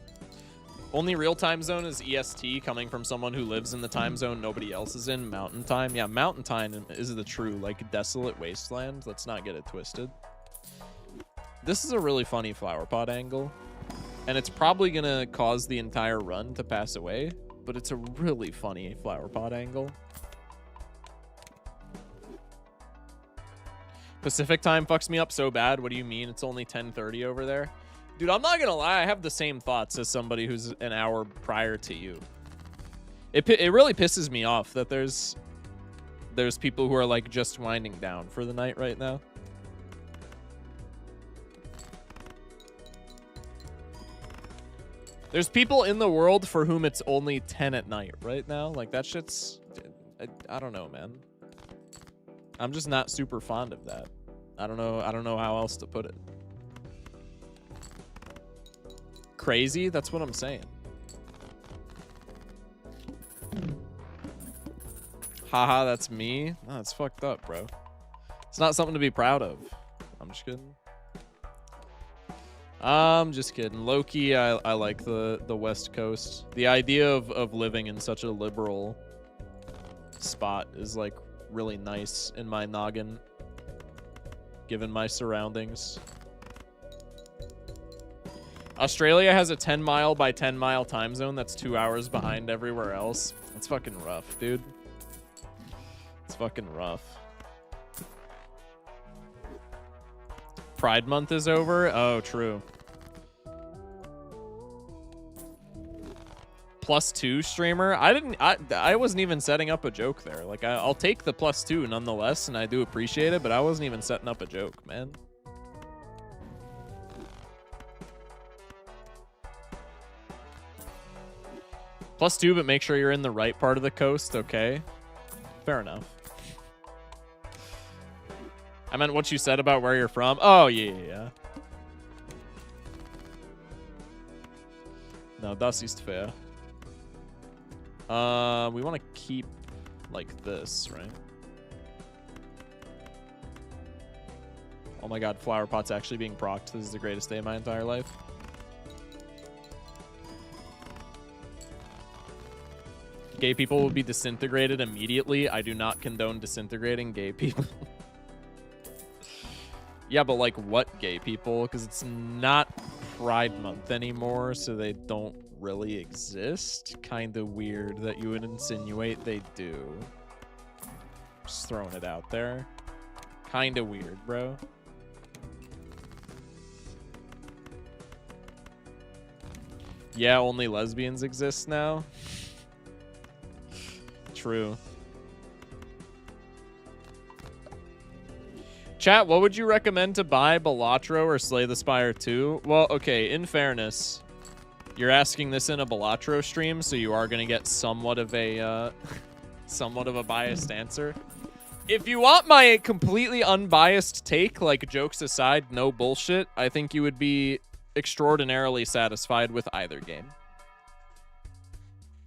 Speaker 1: Only real time zone is EST, coming from someone who lives in the time zone nobody else is in. Mountain time. Yeah, mountain time is the true, like, desolate wasteland. Let's not get it twisted. This is a really funny flower pot angle. And it's probably gonna cause the entire run to pass away. But it's a really funny flower pot angle. Pacific time fucks me up so bad. What do you mean? It's only 10:30 over there? Dude, I'm not gonna lie. I have the same thoughts as somebody who's an hour prior to you. It really pisses me off that there's people who are like just winding down for the night right now. There's people in the world for whom it's only 10 at night right now. Like, that shit's... I don't know, man. I'm just not super fond of that. I don't know how else to put it. Crazy? That's what I'm saying. Haha, that's me? No, that's fucked up, bro. It's not something to be proud of. I'm just kidding. I'm just kidding. Low-key, I like the West Coast. The idea of living in such a liberal spot is like really nice in my noggin, given my surroundings. Australia has a 10-mile by 10-mile time zone that's 2 hours behind everywhere else. It's fucking rough, dude. It's fucking rough. Pride Month is over? Oh, true. +2 streamer? I wasn't even setting up a joke there. Like, I'll take the +2 nonetheless, and I do appreciate it, but I wasn't even setting up a joke, man. +2, but make sure you're in the right part of the coast, okay? Fair enough. I meant what you said about where you're from. Oh, yeah. No, das ist fair. We want to keep like this, right? Oh my god, flower pot's actually being procced. This is the greatest day of my entire life. Gay people will be disintegrated immediately. I do not condone disintegrating gay people. Yeah, but like what gay people? Because it's not Pride Month anymore, so they don't really exist. Kind of weird that you would insinuate they do. Just throwing it out there. Kind of weird, bro. Yeah, only lesbians exist now. True. Chat, what would you recommend to buy, Balatro or Slay the Spire 2? Well, okay, in fairness, you're asking this in a Balatro stream, so you are going to get somewhat of a biased answer. If you want my completely unbiased take, like jokes aside, no bullshit, I think you would be extraordinarily satisfied with either game.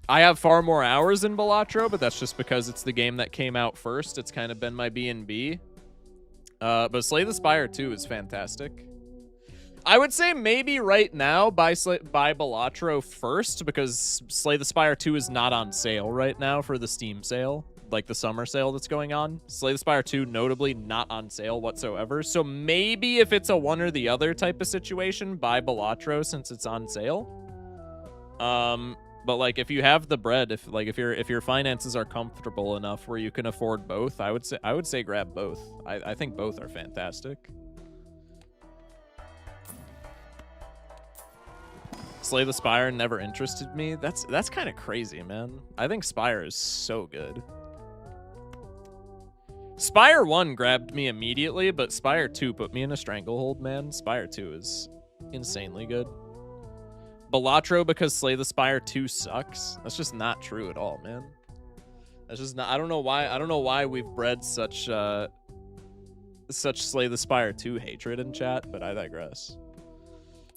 Speaker 1: I have far more hours in Balatro, but that's just because it's the game that came out first. It's kind of been my B&B. But Slay the Spire 2 is fantastic. I would say maybe right now buy Balatro first, because Slay the Spire 2 is not on sale right now for the Steam sale, like the summer sale that's going on. Slay the Spire 2 notably not on sale whatsoever. So maybe if it's a one or the other type of situation, buy Balatro since it's on sale. But like if you have the bread, if your finances are comfortable enough where you can afford both, I would say grab both. I think both are fantastic. Slay the Spire never interested me. That's kind of crazy, man. I think Spire is so good. Spire 1 grabbed me immediately, but Spire 2 put me in a stranglehold, man. Spire 2 is insanely good. Balatro because Slay the Spire 2 sucks. That's just not true at all, man. That's just not. I don't know why we've bred such Slay the Spire 2 hatred in chat, but I digress.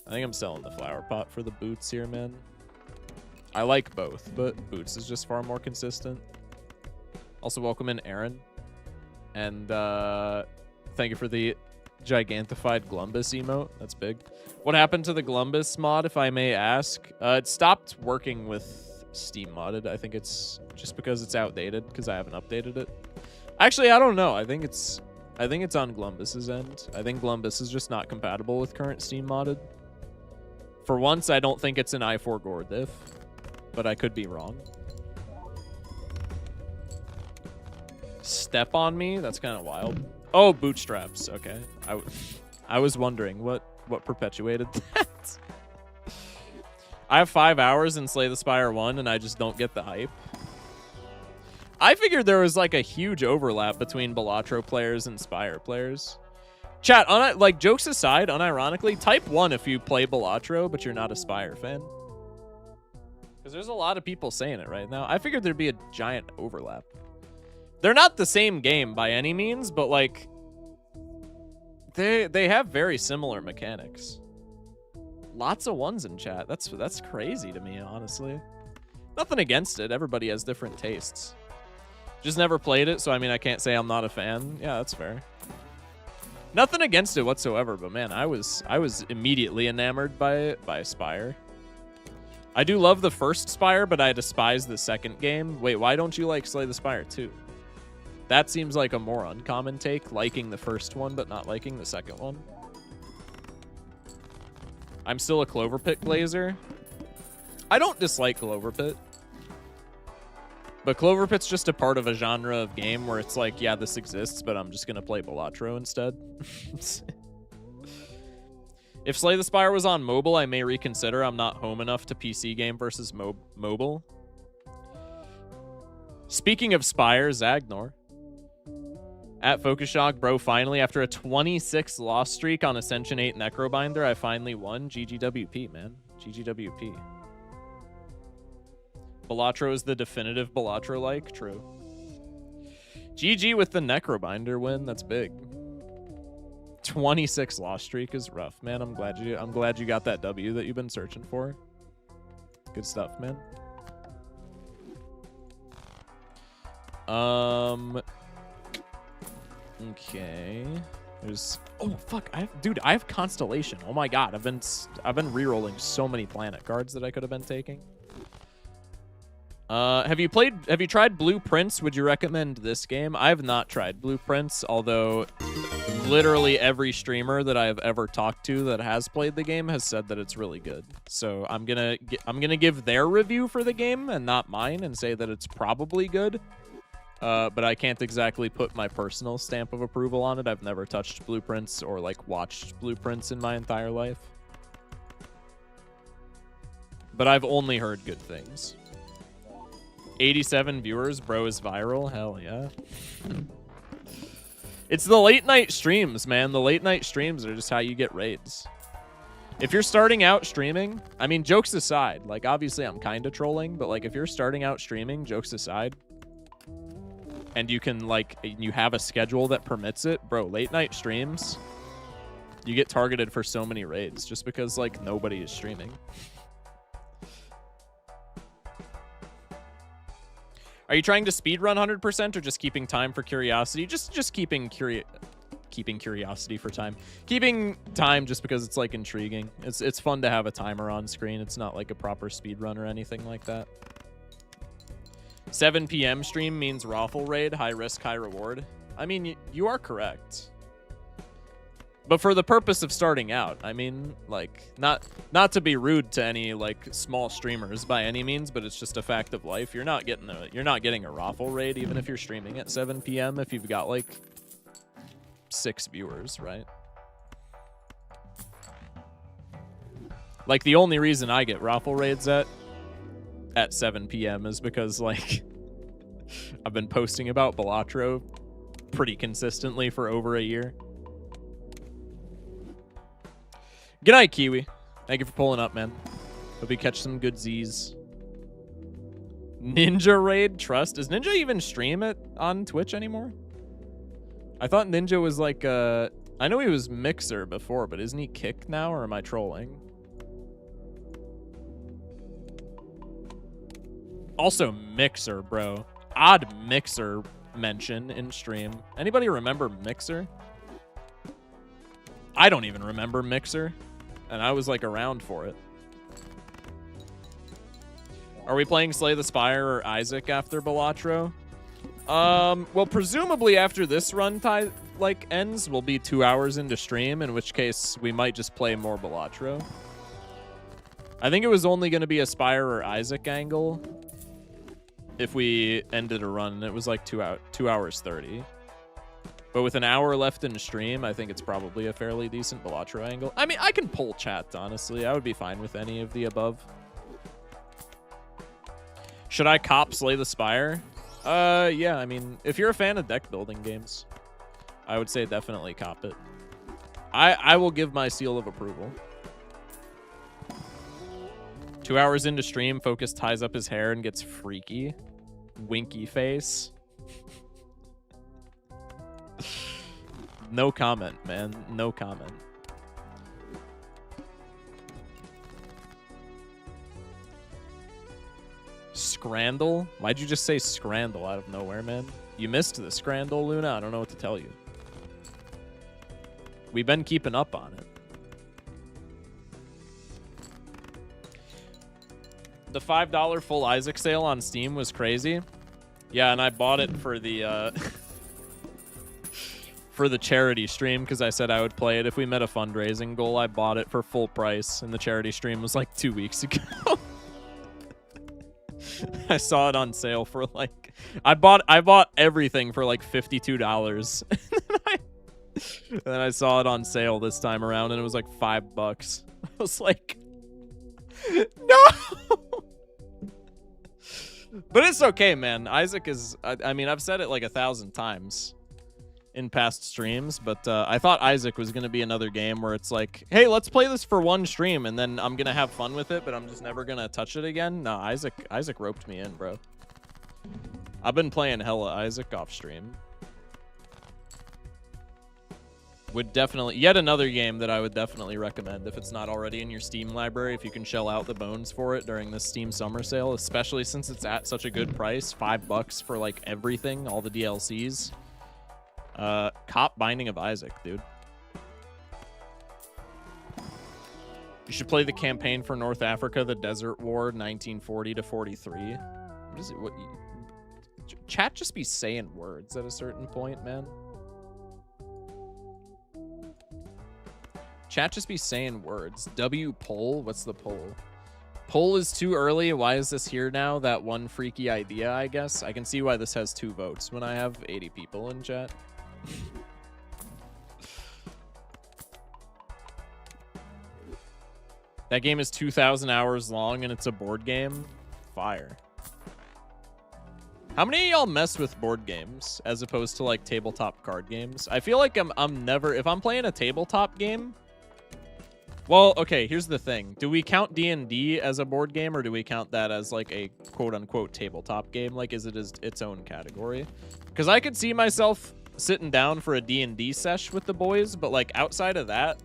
Speaker 1: I think I'm selling the flower pot for the boots here, man. I like both, but boots is just far more consistent. Also, welcome in Aaron, and thank you for the gigantified Glumbus emote. That's big. What happened to the Glumbus mod, if I may ask? It stopped working with Steam modded. I think it's just because it's outdated, because I haven't updated it. Actually, I don't know. I think it's on Glumbus's end. I think Glumbus is just not compatible with current Steam modded. For once, I don't think it's an i4 Gore diff, but I could be wrong. Step on me? That's kind of wild. Oh, bootstraps. Okay. I was wondering what perpetuated that. I have 5 hours in Slay the Spire 1, and I just don't get the hype. I figured there was like a huge overlap between Balatro players and Spire players. Chat, like jokes aside, unironically, type 1 if you play Balatro, but you're not a Spire fan. Because there's a lot of people saying it right now. I figured there'd be a giant overlap. They're not the same game by any means, but like they have very similar mechanics. Lots of ones in chat. That's crazy to me, honestly. Nothing against it. Everybody has different tastes. Just never played it, so I mean I can't say I'm not a fan. Yeah, that's fair. Nothing against it whatsoever, but man, I was immediately enamored by Spire. I do love the first Spire, but I despise the second game. Wait, why don't you like Slay the Spire 2? That seems like a more uncommon take, liking the first one, but not liking the second one. I'm still a Clover Pit glazer. I don't dislike Clover Pit. But Clover Pit's just a part of a genre of game where it's like, yeah, this exists, but I'm just going to play Balatro instead. If Slay the Spire was on mobile, I may reconsider. I'm not home enough to PC game versus mobile. Speaking of Spire, Zagnor. At Focus Shock, bro, finally, after a 26 loss streak on Ascension 8 Necrobinder, I finally won. GGWP, man. GGWP. Balatro is the definitive Balatro-like. True. GG with the Necrobinder win. That's big. 26 loss streak is rough, man. I'm glad you got that W that you've been searching for. Good stuff, man. Okay. There's fuck, dude, I have Constellation. Oh my god, I've been rerolling so many planet cards that I could have been taking. Have you tried Blueprints? Would you recommend this game? I have not tried Blueprints, although literally every streamer that I have ever talked to that has played the game has said that it's really good. So I'm gonna give their review for the game and not mine and say that it's probably good. But I can't exactly put my personal stamp of approval on it. I've never touched Blueprints or like watched Blueprints in my entire life. But I've only heard good things. 87 viewers, bro is viral. Hell yeah. It's the late night streams, man. The late night streams are just how you get raids. If you're starting out streaming, I mean, jokes aside, like obviously I'm kind of trolling, but like if you're starting out streaming, jokes aside, and you can like, you have a schedule that permits it, bro, late night streams, you get targeted for so many raids just because like nobody is streaming. Are you trying to speedrun 100% or just keeping time for curiosity? Just keeping curiosity for time. Keeping time just because it's like intriguing. It's fun to have a timer on screen. It's not like a proper speedrun or anything like that. 7 p.m. stream means raffle raid, high risk, high reward. I mean, you are correct. But for the purpose of starting out, I mean, like, not to be rude to any like small streamers by any means, but it's just a fact of life. You're not getting a raffle raid even if you're streaming at 7 p.m. if you've got like 6 viewers, right? Like the only reason I get raffle raids at 7 p.m. is because like I've been posting about Balatro pretty consistently for over a year. Good night, Kiwi. Thank you for pulling up, man. Hope you catch some good Z's. Ninja Raid Trust. Does Ninja even stream it on Twitch anymore? I thought Ninja was like I know he was Mixer before, but isn't he Kick now, or am I trolling? Also Mixer, bro. Odd Mixer mention in stream. Anybody remember Mixer? I don't even remember Mixer, and I was like around for it. Are we playing Slay the Spire or Isaac after Balatro? Well, presumably after this run like ends, we'll be 2 hours into stream, in which case we might just play more Balatro. I think it was only going to be a Spire or Isaac angle if we ended a run. It was like 2 hours 30. But with an hour left in the stream, I think it's probably a fairly decent Balatro angle. I mean, I can pull chat, honestly. I would be fine with any of the above. Should I cop Slay the Spire? Yeah, I mean, if you're a fan of deck building games, I would say definitely cop it. I will give my seal of approval. 2 hours into stream, Focus ties up his hair and gets freaky. Winky face. No comment, man. No comment. Scrandle? Why'd you just say Scrandle out of nowhere, man? You missed the Scrandle, Luna? I don't know what to tell you. We've been keeping up on it. The $5 full Isaac sale on Steam was crazy. Yeah, and I bought it for the for the charity stream because I said I would play it if we met a fundraising goal. I bought it for full price, and the charity stream was like 2 weeks ago. I saw it on sale for like I bought everything for like $52. And then I saw it on sale this time around, and it was like $5. I was like, no. But it's okay, man. Isaac is, I mean, I've said it like 1,000 times in past streams, but I thought Isaac was going to be another game where it's like, hey, let's play this for one stream, and then I'm going to have fun with it, but I'm just never going to touch it again. No, Isaac roped me in, bro. I've been playing hella Isaac off stream. Would definitely, yet another game that I would definitely recommend if it's not already in your Steam library, if you can shell out the bones for it during this Steam summer sale, especially since it's at such a good price, $5 for like everything, all the DLCs. Cop Binding of Isaac, dude. You should play the campaign for North Africa, the Desert War, 1940 to 43. What is it? What? Chat just be saying words at a certain point, man. Chat just be saying words. W poll? What's the poll? Poll is too early. Why is this here now? That one freaky idea, I guess. I can see why this has 2 votes when I have 80 people in chat. That game is 2,000 hours long and it's a board game. Fire. How many of y'all mess with board games as opposed to like tabletop card games? I feel like I'm never, if I'm playing a tabletop game. Well, okay, here's the thing. Do we count D&D as a board game or do we count that as like a quote unquote tabletop game? Like, is it its own category? Because I could see myself sitting down for a D&D sesh with the boys, but like outside of that,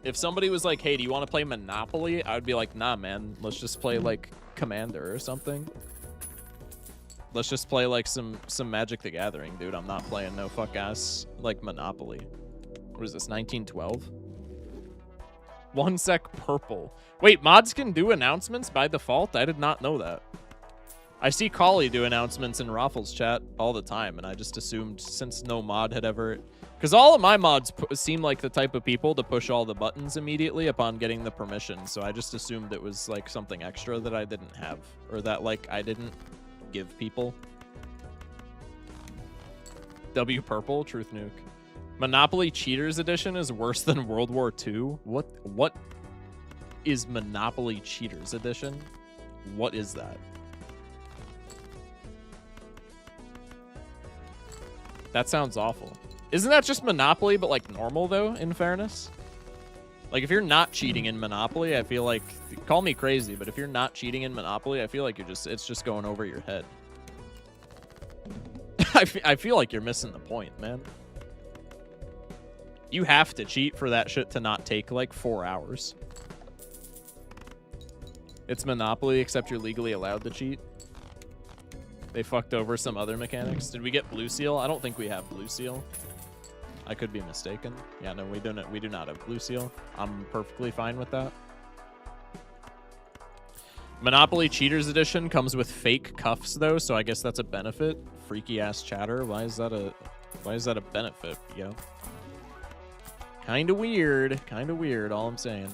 Speaker 1: if somebody was like, hey, do you want to play Monopoly? I would be like, nah, man. Let's just play, like, Commander or something. Let's just play, like, some Magic the Gathering, dude. I'm not playing no fuck-ass, like, Monopoly. What is this, 1912? 1 sec purple. Wait, mods can do announcements by default? I did not know that. I see Collie do announcements in Raffles chat all the time, and I just assumed since no mod had ever... Because all of my mods seem like the type of people to push all the buttons immediately upon getting the permission, so I just assumed it was like something extra that I didn't have, or that like I didn't give people. W purple, Truth Nuke. Monopoly Cheaters Edition is worse than World War II? What is Monopoly Cheaters Edition? What is that? That sounds awful. Isn't that just Monopoly, but like normal though, in fairness? Like if you're not cheating in Monopoly, I feel like, call me crazy, but if you're not cheating in Monopoly, I feel like it's just going over your head. I feel like you're missing the point, man. You have to cheat for that shit to not take like 4 hours. It's Monopoly, except you're legally allowed to cheat. They fucked over some other mechanics. Did we get Blue Seal? I don't think we have Blue Seal. I could be mistaken. Yeah, no, we do not have Blue Seal. I'm perfectly fine with that. Monopoly Cheaters Edition comes with fake cuffs though, so I guess that's a benefit. Freaky ass chatter. Why is that a benefit, yo? Kinda weird. Kinda weird, all I'm saying.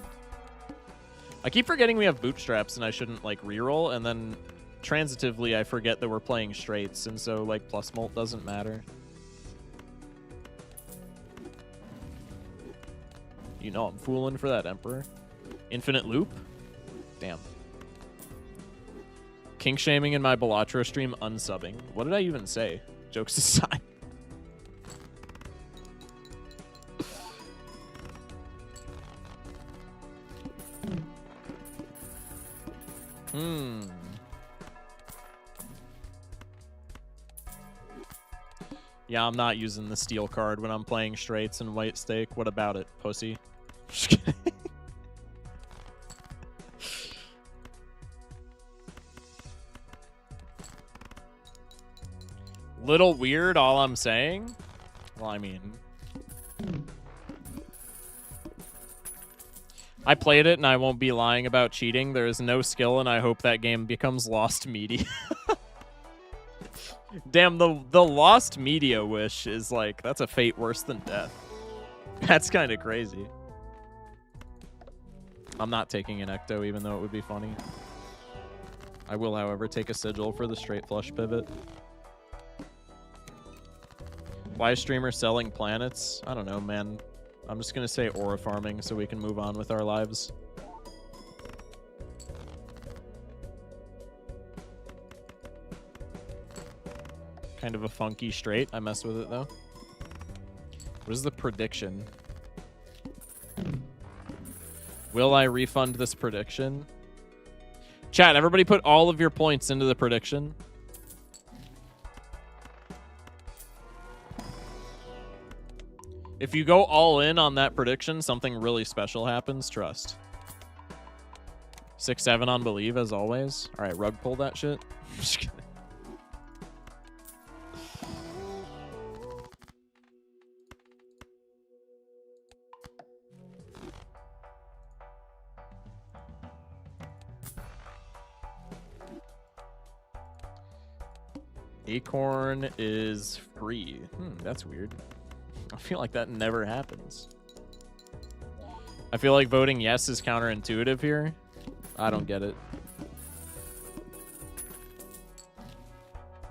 Speaker 1: I keep forgetting we have bootstraps and I shouldn't like reroll, and then transitively I forget that we're playing straights, and so like plus mult doesn't matter. You know I'm fooling for that Emperor. Infinite loop? Damn. Kink shaming in my Balatro stream, unsubbing. What did I even say? Jokes aside. Yeah, I'm not using the steel card when I'm playing straights and white stake. What about it, pussy? Just kidding. Little weird, all I'm saying. Well, I mean, I played it and I won't be lying about cheating. There is no skill and I hope that game becomes lost media. Damn, the lost media wish is like, that's a fate worse than death. That's kind of crazy. I'm not taking an Ecto even though it would be funny. I will, however, take a sigil for the straight flush pivot. Why is streamer selling planets? I don't know, man. I'm just going to say aura farming so we can move on with our lives. Kind of a funky straight. I messed with it, though. What is the prediction? Will I refund this prediction? Chat, everybody put all of your points into the prediction. If you go all in on that prediction, something really special happens. Trust. 6-7 on believe, as always. All right, rug pull that shit. Just kidding. Acorn is free. That's weird. I feel like that never happens. I feel like voting yes is counterintuitive here. I don't get it.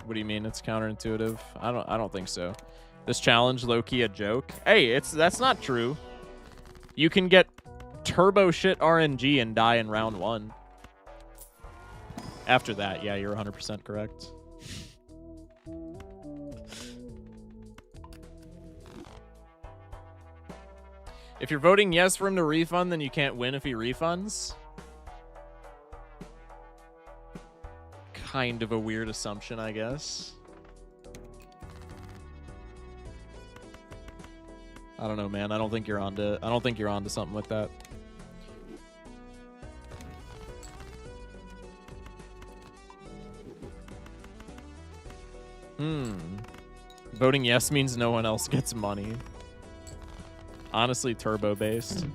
Speaker 1: What do you mean it's counterintuitive? I don't think so. This challenge low-key a joke. Hey, that's not true. You can get turbo shit RNG and die in round 1. After that, yeah, you're 100% correct. If you're voting yes for him to refund, then you can't win if he refunds. Kind of a weird assumption, I guess. I don't know, man. I don't think you're onto something with that. Voting yes means no one else gets money. Honestly, turbo based.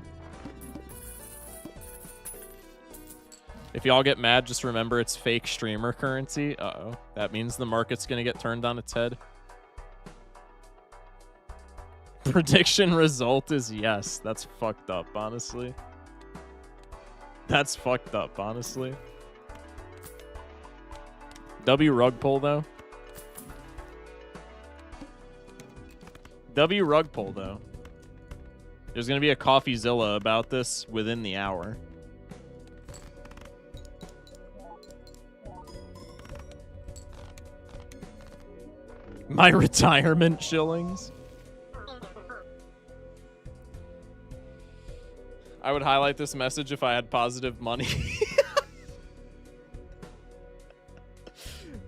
Speaker 1: If y'all get mad, just remember it's fake streamer currency. Uh-oh. That means the market's gonna get turned on its head. Prediction result is yes. That's fucked up, honestly. That's fucked up, honestly. W rug pull, though. W rug pull, though. There's going to be a CoffeeZilla about this within the hour. My retirement shillings. I would highlight this message if I had positive money.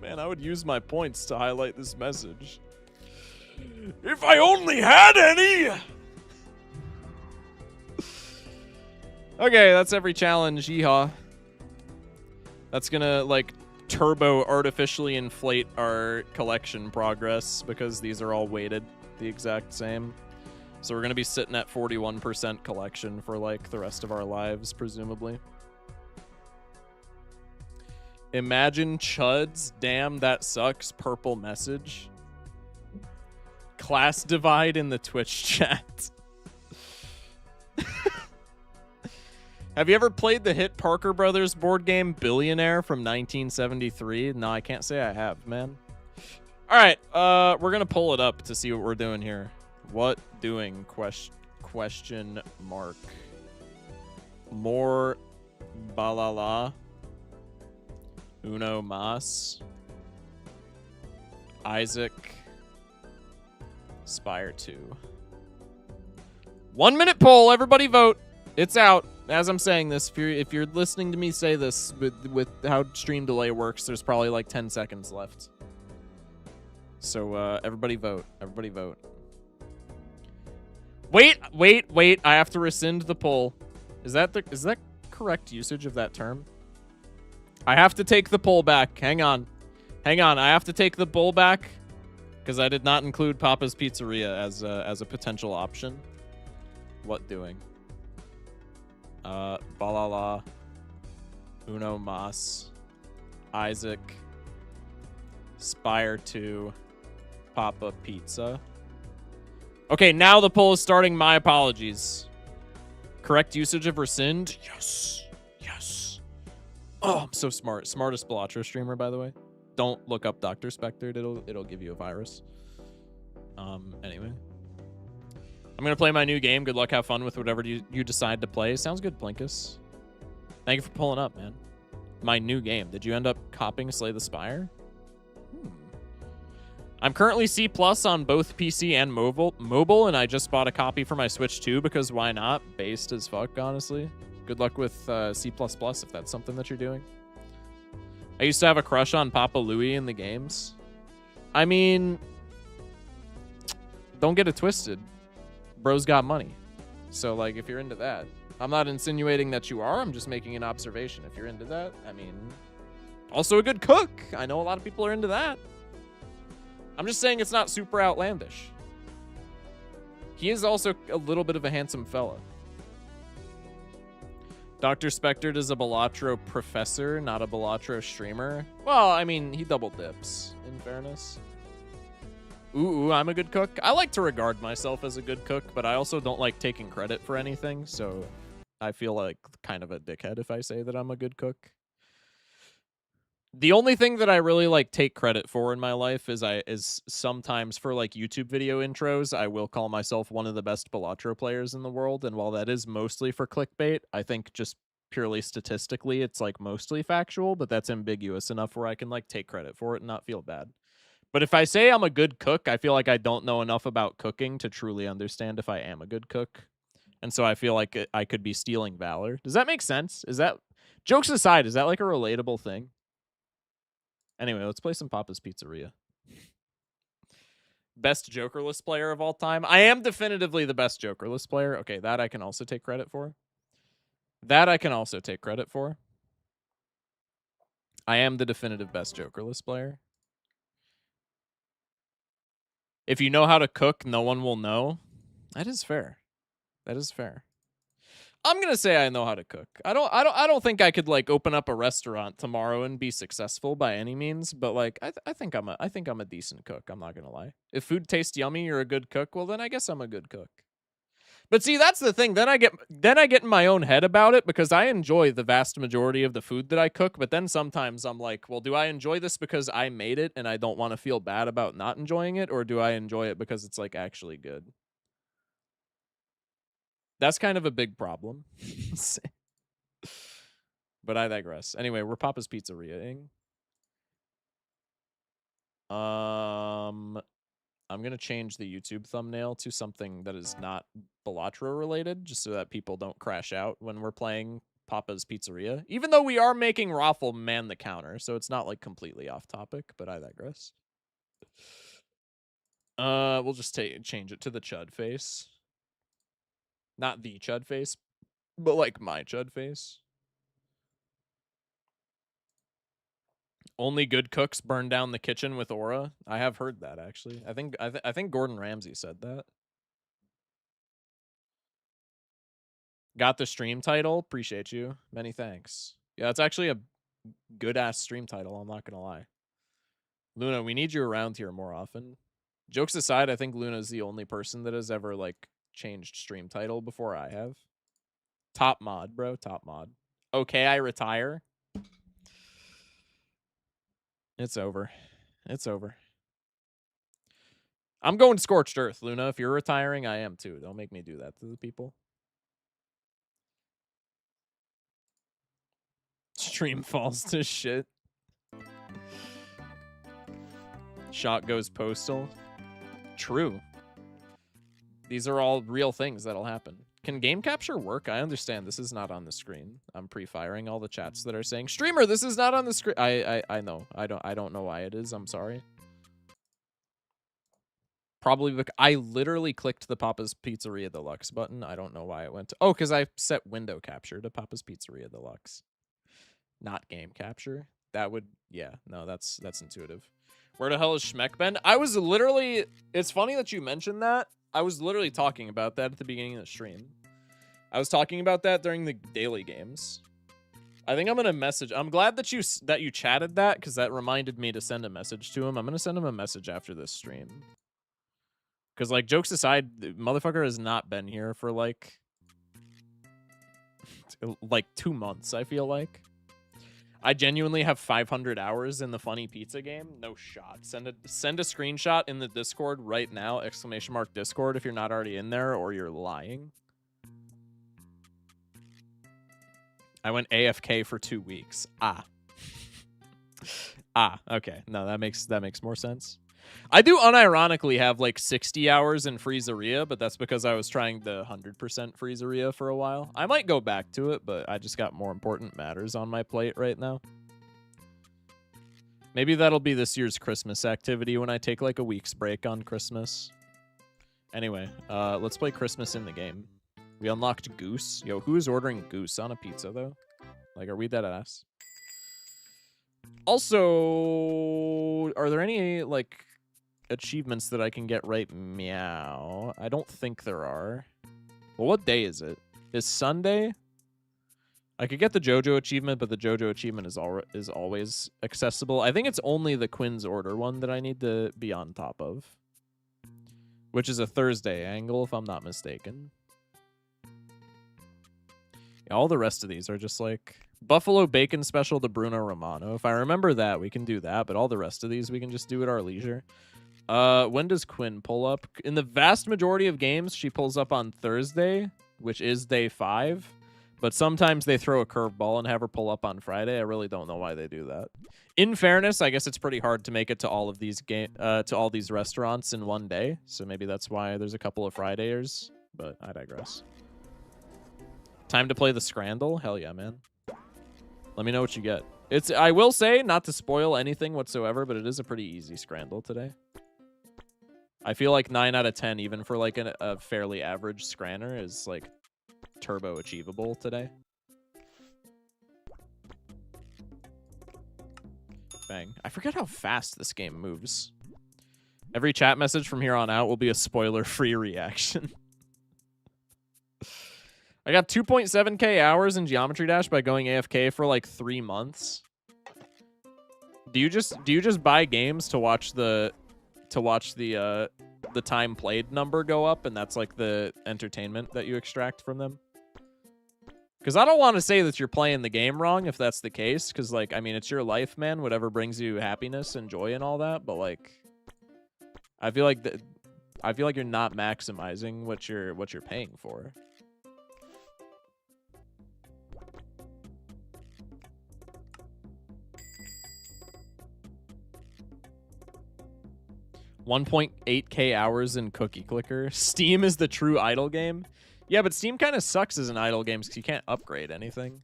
Speaker 1: Man, I would use my points to highlight this message. If I only had any! Okay, that's every challenge. Yeehaw. That's gonna, like, turbo artificially inflate our collection progress because these are all weighted the exact same. So we're gonna be sitting at 41% collection for, like, the rest of our lives, presumably. Imagine Chuds. Damn, that sucks. Purple message. Class divide in the Twitch chat. Have you ever played the hit Parker Brothers board game Billionaire from 1973? No, I can't say I have, man. All right, we're gonna pull it up to see what we're doing here. What doing? Question mark. More balala. Uno mas. Isaac. Spire 2. 1 minute poll. Everybody vote. It's out. As I'm saying this, if you're listening to me say this with how stream delay works, there's probably like 10 seconds left. So everybody vote. Everybody vote. Wait. I have to rescind the poll. Is that correct usage of that term? I have to take the poll back. Hang on. I have to take the poll back because I did not include Papa's Pizzeria as a potential option. What doing? Balala, Uno Mas, Isaac, Spire 2, Papa Pizza. Okay, now the poll is starting. My apologies. Correct usage of rescind? Yes. Oh, I'm so smart. Smartest Balatro streamer, by the way. Don't look up Dr. Spectre. It'll give you a virus. Anyway. I'm going to play my new game. Good luck. Have fun with whatever you decide to play. Sounds good, Plinkus. Thank you for pulling up, man. My new game. Did you end up copying Slay the Spire? I'm currently C+ on both PC and mobile, and I just bought a copy for my Switch 2 because why not? Based as fuck, honestly. Good luck with C++ if that's something that you're doing. I used to have a crush on Papa Louie in the games. I mean, don't get it twisted. Bro's got money. So, like, if you're into that. I'm not insinuating that you are. I'm just making an observation. If you're into that, I mean... Also a good cook. I know a lot of people are into that. I'm just saying it's not super outlandish. He is also a little bit of a handsome fella. Dr. Spectre is a Balatro professor, not a Balatro streamer. Well, I mean, he double dips, in fairness. Ooh, I'm a good cook. I like to regard myself as a good cook, but I also don't like taking credit for anything, so I feel like kind of a dickhead if I say that I'm a good cook. The only thing that I really like take credit for in my life is sometimes for like YouTube video intros, I will call myself one of the best Balatro players in the world. And while that is mostly for clickbait, I think just purely statistically, it's like mostly factual, but that's ambiguous enough where I can like take credit for it and not feel bad. But if I say I'm a good cook, I feel like I don't know enough about cooking to truly understand if I am a good cook. And so I feel like I could be stealing valor. Does that make sense? Is that, jokes aside, is that like a relatable thing? Anyway, let's play some Papa's Pizzeria. Best Jokerless player of all time. I am definitively the best Jokerless player. Okay, that I can also take credit for. That I can also take credit for. I am the definitive best Jokerless player. If you know how to cook, no one will know. That is fair. That is fair. I'm gonna say I know how to cook. I don't think I could like open up a restaurant tomorrow and be successful by any means. But like, I think I'm a decent cook. I'm not gonna lie. If food tastes yummy, you're a good cook. Well, then I guess I'm a good cook. But see, that's the thing. Then I get in my own head about it because I enjoy the vast majority of the food that I cook. But then sometimes I'm like, well, do I enjoy this because I made it and I don't want to feel bad about not enjoying it, or do I enjoy it because it's like actually good? That's kind of a big problem. But I digress. Anyway, we're Papa's Pizzeria-ing. I'm going to change the YouTube thumbnail to something that is not Balatro related, just so that people don't crash out when we're playing Papa's Pizzeria. Even though we are making Raffle man the counter, so it's not like completely off topic, but I digress. We'll just change it to the Chud face. Not the Chud face, but like my Chud face. Only good cooks burn down the kitchen with aura. I have heard that actually. I think Gordon Ramsay said that. Got the stream title. Appreciate you. Many thanks. Yeah, it's actually a good ass stream title. I'm not gonna lie. Luna, we need you around here more often. Jokes aside, I think Luna's the only person that has ever like changed stream title before I have. Top mod, bro. Top mod. Okay, I retire. It's over. It's over. I'm going scorched earth, Luna. If you're retiring, I am too. Don't make me do that to the people. Stream falls to shit. Shot goes postal. True. These are all real things that'll happen. Can game capture work? I understand this is not on the screen. I'm pre-firing all the chats that are saying, "Streamer, this is not on the screen." I know. I don't know why it is. I'm sorry. Probably because I literally clicked the Papa's Pizzeria Deluxe button. I don't know why it went to... Oh, because I set window capture to Papa's Pizzeria Deluxe. Not game capture. That would... Yeah, no, that's intuitive. Where the hell is Schmeck Ben? I was literally... It's funny that you mentioned that. I was literally talking about that at the beginning of the stream. I was talking about that during the daily games. I think I'm going to message... I'm glad that you chatted that, because that reminded me to send a message to him. I'm going to send him a message after this stream. Because, like, jokes aside, the motherfucker has not been here for, like 2 months, I feel like. I genuinely have 500 hours in the Funny Pizza game. No shot. Send a screenshot in the Discord right now. ! Discord if you're not already in there, or you're lying. I went AFK for 2 weeks. Okay. No, that makes more sense. I do unironically have like 60 hours in Freezeria, but that's because I was trying the 100% Freezeria for a while. I might go back to it, but I just got more important matters on my plate right now. Maybe that'll be this year's Christmas activity when I take like a week's break on Christmas. Anyway, let's play Christmas in the game. We unlocked Goose. Yo, who is ordering Goose on a pizza, though? Like, are we dead ass? Also, are there any, like, achievements that I can get right meow? I don't think there are. Well, what day is it? Is Sunday? I could get the JoJo achievement, but the JoJo achievement is always accessible. I think it's only the Quinn's Order one that I need to be on top of. Which is a Thursday angle, if I'm not mistaken. Yeah, all the rest of these are just like Buffalo Bacon Special to Bruno Romano. If I remember that, we can do that, but all the rest of these we can just do at our leisure. When does Quinn pull up? In the vast majority of games, she pulls up on Thursday, which is day 5. But sometimes they throw a curveball and have her pull up on Friday. I really don't know why they do that. In fairness, I guess it's pretty hard to make it to all of these to all these restaurants in one day. So maybe that's why there's a couple of Fridayers. But I digress. Time to play the Scrandle? Hell yeah, man. Let me know what you get. I will say, not to spoil anything whatsoever, but it is a pretty easy Scrandle today. I feel like 9 out of 10, even for like a fairly average Scranner, is like turbo achievable today. Bang. I forget how fast this game moves. Every chat message from here on out will be a spoiler-free reaction. I got 2.7k hours in Geometry Dash by going AFK for like 3 months. Do you just buy games to watch the time played number go up, and that's like the entertainment that you extract from them? Because I don't want to say that you're playing the game wrong if that's the case, because, like, I mean, it's your life, man, whatever brings you happiness and joy and all that, but, like, I feel like you're not maximizing what you're paying for. $1.8k hours in Cookie Clicker. Steam is the true idle game. Yeah, but Steam kind of sucks as an idle game because you can't upgrade anything.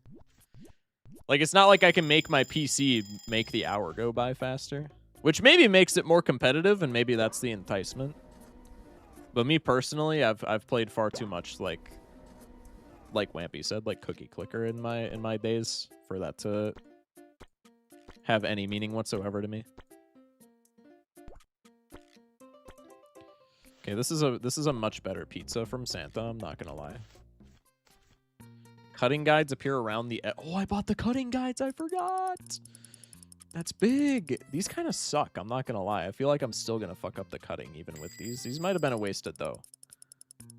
Speaker 1: Like, it's not like I can make my PC make the hour go by faster. Which maybe makes it more competitive, and maybe that's the enticement. But me personally, I've played far too much, like Wampy said, like Cookie Clicker in my days for that to have any meaning whatsoever to me. Okay, this is a much better pizza from Santa, I'm not gonna lie. Cutting guides appear around the... Oh, I bought the cutting guides, I forgot! That's big! These kind of suck, I'm not gonna lie. I feel like I'm still gonna fuck up the cutting even with these. These might have been a wasted dough.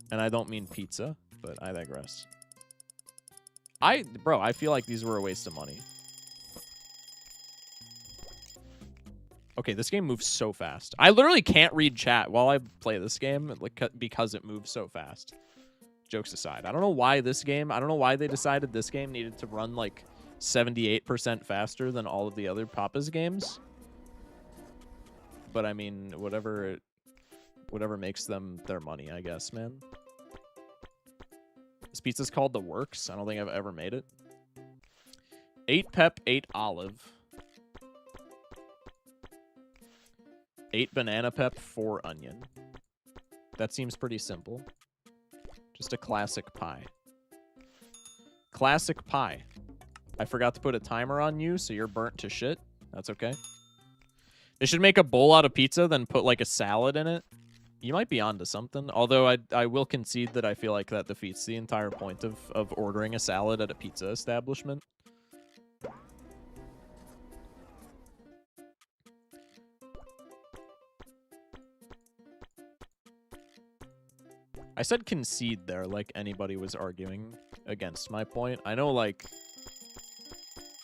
Speaker 1: And I don't mean pizza, but I digress. Bro, I feel like these were a waste of money. Okay, this game moves so fast. I literally can't read chat while I play this game because it moves so fast. Jokes aside. I don't know why they decided this game needed to run like 78% faster than all of the other Papa's games. But I mean, whatever makes them their money, I guess, man. This pizza's called The Works. I don't think I've ever made it. 8 pep, 8 olive. 8 banana pep, 4 onion. That seems pretty simple. Just a classic pie. Classic pie. I forgot to put a timer on you, so you're burnt to shit. That's okay. They should make a bowl out of pizza, then put like a salad in it. You might be onto something. Although I will concede that I feel like that defeats the entire point of ordering a salad at a pizza establishment. I said concede there like anybody was arguing against my point. I know, like,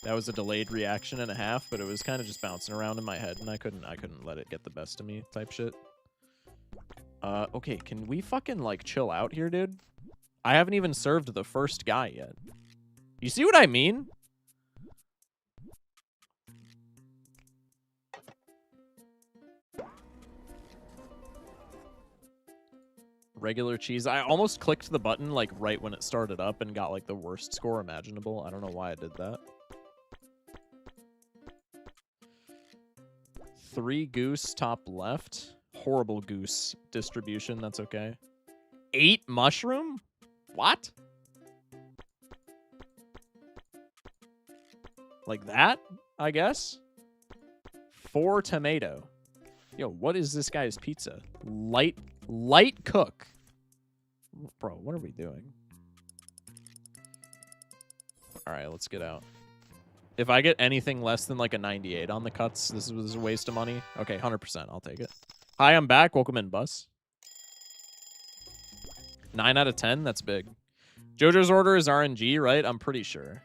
Speaker 1: that was a delayed reaction and a half, but it was kind of just bouncing around in my head, and I couldn't let it get the best of me type shit. Okay, can we fucking, like, chill out here, dude? I haven't even served the first guy yet. You see what I mean? Regular cheese. I almost clicked the button like right when it started up and got like the worst score imaginable. I don't know why I did that. 3 goose top left. Horrible goose distribution. That's okay. 8 mushroom? What? Like that, I guess? 4 tomato. Yo, what is this guy's pizza? Light cook. Bro, what are we doing? All right, let's get out. If I get anything less than like a 98 on the cuts, this was a waste of money. Okay, 100%. I'll take it. Hi, I'm back. Welcome in, Bus. 9 out of 10? That's big. JoJo's order is RNG, right? I'm pretty sure.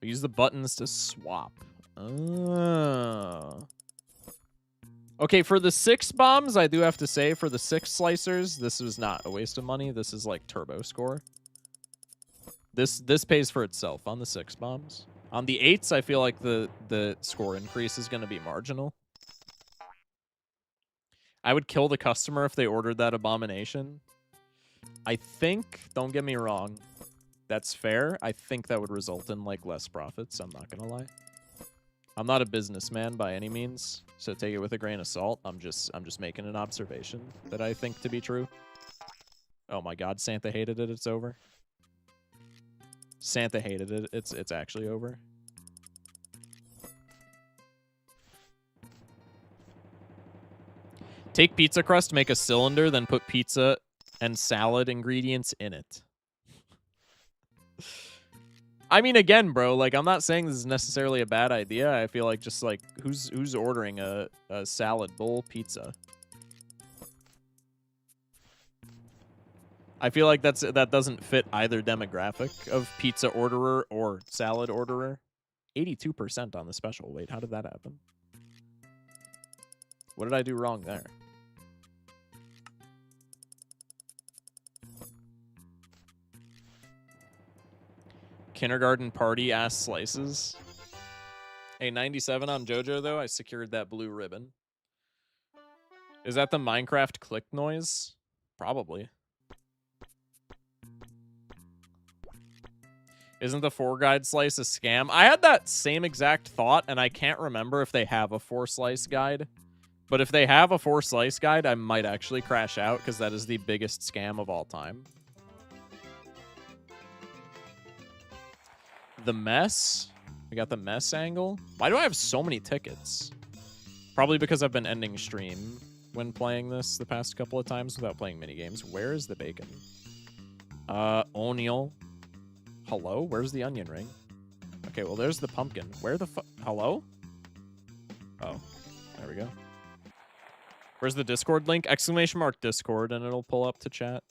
Speaker 1: We use the buttons to swap. Oh. Okay, for the 6 bombs, I do have to say, for the 6 slicers, this was not a waste of money. This is like turbo score. This pays for itself on the 6 bombs. On the 8s, I feel like the score increase is going to be marginal. I would kill the customer if they ordered that abomination. I think, don't get me wrong, that's fair. I think that would result in like less profits. I'm not going to lie. I'm not a businessman by any means, so take it with a grain of salt. I'm just making an observation that I think to be true. Oh my god, Santa hated it. It's over. Santa hated it. It's actually over. Take pizza crust, make a cylinder, then put pizza and salad ingredients in it. I mean, again, bro, like, I'm not saying this is necessarily a bad idea. I feel like just, like, who's ordering a salad bowl pizza? I feel like that doesn't fit either demographic of pizza orderer or salad orderer. 82% on the special. Wait, how did that happen? What did I do wrong there? Kindergarten party ass slices. Hey, 97 on JoJo, though. I secured that blue ribbon. Is that the Minecraft click noise? Probably. Isn't the 4-guide slice a scam? I had that same exact thought, and I can't remember if they have a 4-slice guide. But if they have a 4-slice guide, I might actually crash out, because that is the biggest scam of all time. The mess. We got the mess angle. Why do I have so many tickets? Probably because I've been ending stream when playing this the past couple of times without playing minigames. Where is the bacon? Onion. Hello? Where's the onion ring? Okay, well, there's the pumpkin. Where the fuck? Hello? Oh, there we go. Where's the Discord link? Exclamation mark Discord, and it'll pull up to chat.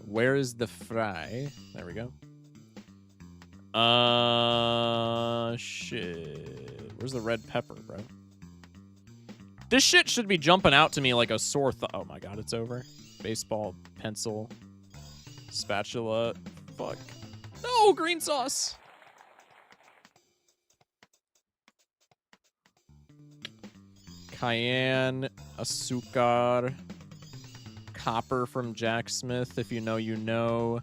Speaker 1: Where is the fry? There we go. Shit. Where's the red pepper, bro? This shit should be jumping out to me like a sore thumb. Oh my god, it's over. Baseball, pencil, spatula. Fuck. No, green sauce. Cayenne, azúcar. Copper from Jack Smith, if you know, you know.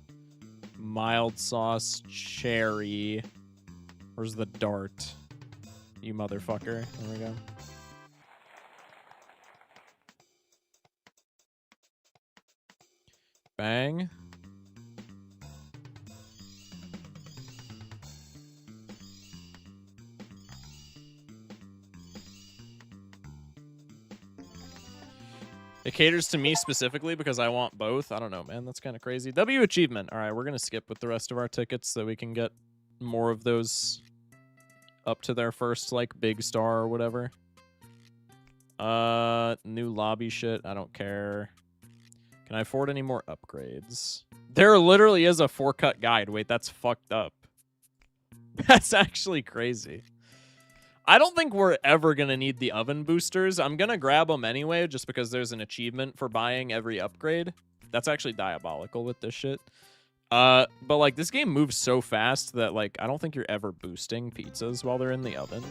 Speaker 1: Mild sauce, cherry. Where's the dart? You motherfucker. There we go. Bang. It caters to me specifically because I want both. I don't know, man. That's kind of crazy. W achievement. All right, we're going to skip with the rest of our tickets so we can get more of those up to their first, like, big star or whatever. New lobby shit. I don't care. Can I afford any more upgrades? There literally is a 4-cut guide. Wait, that's fucked up. That's actually crazy. I don't think we're ever going to need the oven boosters. I'm going to grab them anyway, just because there's an achievement for buying every upgrade. That's actually diabolical with this shit. But, like, this game moves so fast that, like, I don't think you're ever boosting pizzas while they're in the oven.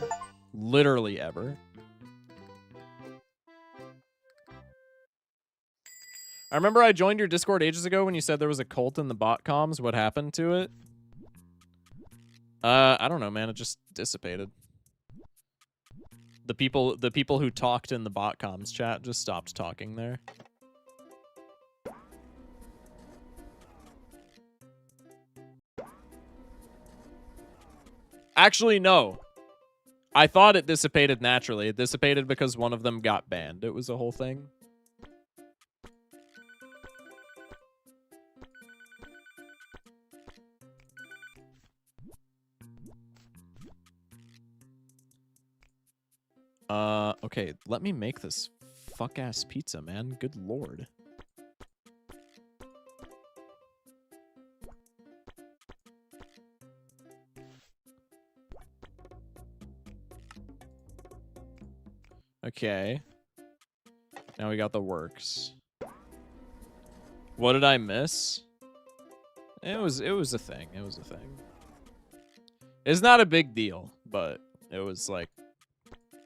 Speaker 1: Literally ever. I remember I joined your Discord ages ago when you said there was a cult in the bot comms. What happened to it? I don't know, man. It just dissipated. The people who talked in the botcoms chat just stopped talking there. Actually, no. I thought it dissipated naturally. It dissipated because one of them got banned. It was a whole thing. Okay, let me make this fuck-ass pizza, man. Good lord. Okay. Now we got the works. What did I miss? It was a thing. It was a thing. It's not a big deal, but it was like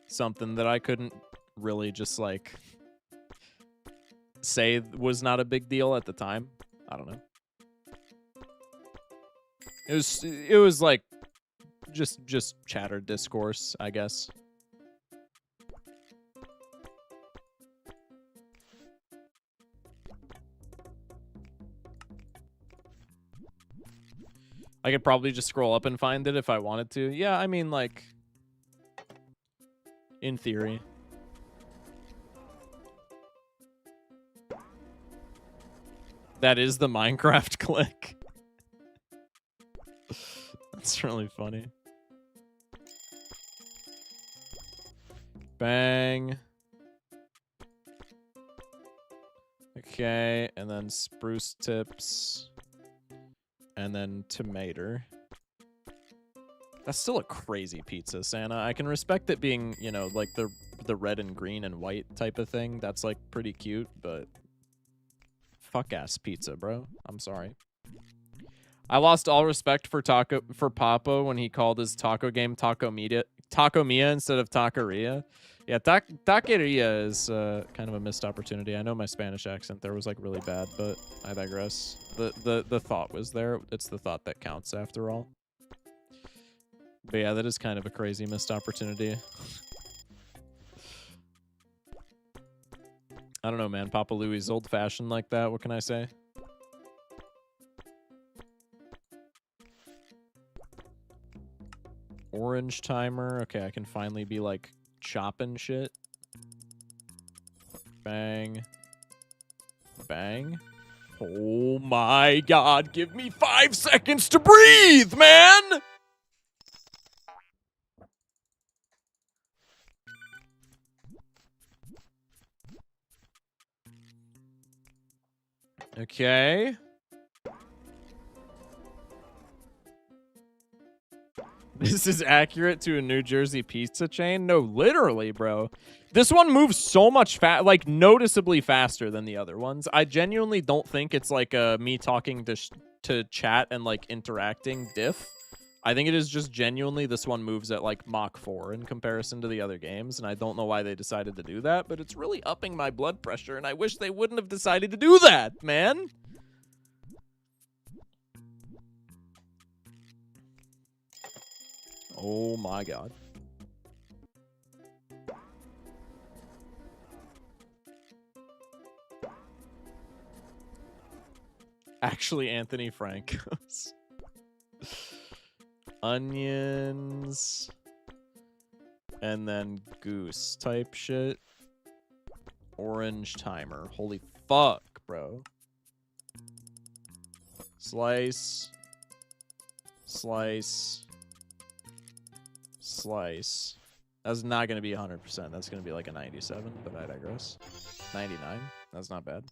Speaker 1: something that I couldn't really just like say was not a big deal at the time. I don't know. It was like just chatter discourse, I guess. I could probably just scroll up and find it if I wanted to. Yeah, I mean, like, in theory. That is the Minecraft click. That's really funny. Bang. Okay, and then spruce tips. And then tomato. That's still a crazy pizza, Santa. I can respect it being, you know, like the red and green and white type of thing. That's like pretty cute, but fuck ass pizza, bro. I'm sorry. I lost all respect for Papa when he called his taco game Taco Mia instead of Taqueria. Yeah, Taqueria is kind of a missed opportunity. I know my Spanish accent there was like really bad, but I digress. The thought was there. It's the thought that counts after all. But yeah, that is kind of a crazy missed opportunity. I don't know, man. Papa Louie's old-fashioned like that. What can I say? Orange timer. Okay, I can finally be like chopping shit. Bang. Bang. Oh my god, give me 5 seconds to breathe, man! Okay. This is accurate to a New Jersey pizza chain? No, literally, bro. This one moves so much like noticeably faster than the other ones. I genuinely don't think it's like me talking to chat and like interacting diff. I think it is just genuinely this one moves at like Mach 4 in comparison to the other games, and I don't know why they decided to do that, but it's really upping my blood pressure, and I wish they wouldn't have decided to do that, man. Oh my god. Actually, Anthony Francos. Onions. And then goose type shit. Orange timer. Holy fuck, bro. Slice. Slice. Slice. That's not going to be 100%. That's going to be like a 97, but I digress. 99. That's not bad.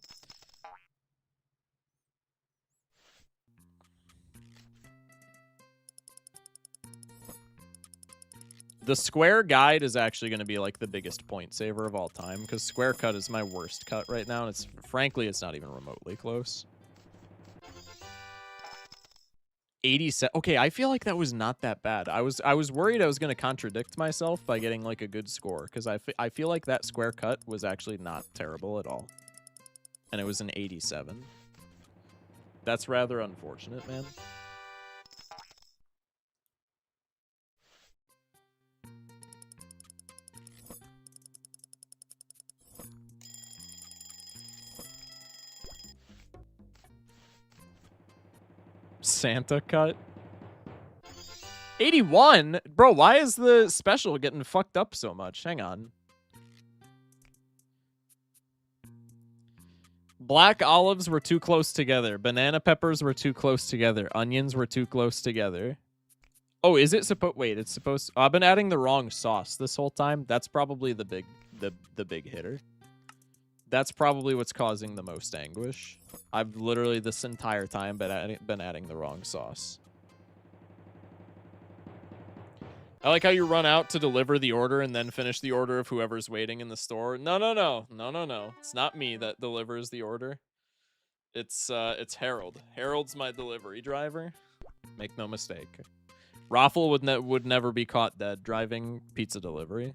Speaker 1: The square guide is actually going to be like the biggest point saver of all time, because square cut is my worst cut right now, and it's frankly it's not even remotely close. 87. Okay, I feel like that was not that bad. I was worried I was going to contradict myself by getting like a good score, because I feel like that square cut was actually not terrible at all, and it was an 87. That's rather unfortunate, man. Santa cut. 81? Bro, why is the special getting fucked up so much? Hang on. Black olives were too close together. Banana peppers were too close together. Onions were too close together. Oh, is it supposed... Wait, it's supposed... I've been adding the wrong sauce this whole time. That's probably the big hitter. That's probably what's causing the most anguish. I've literally this entire time been adding the wrong sauce. I like how you run out to deliver the order and then finish the order of whoever's waiting in the store. No. It's not me that delivers the order. It's Harold. Harold's my delivery driver. Make no mistake. Raffle would never be caught dead driving pizza delivery.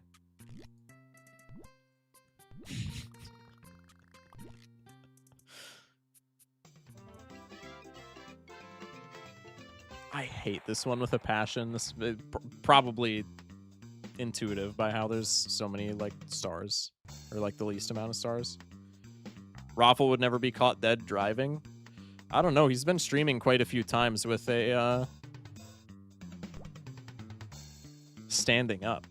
Speaker 1: I hate this one with a passion. This is probably intuitive by how there's so many like stars, or like the least amount of stars. Raffle would never be caught dead driving. I don't know. He's been streaming quite a few times with a standing up.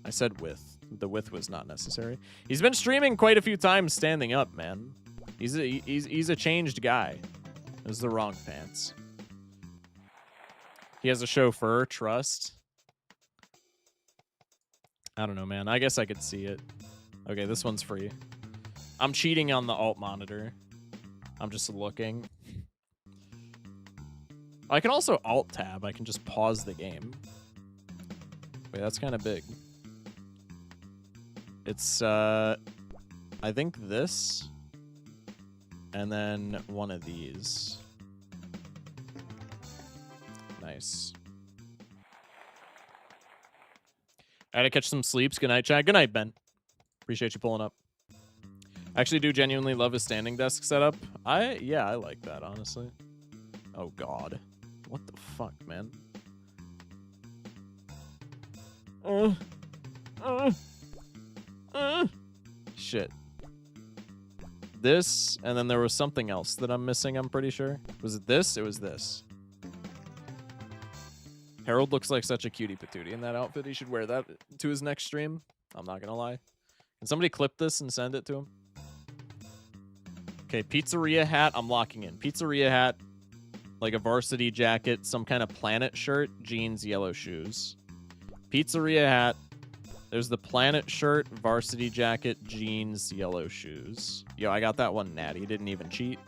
Speaker 1: I said with. The with was not necessary. He's been streaming quite a few times standing up, man. He's a changed guy. It was the wrong pants. He has a chauffeur, trust. I don't know, man. I guess I could see it. Okay, this one's free. I'm cheating on the alt monitor. I'm just looking. I can also alt tab. I can just pause the game. Wait, that's kind of big. It's, I think this. And then one of these. Nice. I had to catch some sleeps. Good night, chat. Good night, Ben. Appreciate you pulling up. I actually do genuinely love his standing desk setup. Yeah, I like that, honestly. Oh, God. What the fuck, man? Shit. This, and then there was something else that I'm missing, I'm pretty sure. Was it this? It was this. Harold looks like such a cutie patootie in that outfit. He should wear that to his next stream. I'm not gonna lie. Can somebody clip this and send it to him? Okay, pizzeria hat, I'm locking in. Pizzeria hat, like a varsity jacket, some kind of Planet shirt, jeans, yellow shoes. Pizzeria hat. There's the Planet shirt, varsity jacket, jeans, yellow shoes. Yo, I got that one natty. Didn't even cheat.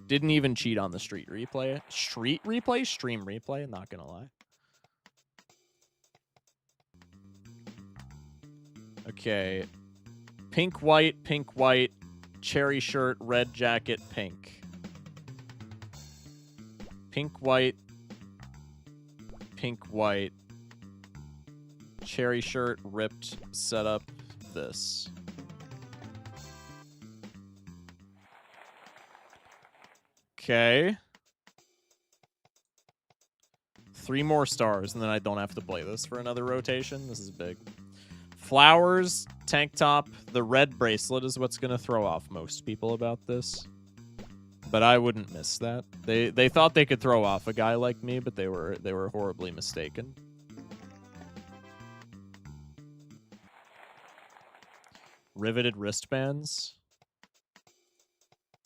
Speaker 1: Didn't even cheat on the street replay. Street replay? Stream replay? Not gonna lie. Okay. Pink, white, cherry shirt, red jacket, pink. Pink, white, cherry shirt, ripped, set up, this. Okay. 3 more stars, and then I don't have to play this for another rotation. This is big. Flowers, tank top, the red bracelet is what's going to throw off most people about this. But I wouldn't miss that. They thought they could throw off a guy like me, but they were horribly mistaken. Riveted wristbands.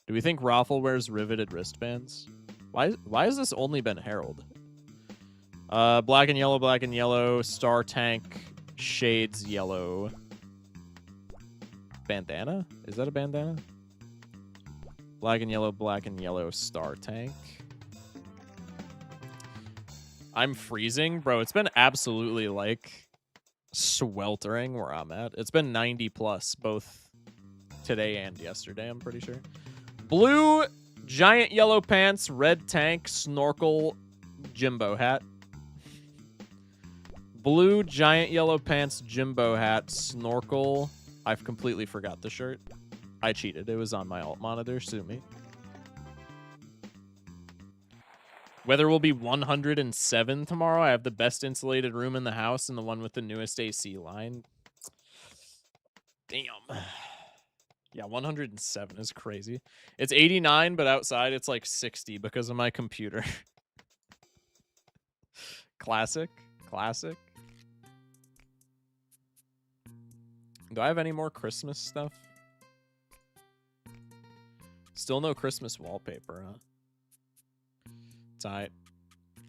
Speaker 1: Do we think Raffle wears riveted wristbands? Why has this only been Harold? Black and yellow, star tank, shades yellow. Bandana? Is that a bandana? Black and yellow, star tank. I'm freezing. Bro, it's been absolutely, like, sweltering where I'm at. It's been 90 plus, both today and yesterday, I'm pretty sure. Blue, giant yellow pants, red tank, snorkel, Jimbo hat. Blue, giant yellow pants, Jimbo hat, snorkel. I've completely forgot the shirt. I cheated. It was on my alt monitor. Sue me. Weather will be 107 tomorrow. I have the best insulated room in the house and the one with the newest AC line. Damn. Yeah, 107 is crazy. It's 89, but outside it's like 60 because of my computer. Classic. Classic. Do I have any more Christmas stuff? Still no Christmas wallpaper, huh? It's alright.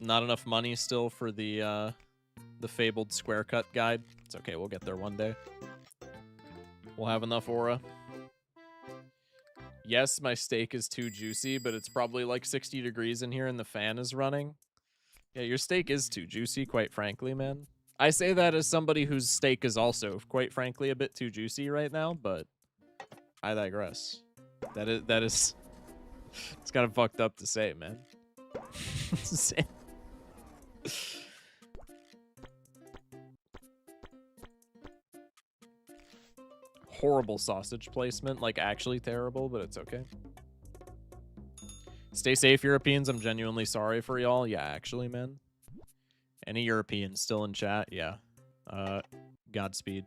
Speaker 1: Not enough money still for the fabled square cut guide. It's okay, we'll get there one day. We'll have enough aura. Yes, my steak is too juicy, but it's probably like 60 degrees in here and the fan is running. Yeah, your steak is too juicy, quite frankly, man. I say that as somebody whose steak is also, quite frankly, a bit too juicy right now, but I digress. That is it's kind of fucked up to say, man. Horrible sausage placement, like actually terrible, but it's okay. Stay safe, Europeans. I'm genuinely sorry for y'all. Yeah, actually, man. Any Europeans still in chat? Yeah. Godspeed.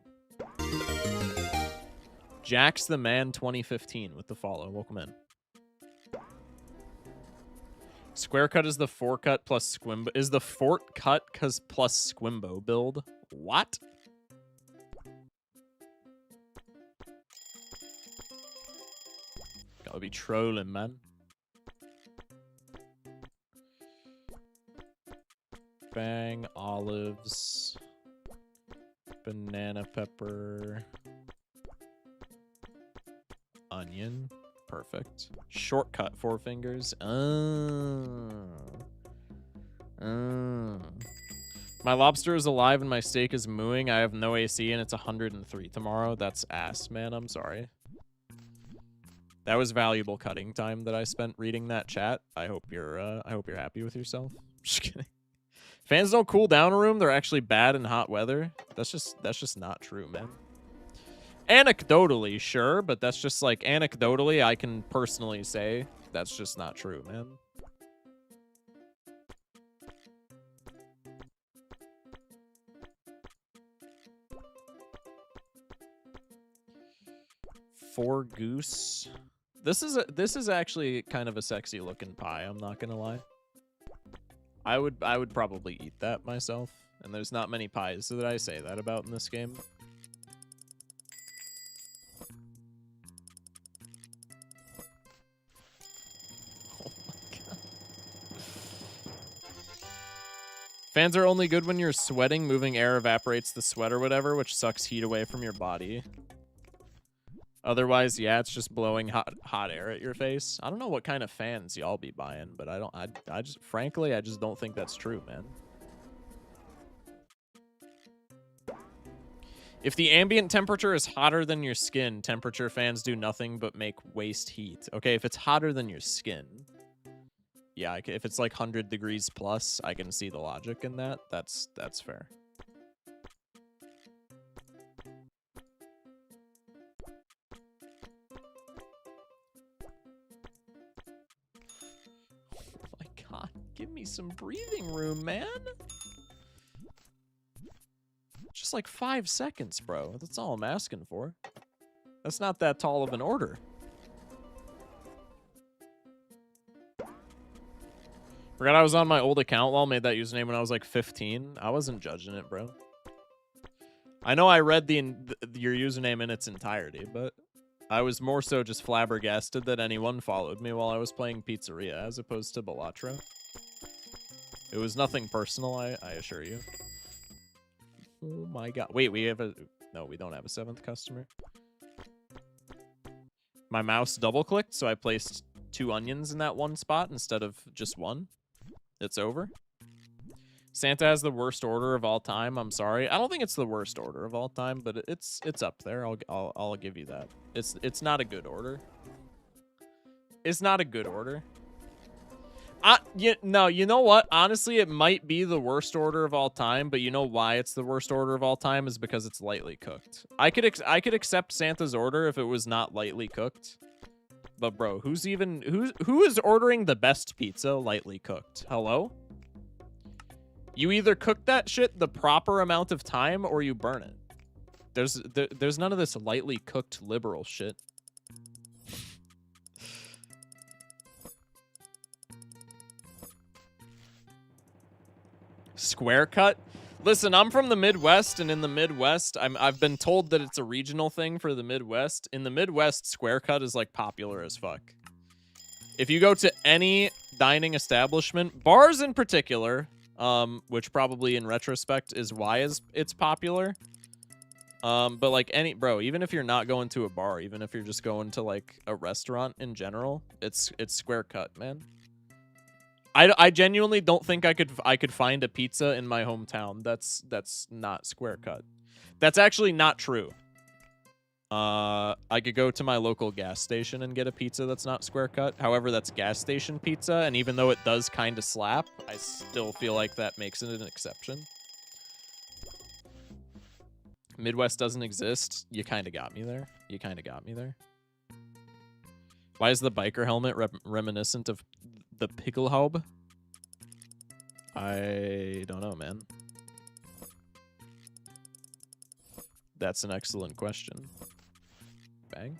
Speaker 1: Jax the Man 2015 with the follow. Welcome in. Square cut is the four cut plus squimbo. Is the fort cut plus squimbo build? What? Gotta be trolling, man. Bang, olives, banana pepper, onion. Perfect. Shortcut, 4 fingers. My lobster is alive and my steak is mooing. I have no AC and it's 103 tomorrow. That's ass, man. I'm sorry. That was valuable cutting time that I spent reading that chat. I hope you're happy with yourself. Just kidding. Fans don't cool down a room. They're actually bad in hot weather. That's just not true, man. Anecdotally, sure, but that's just like anecdotally, I can personally say that's just not true, man. Four goose. This is actually kind of a sexy looking pie, I'm not gonna lie. I would probably eat that myself, and there's not many pies that I say that about in this game. Fans are only good when you're sweating. Moving air evaporates the sweat or whatever, which sucks heat away from your body. Otherwise, yeah, it's just blowing hot air at your face. I don't know what kind of fans y'all be buying, but I just frankly, I just don't think that's true, man. If the ambient temperature is hotter than your skin, temperature fans do nothing but make waste heat. Okay, if it's hotter than your skin. Yeah, if it's like 100 degrees plus, I can see the logic in that. That's fair. Oh my god, give me some breathing room, man. Just like 5 seconds, bro. That's all I'm asking for. That's not that tall of an order. Forgot I was on my old account while I made that username when I was like 15. I wasn't judging it, bro. I know I read your username in its entirety, but I was more so just flabbergasted that anyone followed me while I was playing Pizzeria as opposed to Balatro. It was nothing personal, I assure you. Oh my god. Wait, we have a... No, we don't have a 7th customer. My mouse double-clicked, so I placed 2 onions in that one spot instead of just 1. It's over. Santa has the worst order of all time. I'm sorry. I don't think it's the worst order of all time, but it's up there. I'll give you that. It's not a good order. It's not a good order. No, you know what? Honestly, it might be the worst order of all time, but you know why it's the worst order of all time is because it's lightly cooked. I could accept Santa's order if it was not lightly cooked. But bro, who is ordering the best pizza lightly cooked? Hello? You either cook that shit the proper amount of time or you burn it. There's none of this lightly cooked liberal shit. Square cut? Listen, I'm from the Midwest, and in the Midwest, I've been told that it's a regional thing for the Midwest. In the Midwest, square cut is like popular as fuck. If you go to any dining establishment, bars in particular, which probably in retrospect is why it's popular. But like even if you're not going to a bar, even if you're just going to like a restaurant in general, it's square cut, man. I genuinely don't think I could find a pizza in my hometown that's not square cut. That's actually not true. I could go to my local gas station and get a pizza that's not square cut. However, that's gas station pizza, and even though it does kind of slap, I still feel like that makes it an exception. Midwest doesn't exist. You kind of got me there. You kind of got me there. Why is the biker helmet reminiscent of the Pickelhaube? I don't know, man. That's an excellent question. Bang.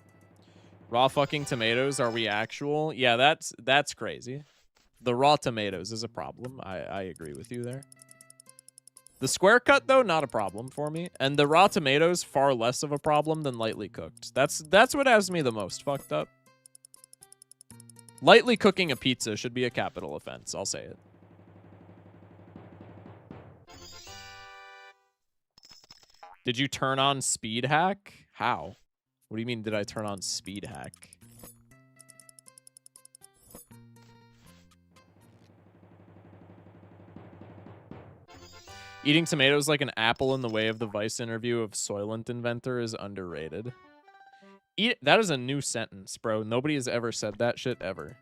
Speaker 1: Raw fucking tomatoes, are we actual? Yeah, that's crazy. The raw tomatoes is a problem. I agree with you there. The square cut, though, not a problem for me. And the raw tomatoes, far less of a problem than lightly cooked. That's what has me the most fucked up. Lightly cooking a pizza should be a capital offense. I'll say it. Did you turn on speed hack? How? What do you mean, did I turn on speed hack? Eating tomatoes like an apple in the way of the Vice interview of Soylent Inventor is underrated. That is a new sentence, bro. Nobody has ever said that shit ever.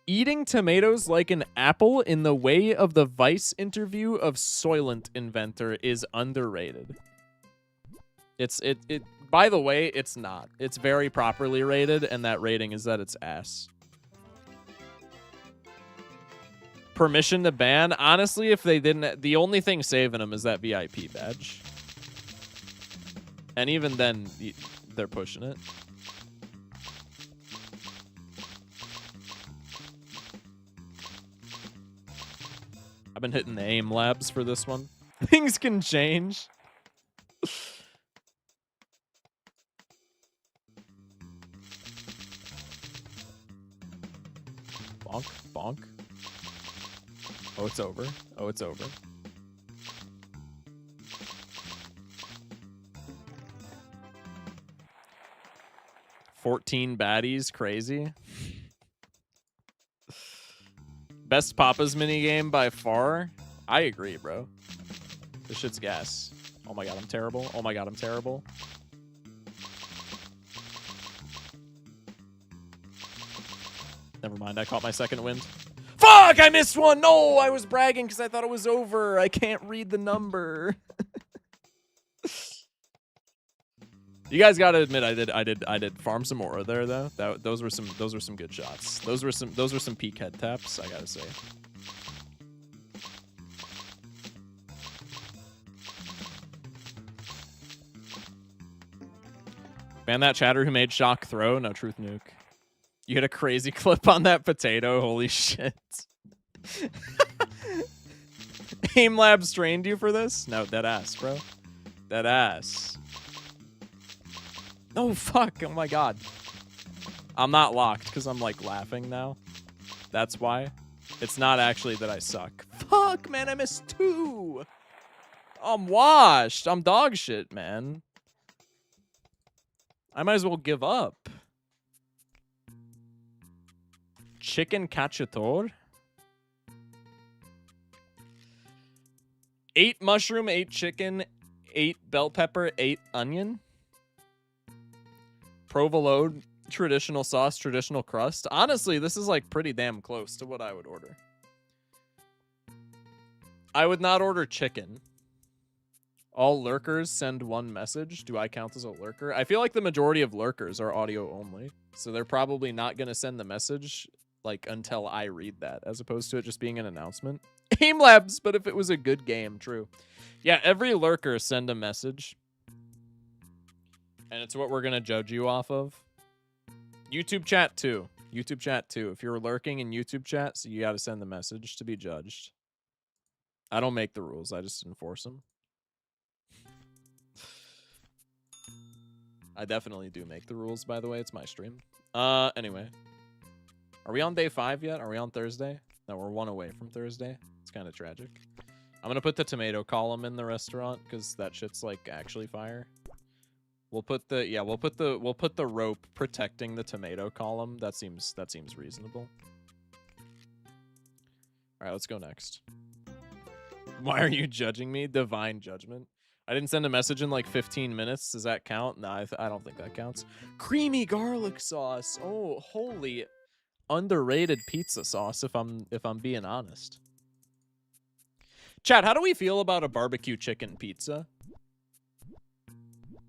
Speaker 1: Eating tomatoes like an apple in the way of the Vice interview of Soylent Inventor is underrated. By the way, it's not. It's very properly rated, and that rating is that it's ass. Permission to ban? Honestly, if they didn't... The only thing saving them is that VIP badge. And even then, they're pushing it. I've been hitting the aim labs for this one. Things can change. Bonk, bonk. Oh, it's over. Oh, it's over. $14 baddies, crazy. Best Papa's minigame by far. I agree, bro. This shit's gas. Oh my god, I'm terrible. Oh my god, I'm terrible. Never mind, I caught my second wind. Fuck, I missed one. No, I was bragging because I thought it was over. I can't read the number. You guys gotta admit, I did farm some aura there though. Those were some good shots. Those were some peak head taps, I gotta say. Ban that chatter who made shock throw. No truth nuke. You hit a crazy clip on that potato. Holy shit. Aim Labs trained you for this? No, dead ass, bro. Dead ass. Oh, fuck. Oh, my God. I'm not locked because I'm, like, laughing now. That's why. It's not actually that I suck. Fuck, man. I missed 2. I'm washed. I'm dog shit, man. I might as well give up. Chicken cacciatore? 8 mushroom, 8 chicken, 8 bell pepper, 8 onion. Provolone, traditional sauce, traditional crust. Honestly, this is like pretty damn close to what I would order. I would not order chicken. All lurkers send 1 message. Do I count as a lurker? I feel like the majority of lurkers are audio only. So they're probably not going to send the message like until I read that, as opposed to it just being an announcement. Aim Labs, but if it was a good game, true. Yeah, every lurker send a message. And it's what we're going to judge you off of. YouTube chat too. YouTube chat too. If you're lurking in YouTube chat, so you got to send the message to be judged. I don't make the rules. I just enforce them. I definitely do make the rules, by the way. It's my stream. Anyway. Are we on day 5 yet? Are we on Thursday? No, we're 1 away from Thursday. It's kind of tragic. I'm gonna put the tomato column in the restaurant because that shit's like actually fire. We'll put the rope protecting the tomato column. That seems reasonable. All right, let's go next. Why are you judging me? Divine judgment. I didn't send a message in like 15 minutes. Does that count? No, I don't think that counts. Creamy garlic sauce. Oh, holy underrated pizza sauce if I'm being honest. Chat, how do we feel about a barbecue chicken pizza?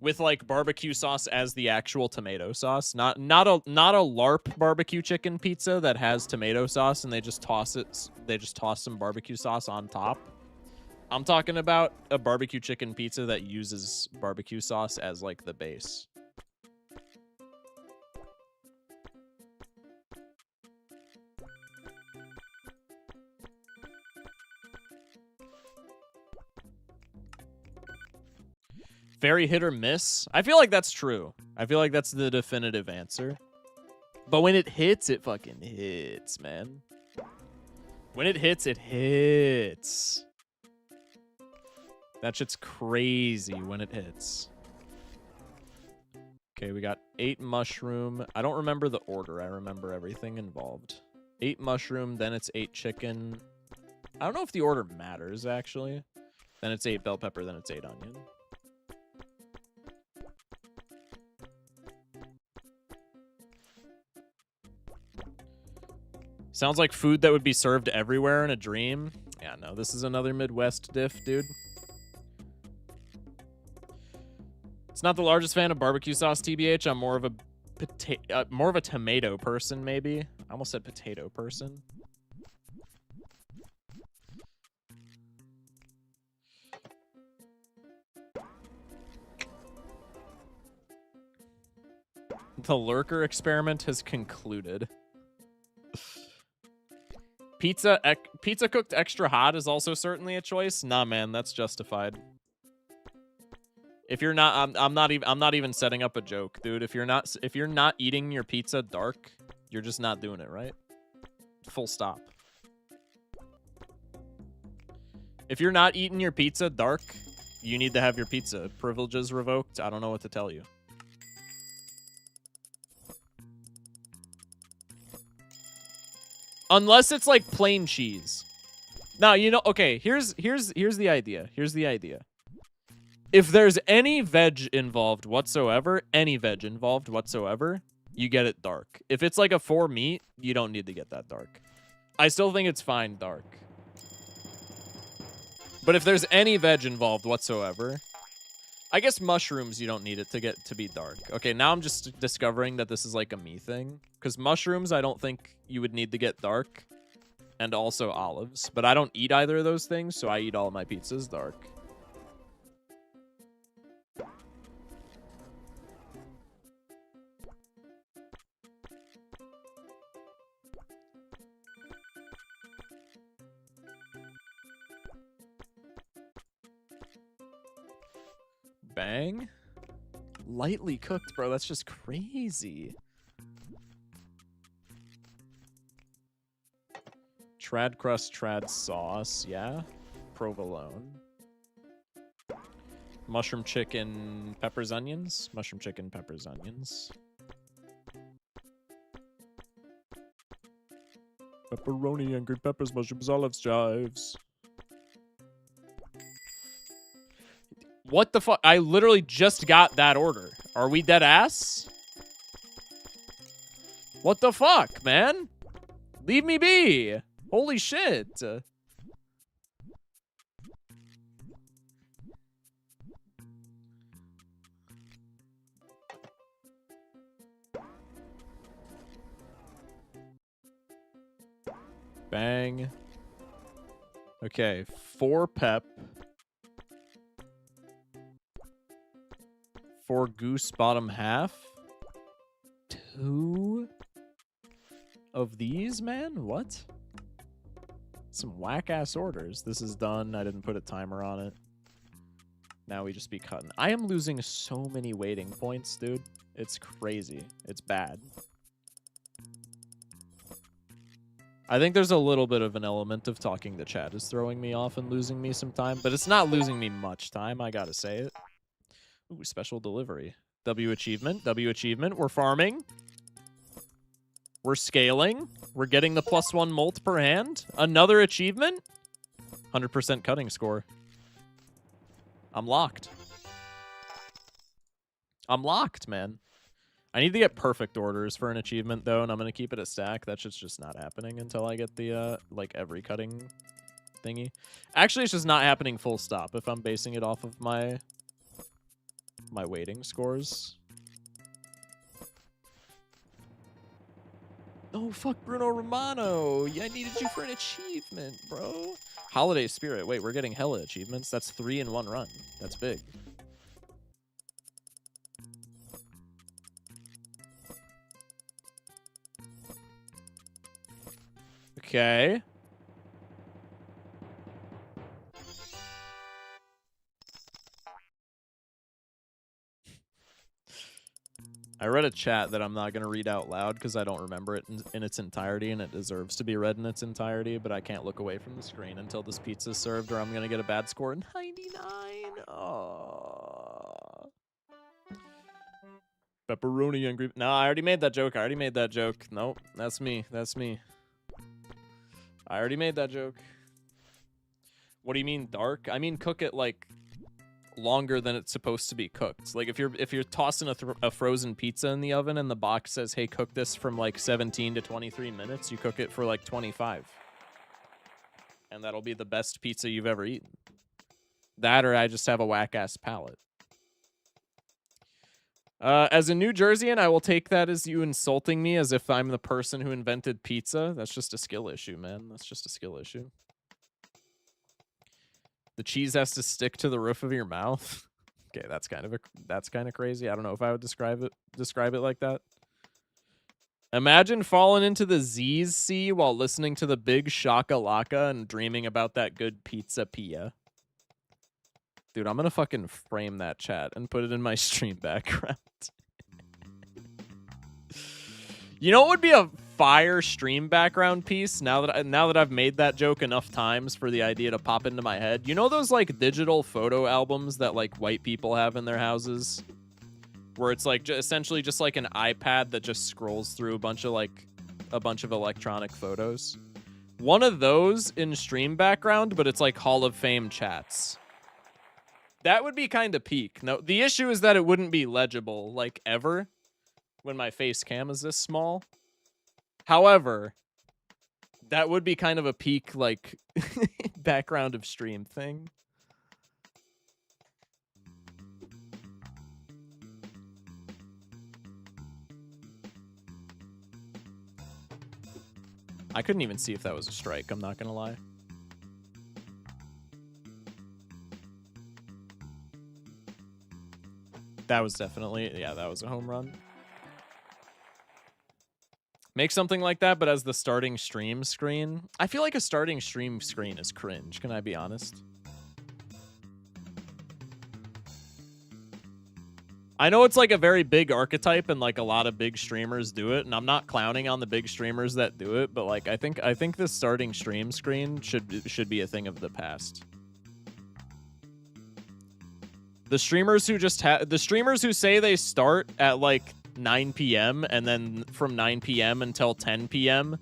Speaker 1: With like barbecue sauce as the actual tomato sauce, not a LARP barbecue chicken pizza that has tomato sauce and they just toss some barbecue sauce on top. I'm talking about a barbecue chicken pizza that uses barbecue sauce as like the base. Very hit or miss. I feel like that's true. I feel like that's the definitive answer. But when it hits, it fucking hits, man. When it hits, it hits. That shit's crazy when it hits. Okay, we got 8 mushroom. I don't remember the order. I remember everything involved. 8 mushroom, then it's 8 chicken. I don't know if the order matters, actually. Then it's 8 bell pepper, then it's 8 onion. Sounds like food that would be served everywhere in a dream. Yeah, no, this is another Midwest diff, dude. It's not the largest fan of barbecue sauce, TBH. I'm more of a tomato person, maybe. I almost said potato person. The lurker experiment has concluded. Pizza cooked extra hot is also certainly a choice. Nah, man, that's justified. If you're not, I'm not even setting up a joke, dude. If you're not eating your pizza dark, you're just not doing it right. Full stop. If you're not eating your pizza dark, you need to have your pizza privileges revoked. I don't know what to tell you. Unless it's like plain cheese. Now, you know, okay, here's the idea. Here's the idea. If there's any veg involved whatsoever, you get it dark. If it's like a 4 meat, you don't need to get that dark. I still think it's fine dark. But if there's any veg involved whatsoever, I guess mushrooms you don't need it to be dark. Okay, now I'm just discovering that this is like a me thing. Because mushrooms, I don't think you would need to get dark. And also olives. But I don't eat either of those things, so I eat all of my pizzas dark. Bang. Lightly cooked, bro. That's just crazy. Trad crust, trad sauce. Yeah. Provolone. Mushroom chicken, peppers, onions. Mushroom chicken, peppers, onions. Pepperoni, angry peppers, mushrooms, olives, chives. What the fuck? I literally just got that order. Are we dead ass? What the fuck, man? Leave me be. Holy shit. Bang. Okay, 4 pep. 4 goose bottom half. 2 of these, man? What? Some whack-ass orders. This is done. I didn't put a timer on it. Now we just be cutting. I am losing so many waiting points, dude. It's crazy. It's bad. I think there's a little bit of an element of talking to chat is throwing me off and losing me some time, but it's not losing me much time, I gotta say it. Ooh, special delivery. W achievement. W achievement. We're farming. We're scaling. We're getting the +1 molt per hand. Another achievement. 100% cutting score. I'm locked. I'm locked, man. I need to get perfect orders for an achievement, though, and I'm going to keep it a stack. That shit's just not happening until I get the, like, every cutting thingy. Actually, it's just not happening full stop if I'm basing it off of my waiting scores. Oh, fuck Bruno Romano. Yeah, I needed you for an achievement, bro. Holiday Spirit. Wait, we're getting hella achievements. That's 3 in 1 run. That's big. Okay. I read a chat that I'm not going to read out loud because I don't remember it in its entirety, and it deserves to be read in its entirety, but I can't look away from the screen until this pizza's served or I'm going to get a bad score. 99! Aww. Pepperoni angry... No, I already made that joke. I already made that joke. Nope, that's me. That's me. I already made that joke. What do you mean dark? I mean cook it like longer than it's supposed to be cooked. Like if you're tossing a frozen pizza in the oven and the box says, "Hey, cook this from like 17 to 23 minutes," you cook it for like 25. And that'll be the best pizza you've ever eaten. That or I just have a whack-ass palate. As a New Jerseyan, I will take that as you insulting me as if I'm the person who invented pizza. That's just a skill issue, man. That's just a skill issue. The cheese has to stick to the roof of your mouth. Okay, that's kind of crazy. I don't know if I would describe it like that. Imagine falling into the Z's Sea while listening to the Big Shakalaka and dreaming about that good pizza pia. Dude, I'm gonna fucking frame that chat and put it in my stream background. You know what would be a fire stream background piece now that I've made that joke enough times for the idea to pop into my head? You know those like digital photo albums that like white people have in their houses? Where it's like essentially just like an iPad that just scrolls through a bunch of electronic photos. One of those in stream background, but it's like Hall of Fame chats. That would be kind of peak. No, the issue is that it wouldn't be legible, like, ever, when my face cam is this small. However, that would be kind of a peak, like, background of stream thing. I couldn't even see if that was a strike, I'm not gonna lie. That was definitely, yeah, that was a home run. Make something like that, but as the starting stream screen. I feel like a starting stream screen is cringe, can I be honest? I know it's like a very big archetype and like a lot of big streamers do it, and I'm not clowning on the big streamers that do it, but like I think the starting stream screen should be a thing of the past. The streamers who say they start at like 9 p.m. and then from 9 p.m. until 10 p.m.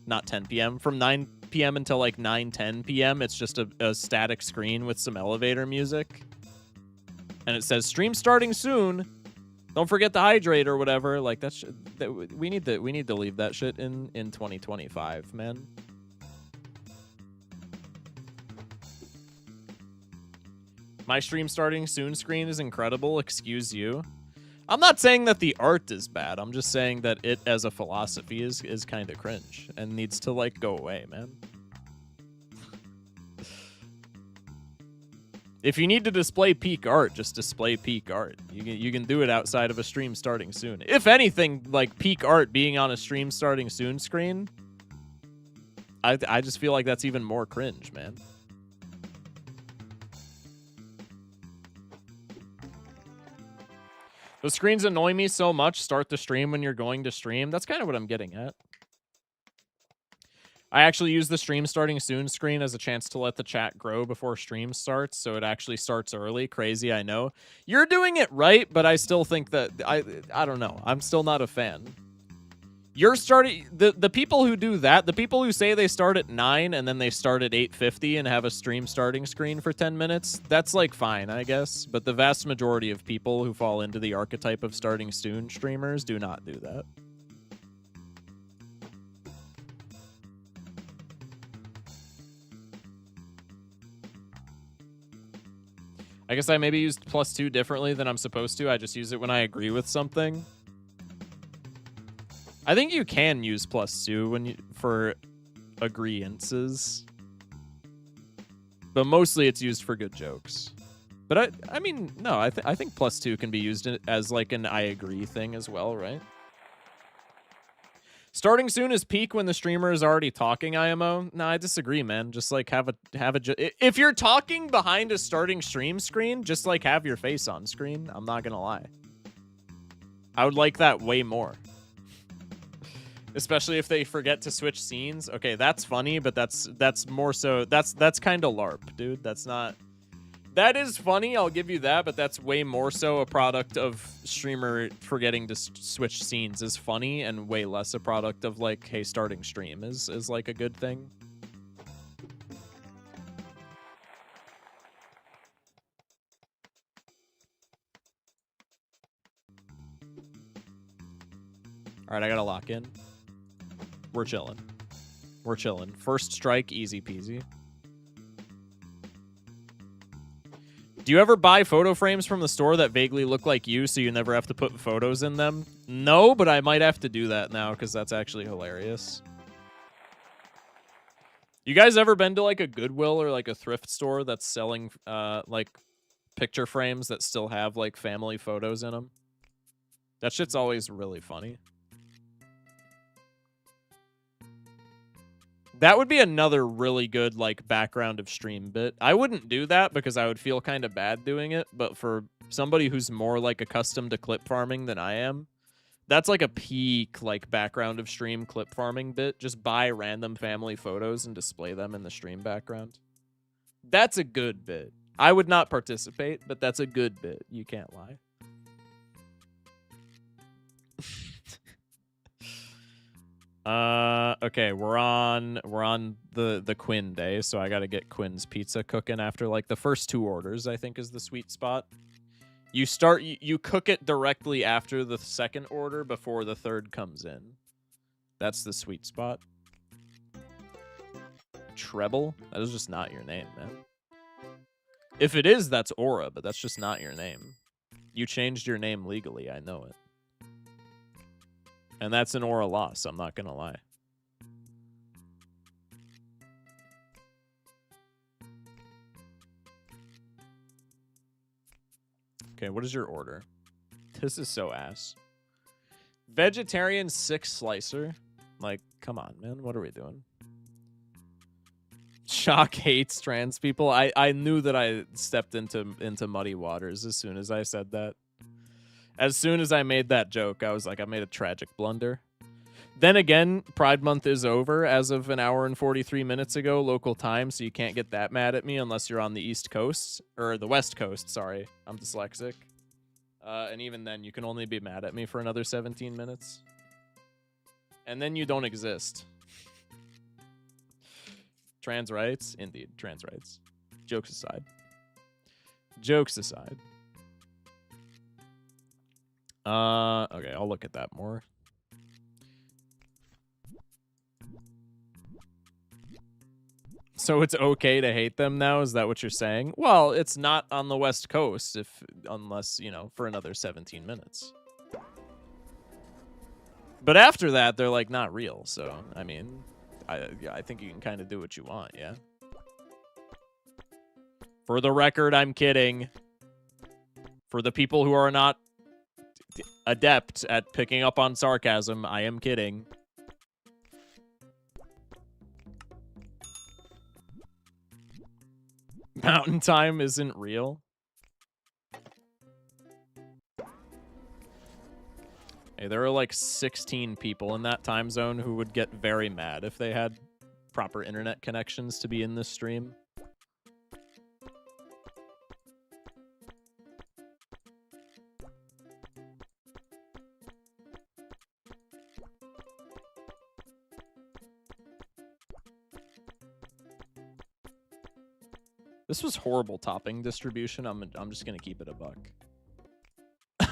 Speaker 1: Not 10 p.m. From 9 p.m. until like 10 p.m. It's just a static screen with some elevator music. And it says stream starting soon. Don't forget to hydrate or whatever. Like we need to leave that shit in 2025, man. My stream starting soon screen is incredible, excuse you. I'm not saying that the art is bad. I'm just saying that it as a philosophy is kind of cringe and needs to like go away, man. If you need to display peak art, just display peak art. You can do it outside of a stream starting soon. If anything, like peak art being on a stream starting soon screen, I just feel like that's even more cringe, man. Those screens annoy me so much. Start the stream when you're going to stream. That's kind of what I'm getting at. I actually use the stream starting soon screen as a chance to let the chat grow before stream starts, so it actually starts early. Crazy, I know. You're doing it right, but I still think that I don't know. I'm still not a fan. You're starting the people who do that, the people who say they start at 9 and then they start at 8:50 and have a stream starting screen for 10 minutes, that's like fine, I guess. But the vast majority of people who fall into the archetype of starting soon streamers do not do that. I guess I maybe used +2 differently than I'm supposed to. I just use it when I agree with something. I think you can use +2 when for agreeances, but mostly it's used for good jokes. But I mean, no, I think +2 can be used as like an I agree thing as well, right? Starting soon is peak when the streamer is already talking, IMO. No, I disagree, man. Just like have a if you're talking behind a starting stream screen, just like have your face on screen. I'm not gonna lie. I would like that way more. Especially if they forget to switch scenes. Okay, that's funny, but that's more so that's kind of LARP, dude. That's not. That is funny, I'll give you that, but that's way more so a product of streamer forgetting to switch scenes is funny, and way less a product of like, hey, starting stream is like a good thing. All right, I gotta lock in. We're chilling. We're chilling. First strike, easy peasy. Do you ever buy photo frames from the store that vaguely look like you so you never have to put photos in them? No, but I might have to do that now because that's actually hilarious. You guys ever been to like a Goodwill or like a thrift store that's selling like picture frames that still have like family photos in them? That shit's always really funny. That would be another really good, like, background of stream bit. I wouldn't do that because I would feel kind of bad doing it, but for somebody who's more, like, accustomed to clip farming than I am, that's, like, a peak, like, background of stream clip farming bit. Just buy random family photos and display them in the stream background. That's a good bit. I would not participate, but that's a good bit. You can't lie. Okay, we're on the Quinn day, so I gotta get Quinn's pizza cooking after like the first 2 orders, I think is the sweet spot. You cook it directly after the second order before the third comes in. That's the sweet spot. Treble? That is just not your name, man. If it is, that's Aura, but that's just not your name. You changed your name legally, I know it. And that's an Aura loss, I'm not gonna lie. Okay, what is your order? This is so ass. Vegetarian 6 slicer? Like, come on, man. What are we doing? Shock hates trans people. I knew that I stepped into muddy waters as soon as I said that. As soon as I made that joke, I was like, I made a tragic blunder. Then again, Pride Month is over as of an hour and 43 minutes ago, local time, so you can't get that mad at me unless you're on the East Coast, or the West Coast, sorry. I'm dyslexic. And even then, you can only be mad at me for another 17 minutes. And then you don't exist. Trans rights? Indeed, trans rights. Jokes aside. Jokes aside. Okay, I'll look at that more. So it's okay to hate them now? Is that what you're saying? Well, it's not on the West Coast unless, you know, for another 17 minutes. But after that, they're like not real. So, I mean, I think you can kind of do what you want, yeah? For the record, I'm kidding. For the people who are not adept at picking up on sarcasm, I am kidding. Mountain time isn't real. Hey, there are like 16 people in that time zone who would get very mad if they had proper internet connections to be in this stream. This was horrible topping distribution. I'm just gonna keep it a buck.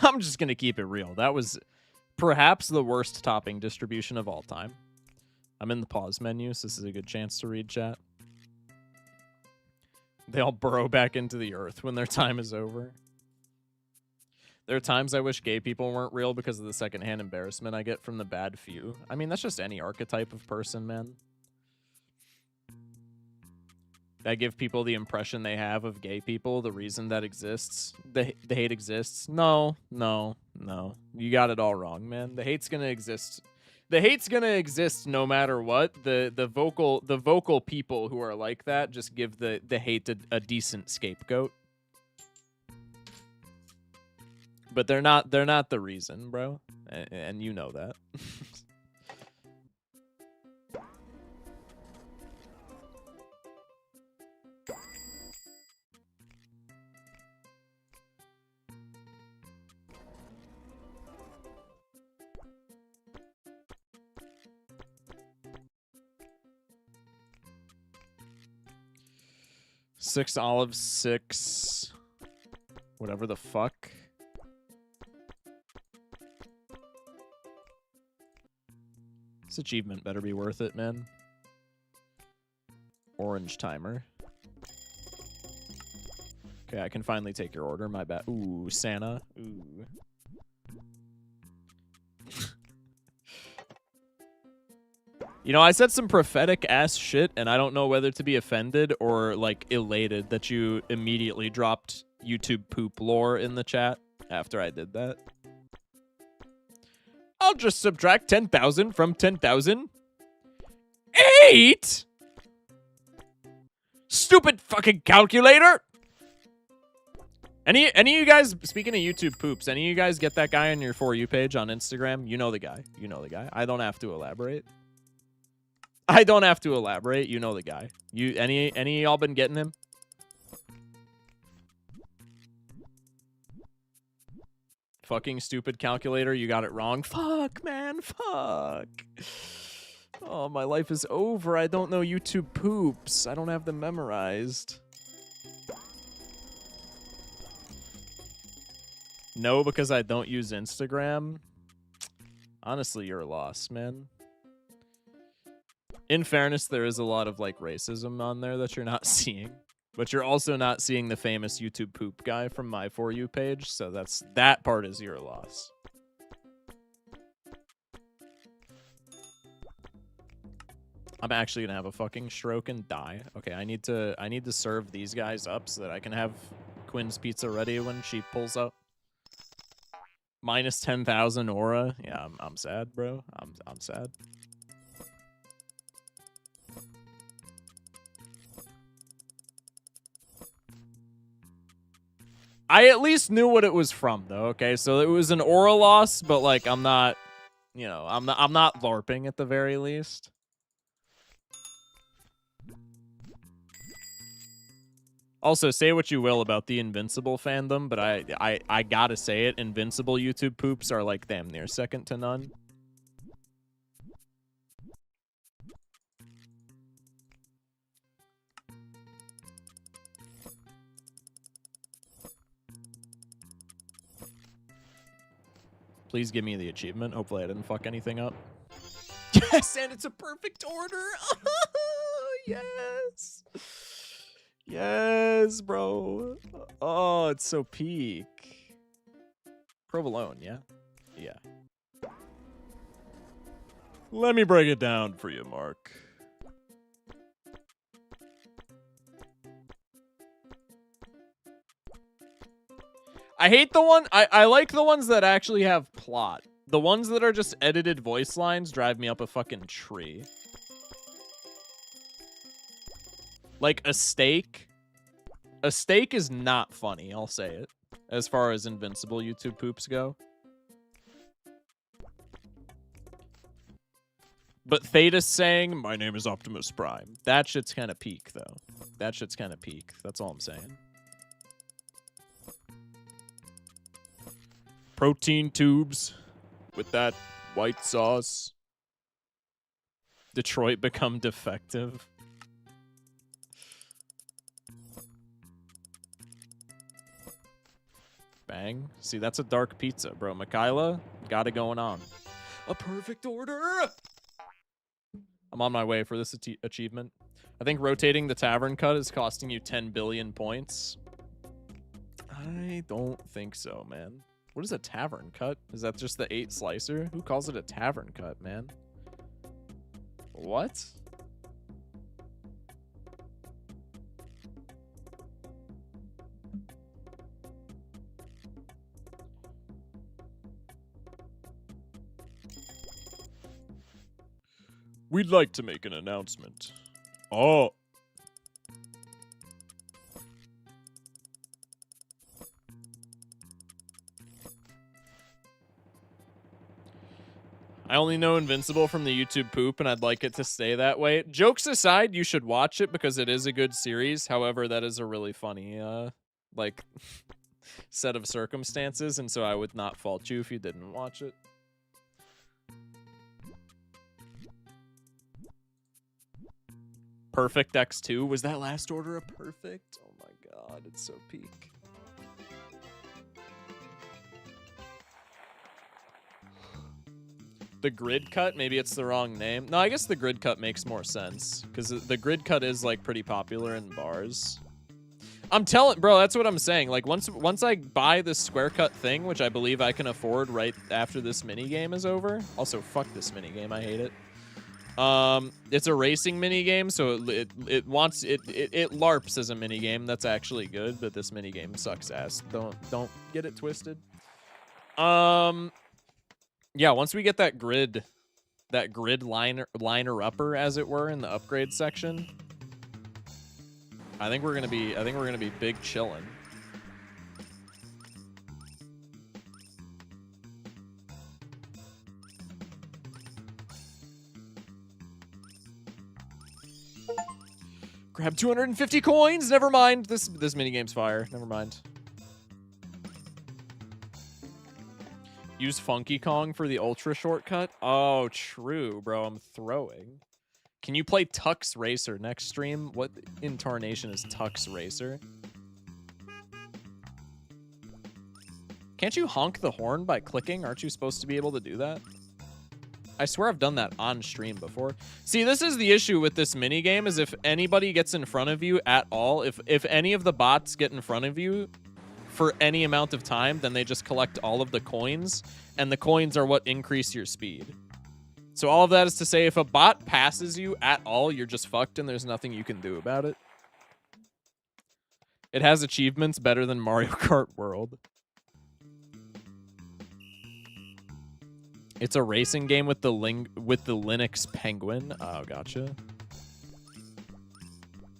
Speaker 1: I'm just gonna keep it real. That was perhaps the worst topping distribution of all time. I'm in the pause menu, so this is a good chance to read chat. They all burrow back into the earth when their time is over. There are times I wish gay people weren't real because of the secondhand embarrassment I get from the bad few. I mean, that's just any archetype of person, man. I give people the impression they have of gay people, the reason that exists. The hate exists. No. You got it all wrong, man. The hate's gonna exist. The hate's gonna exist no matter what. The vocal people who are like that just give the hate a decent scapegoat. But they're not the reason, bro. And you know that. 6 olives, 6 whatever the fuck. This achievement better be worth it, man. Orange timer. Okay, I can finally take your order. My bad. Ooh, Santa. Ooh. You know, I said some prophetic ass shit, and I don't know whether to be offended or, like, elated that you immediately dropped YouTube poop lore in the chat after I did that. I'll just subtract 10,000 from 10,000. 8? Stupid fucking calculator! Any of you guys, speaking of YouTube poops, any of you guys get that guy on your For You page on Instagram? You know the guy. You know the guy. I don't have to elaborate. I don't have to elaborate. You know the guy. Any of y'all been getting him? Fucking stupid calculator. You got it wrong. Fuck, man. Fuck. Oh, my life is over. I don't know YouTube poops. I don't have them memorized. No, because I don't use Instagram. Honestly, you're a loss, man. In fairness, there is a lot of, like, racism on there that you're not seeing. But you're also not seeing the famous YouTube poop guy from my For You page, so that part is your loss. I'm actually gonna have a fucking stroke and die. Okay, I need to serve these guys up so that I can have Quinn's pizza ready when she pulls up. Minus 10,000 aura. Yeah, I'm sad, bro. I'm sad. I at least knew what it was from, though. Okay, so it was an aura loss, but like I'm not, you know, I'm not LARPing at the very least. Also, say what you will about the Invincible fandom, but I gotta say it, Invincible YouTube poops are like damn near second to none. Please give me the achievement. Hopefully I didn't fuck anything up. Yes, and it's a perfect order. Yes. Yes, bro. Oh, it's so peak. Provolone, yeah? Yeah. Let me break it down for you, Mark. I hate the one... I like the ones that actually have plot. The ones that are just edited voice lines drive me up a fucking tree. Like a steak A steak is not funny, I'll say it, as far as invincible YouTube poops go. But Thetis saying, my name is Optimus Prime. That shit's kind of peak, though. That shit's kind of peak. That's all I'm saying. Protein tubes with that white sauce. Detroit become defective. Bang. See, that's a dark pizza, bro. Mikayla, got it going on. A perfect order! I'm on my way for this achievement. I think rotating the tavern cut is costing you 10 billion points. I don't think so, man. What is a tavern cut? Is that just the 8 slicer? Who calls it a tavern cut, man? What? We'd like to make an announcement. Oh. I only know Invincible from the YouTube poop, and I'd like it to stay that way. Jokes aside, you should watch it because it is a good series. However, that is a really funny, like, set of circumstances, and so I would not fault you if you didn't watch it. Perfect X2. Was that last order a perfect? Oh my god, it's so peak. The grid cut? Maybe it's the wrong name. No, I guess the grid cut makes more sense because the grid cut is like pretty popular in bars. I'm telling, bro, that's what I'm saying. Like once I buy this square cut thing, which I believe I can afford right after this mini game is over. Also, fuck this mini game. I hate it. It's a racing mini game, so it LARPs as a mini game. That's actually good, but this mini game sucks ass. Don't get it twisted. Yeah, once we get that grid liner upper, as it were, in the upgrade section, I think we're gonna be big chillin'. Grab 250 coins. Never mind. This minigame's fire. Never mind. Use Funky Kong for the ultra shortcut. Oh, true, bro. I'm throwing. Can you play Tux Racer next stream? What in tarnation is Tux Racer? Can't you honk the horn by clicking? Aren't you supposed to be able to do that? I swear I've done that on stream before. See, this is the issue with this minigame, is if anybody gets in front of you at all, if any of the bots get in front of you for any amount of time, then they just collect all of the coins, and the coins are what increase your speed. So all of that is to say, if a bot passes you at all, you're just fucked and there's nothing you can do about it. It has achievements better than Mario Kart World. It's a racing game with the Linux Penguin. Oh, gotcha.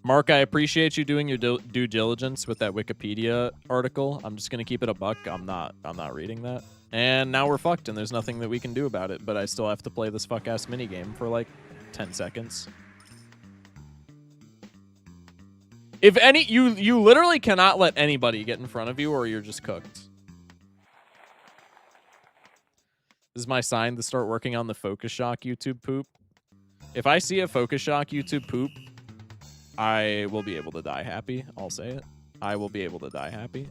Speaker 1: Mark, I appreciate you doing your due diligence with that Wikipedia article. I'm just gonna keep it a buck. I'm not reading that. And now we're fucked, and there's nothing that we can do about it. But I still have to play this fuck ass minigame for like 10 seconds. If any, you literally cannot let anybody get in front of you, or you're just cooked. This is my sign to start working on the Focus Shock YouTube poop. If I see a Focus Shock YouTube poop, I will be able to die happy. I'll say it. I will be able to die happy.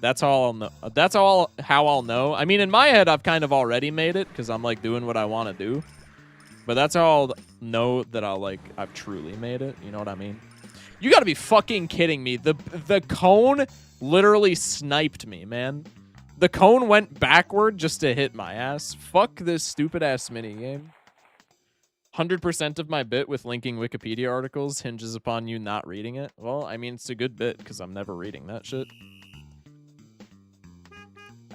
Speaker 1: That's how I'll know. That's how I'll know. I mean, in my head, I've kind of already made it because I'm like doing what I want to do. But that's how I'll know that I've truly made it. You know what I mean? You got to be fucking kidding me. The cone literally sniped me, man. The cone went backward just to hit my ass. Fuck this stupid-ass minigame. 100% of my bit with linking Wikipedia articles hinges upon you not reading it. Well, I mean, it's a good bit because I'm never reading that shit.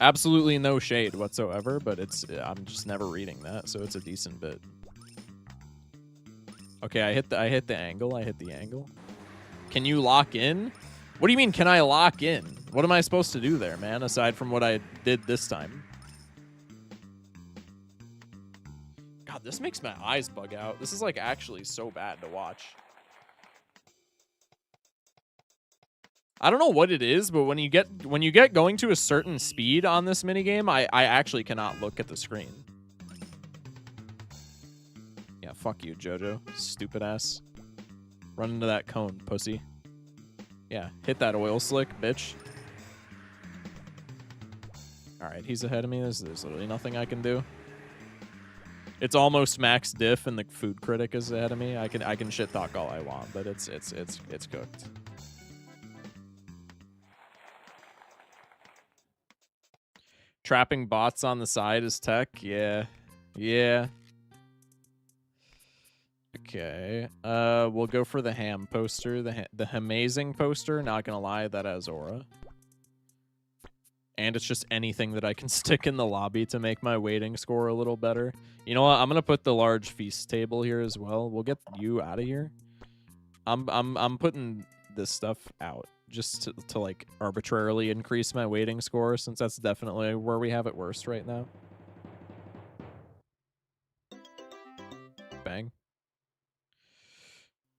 Speaker 1: Absolutely no shade whatsoever, but I'm just never reading that, so it's a decent bit. Okay, I hit the angle. I hit the angle. Can you lock in? What do you mean, can I lock in? What am I supposed to do there, man, aside from what I did this time? God, this makes my eyes bug out. This is, like, actually so bad to watch. I don't know what it is, but when you get going to a certain speed on this minigame, I actually cannot look at the screen. Yeah, fuck you, Jojo. Stupid ass. Run into that cone, pussy. Yeah, hit that oil slick, bitch. Alright, he's ahead of me. There's literally nothing I can do. It's almost max diff, and the food critic is ahead of me. I can shit talk all I want, but it's cooked. Trapping bots on the side is tech. Yeah. Yeah. Okay. We'll go for the ham poster, the amazing poster. Not gonna lie, that has aura. And it's just anything that I can stick in the lobby to make my waiting score a little better. You know what? I'm gonna put the large feast table here as well. We'll get you out of here. I'm putting this stuff out just to like arbitrarily increase my waiting score, since that's definitely where we have it worst right now. Bang.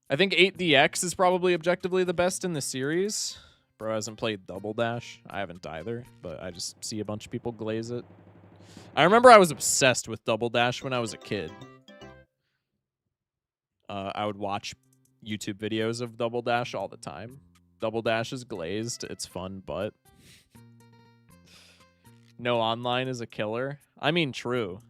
Speaker 1: I think 8DX is probably objectively the best in the series. Bro hasn't played Double Dash. I haven't either, but I just see a bunch of people glaze it. I remember I was obsessed with Double Dash when I was a kid. I would watch YouTube videos of Double Dash all the time. Double Dash is glazed. It's fun, but no online is a killer. I mean, true.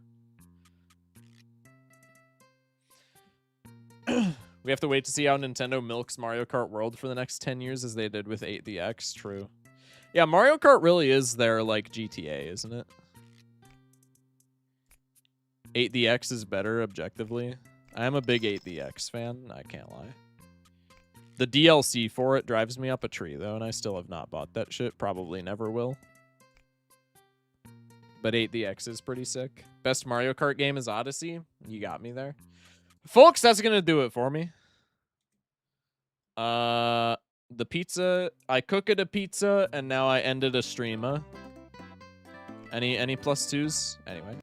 Speaker 1: We have to wait to see how Nintendo milks Mario Kart World for the next 10 years as they did with 8DX. True. Yeah, Mario Kart really is their, like, GTA, isn't it? 8DX is better, objectively. I am a big 8DX fan. I can't lie. The DLC for it drives me up a tree, though, and I still have not bought that shit. Probably never will. But 8DX is pretty sick. Best Mario Kart game is Odyssey. You got me there. Folks, that's going to do it for me. The pizza. I cooked a pizza, and now I ended a streamer. Any plus twos? Anyway.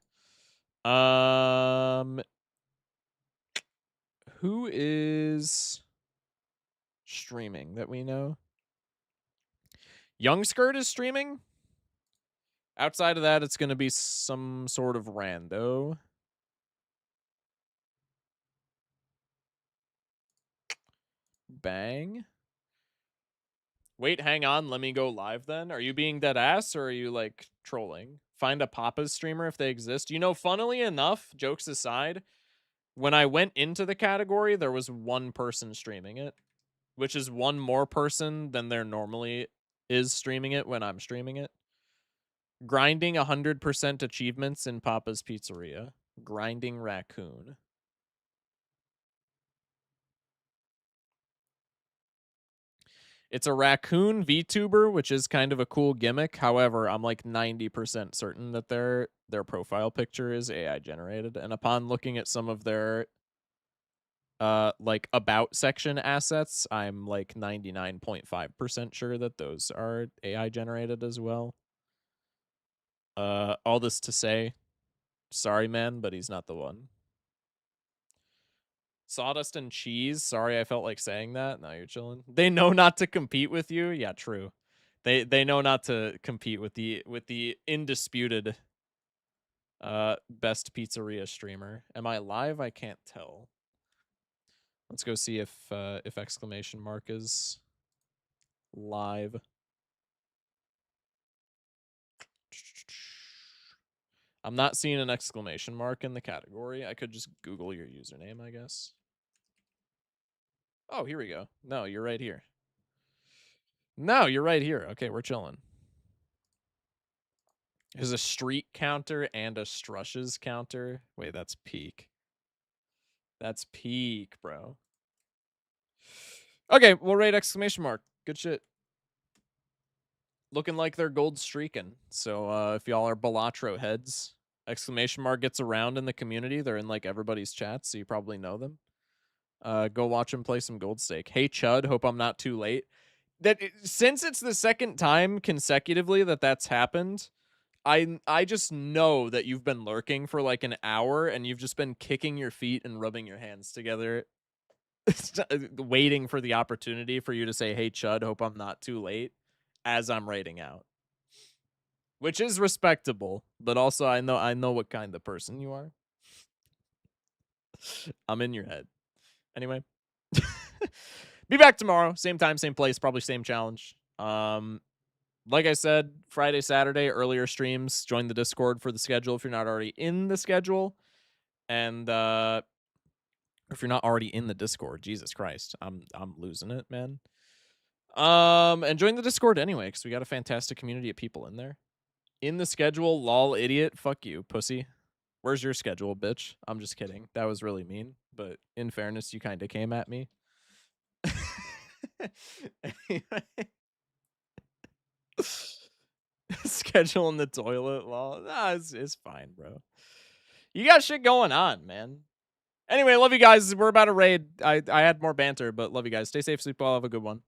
Speaker 1: Who is streaming that we know? Young Skirt is streaming. Outside of that, it's going to be some sort of rando. Bang. Wait, hang on. Let me go live then. Are you being dead ass, or are you, like, trolling? Find a Papa's streamer if they exist. You know, funnily enough, jokes aside, when I went into the category, there was one person streaming it, which is one more person than there normally is streaming it when I'm streaming it. Grinding 100% achievements in Papa's Pizzeria. Grinding raccoon. It's a raccoon VTuber, which is kind of a cool gimmick. However, I'm like 90% certain that their profile picture is AI generated. And upon looking at some of their like about section assets, I'm like 99.5% sure that those are AI generated as well. All this to say, sorry man, but he's not the one. Sawdust and cheese. Sorry, I felt like saying that. Now you're chilling. They know not to compete with you. Yeah, true. They know not to compete with the indisputed best pizzeria streamer. Am I live? I can't tell. Let's go see if exclamation mark is live. I'm not seeing an exclamation mark in the category. I could just Google your username, I guess. Oh, here we go. No, you're right here. No, you're right here. Okay, we're chilling. There's a street counter and a Strushes counter. Wait, that's peak. That's peak, bro. Okay, we'll rate exclamation mark. Good shit. Looking like they're gold streaking. So if y'all are Balatro heads, exclamation mark gets around in the community. They're in like everybody's chats, so you probably know them. Go watch him play some Gold Stake. Hey Chud, hope I'm not too late. Since it's the second time consecutively that that's happened, I just know that you've been lurking for like an hour and you've just been kicking your feet and rubbing your hands together, waiting for the opportunity for you to say, "Hey Chud, hope I'm not too late," as I'm writing out, which is respectable, but also I know what kind of person you are. I'm in your head. Anyway, be back tomorrow, same time, same place, probably same challenge. Like I said, Friday, Saturday, earlier streams. Join the Discord for the schedule if you're not already in the schedule. And if you're not already in the Discord, Jesus Christ, I'm losing it, man. And join the Discord anyway, because we got a fantastic community of people in there. In the schedule, lol, idiot. Fuck you, pussy. Where's your schedule, bitch? I'm just kidding. That was really mean. But in fairness, you kind of came at me. Anyway. Schedule in the toilet, lol. Nah, it's fine, bro. You got shit going on, man. Anyway, love you guys. We're about to raid. I had more banter, but love you guys. Stay safe, sleep well. Have a good one.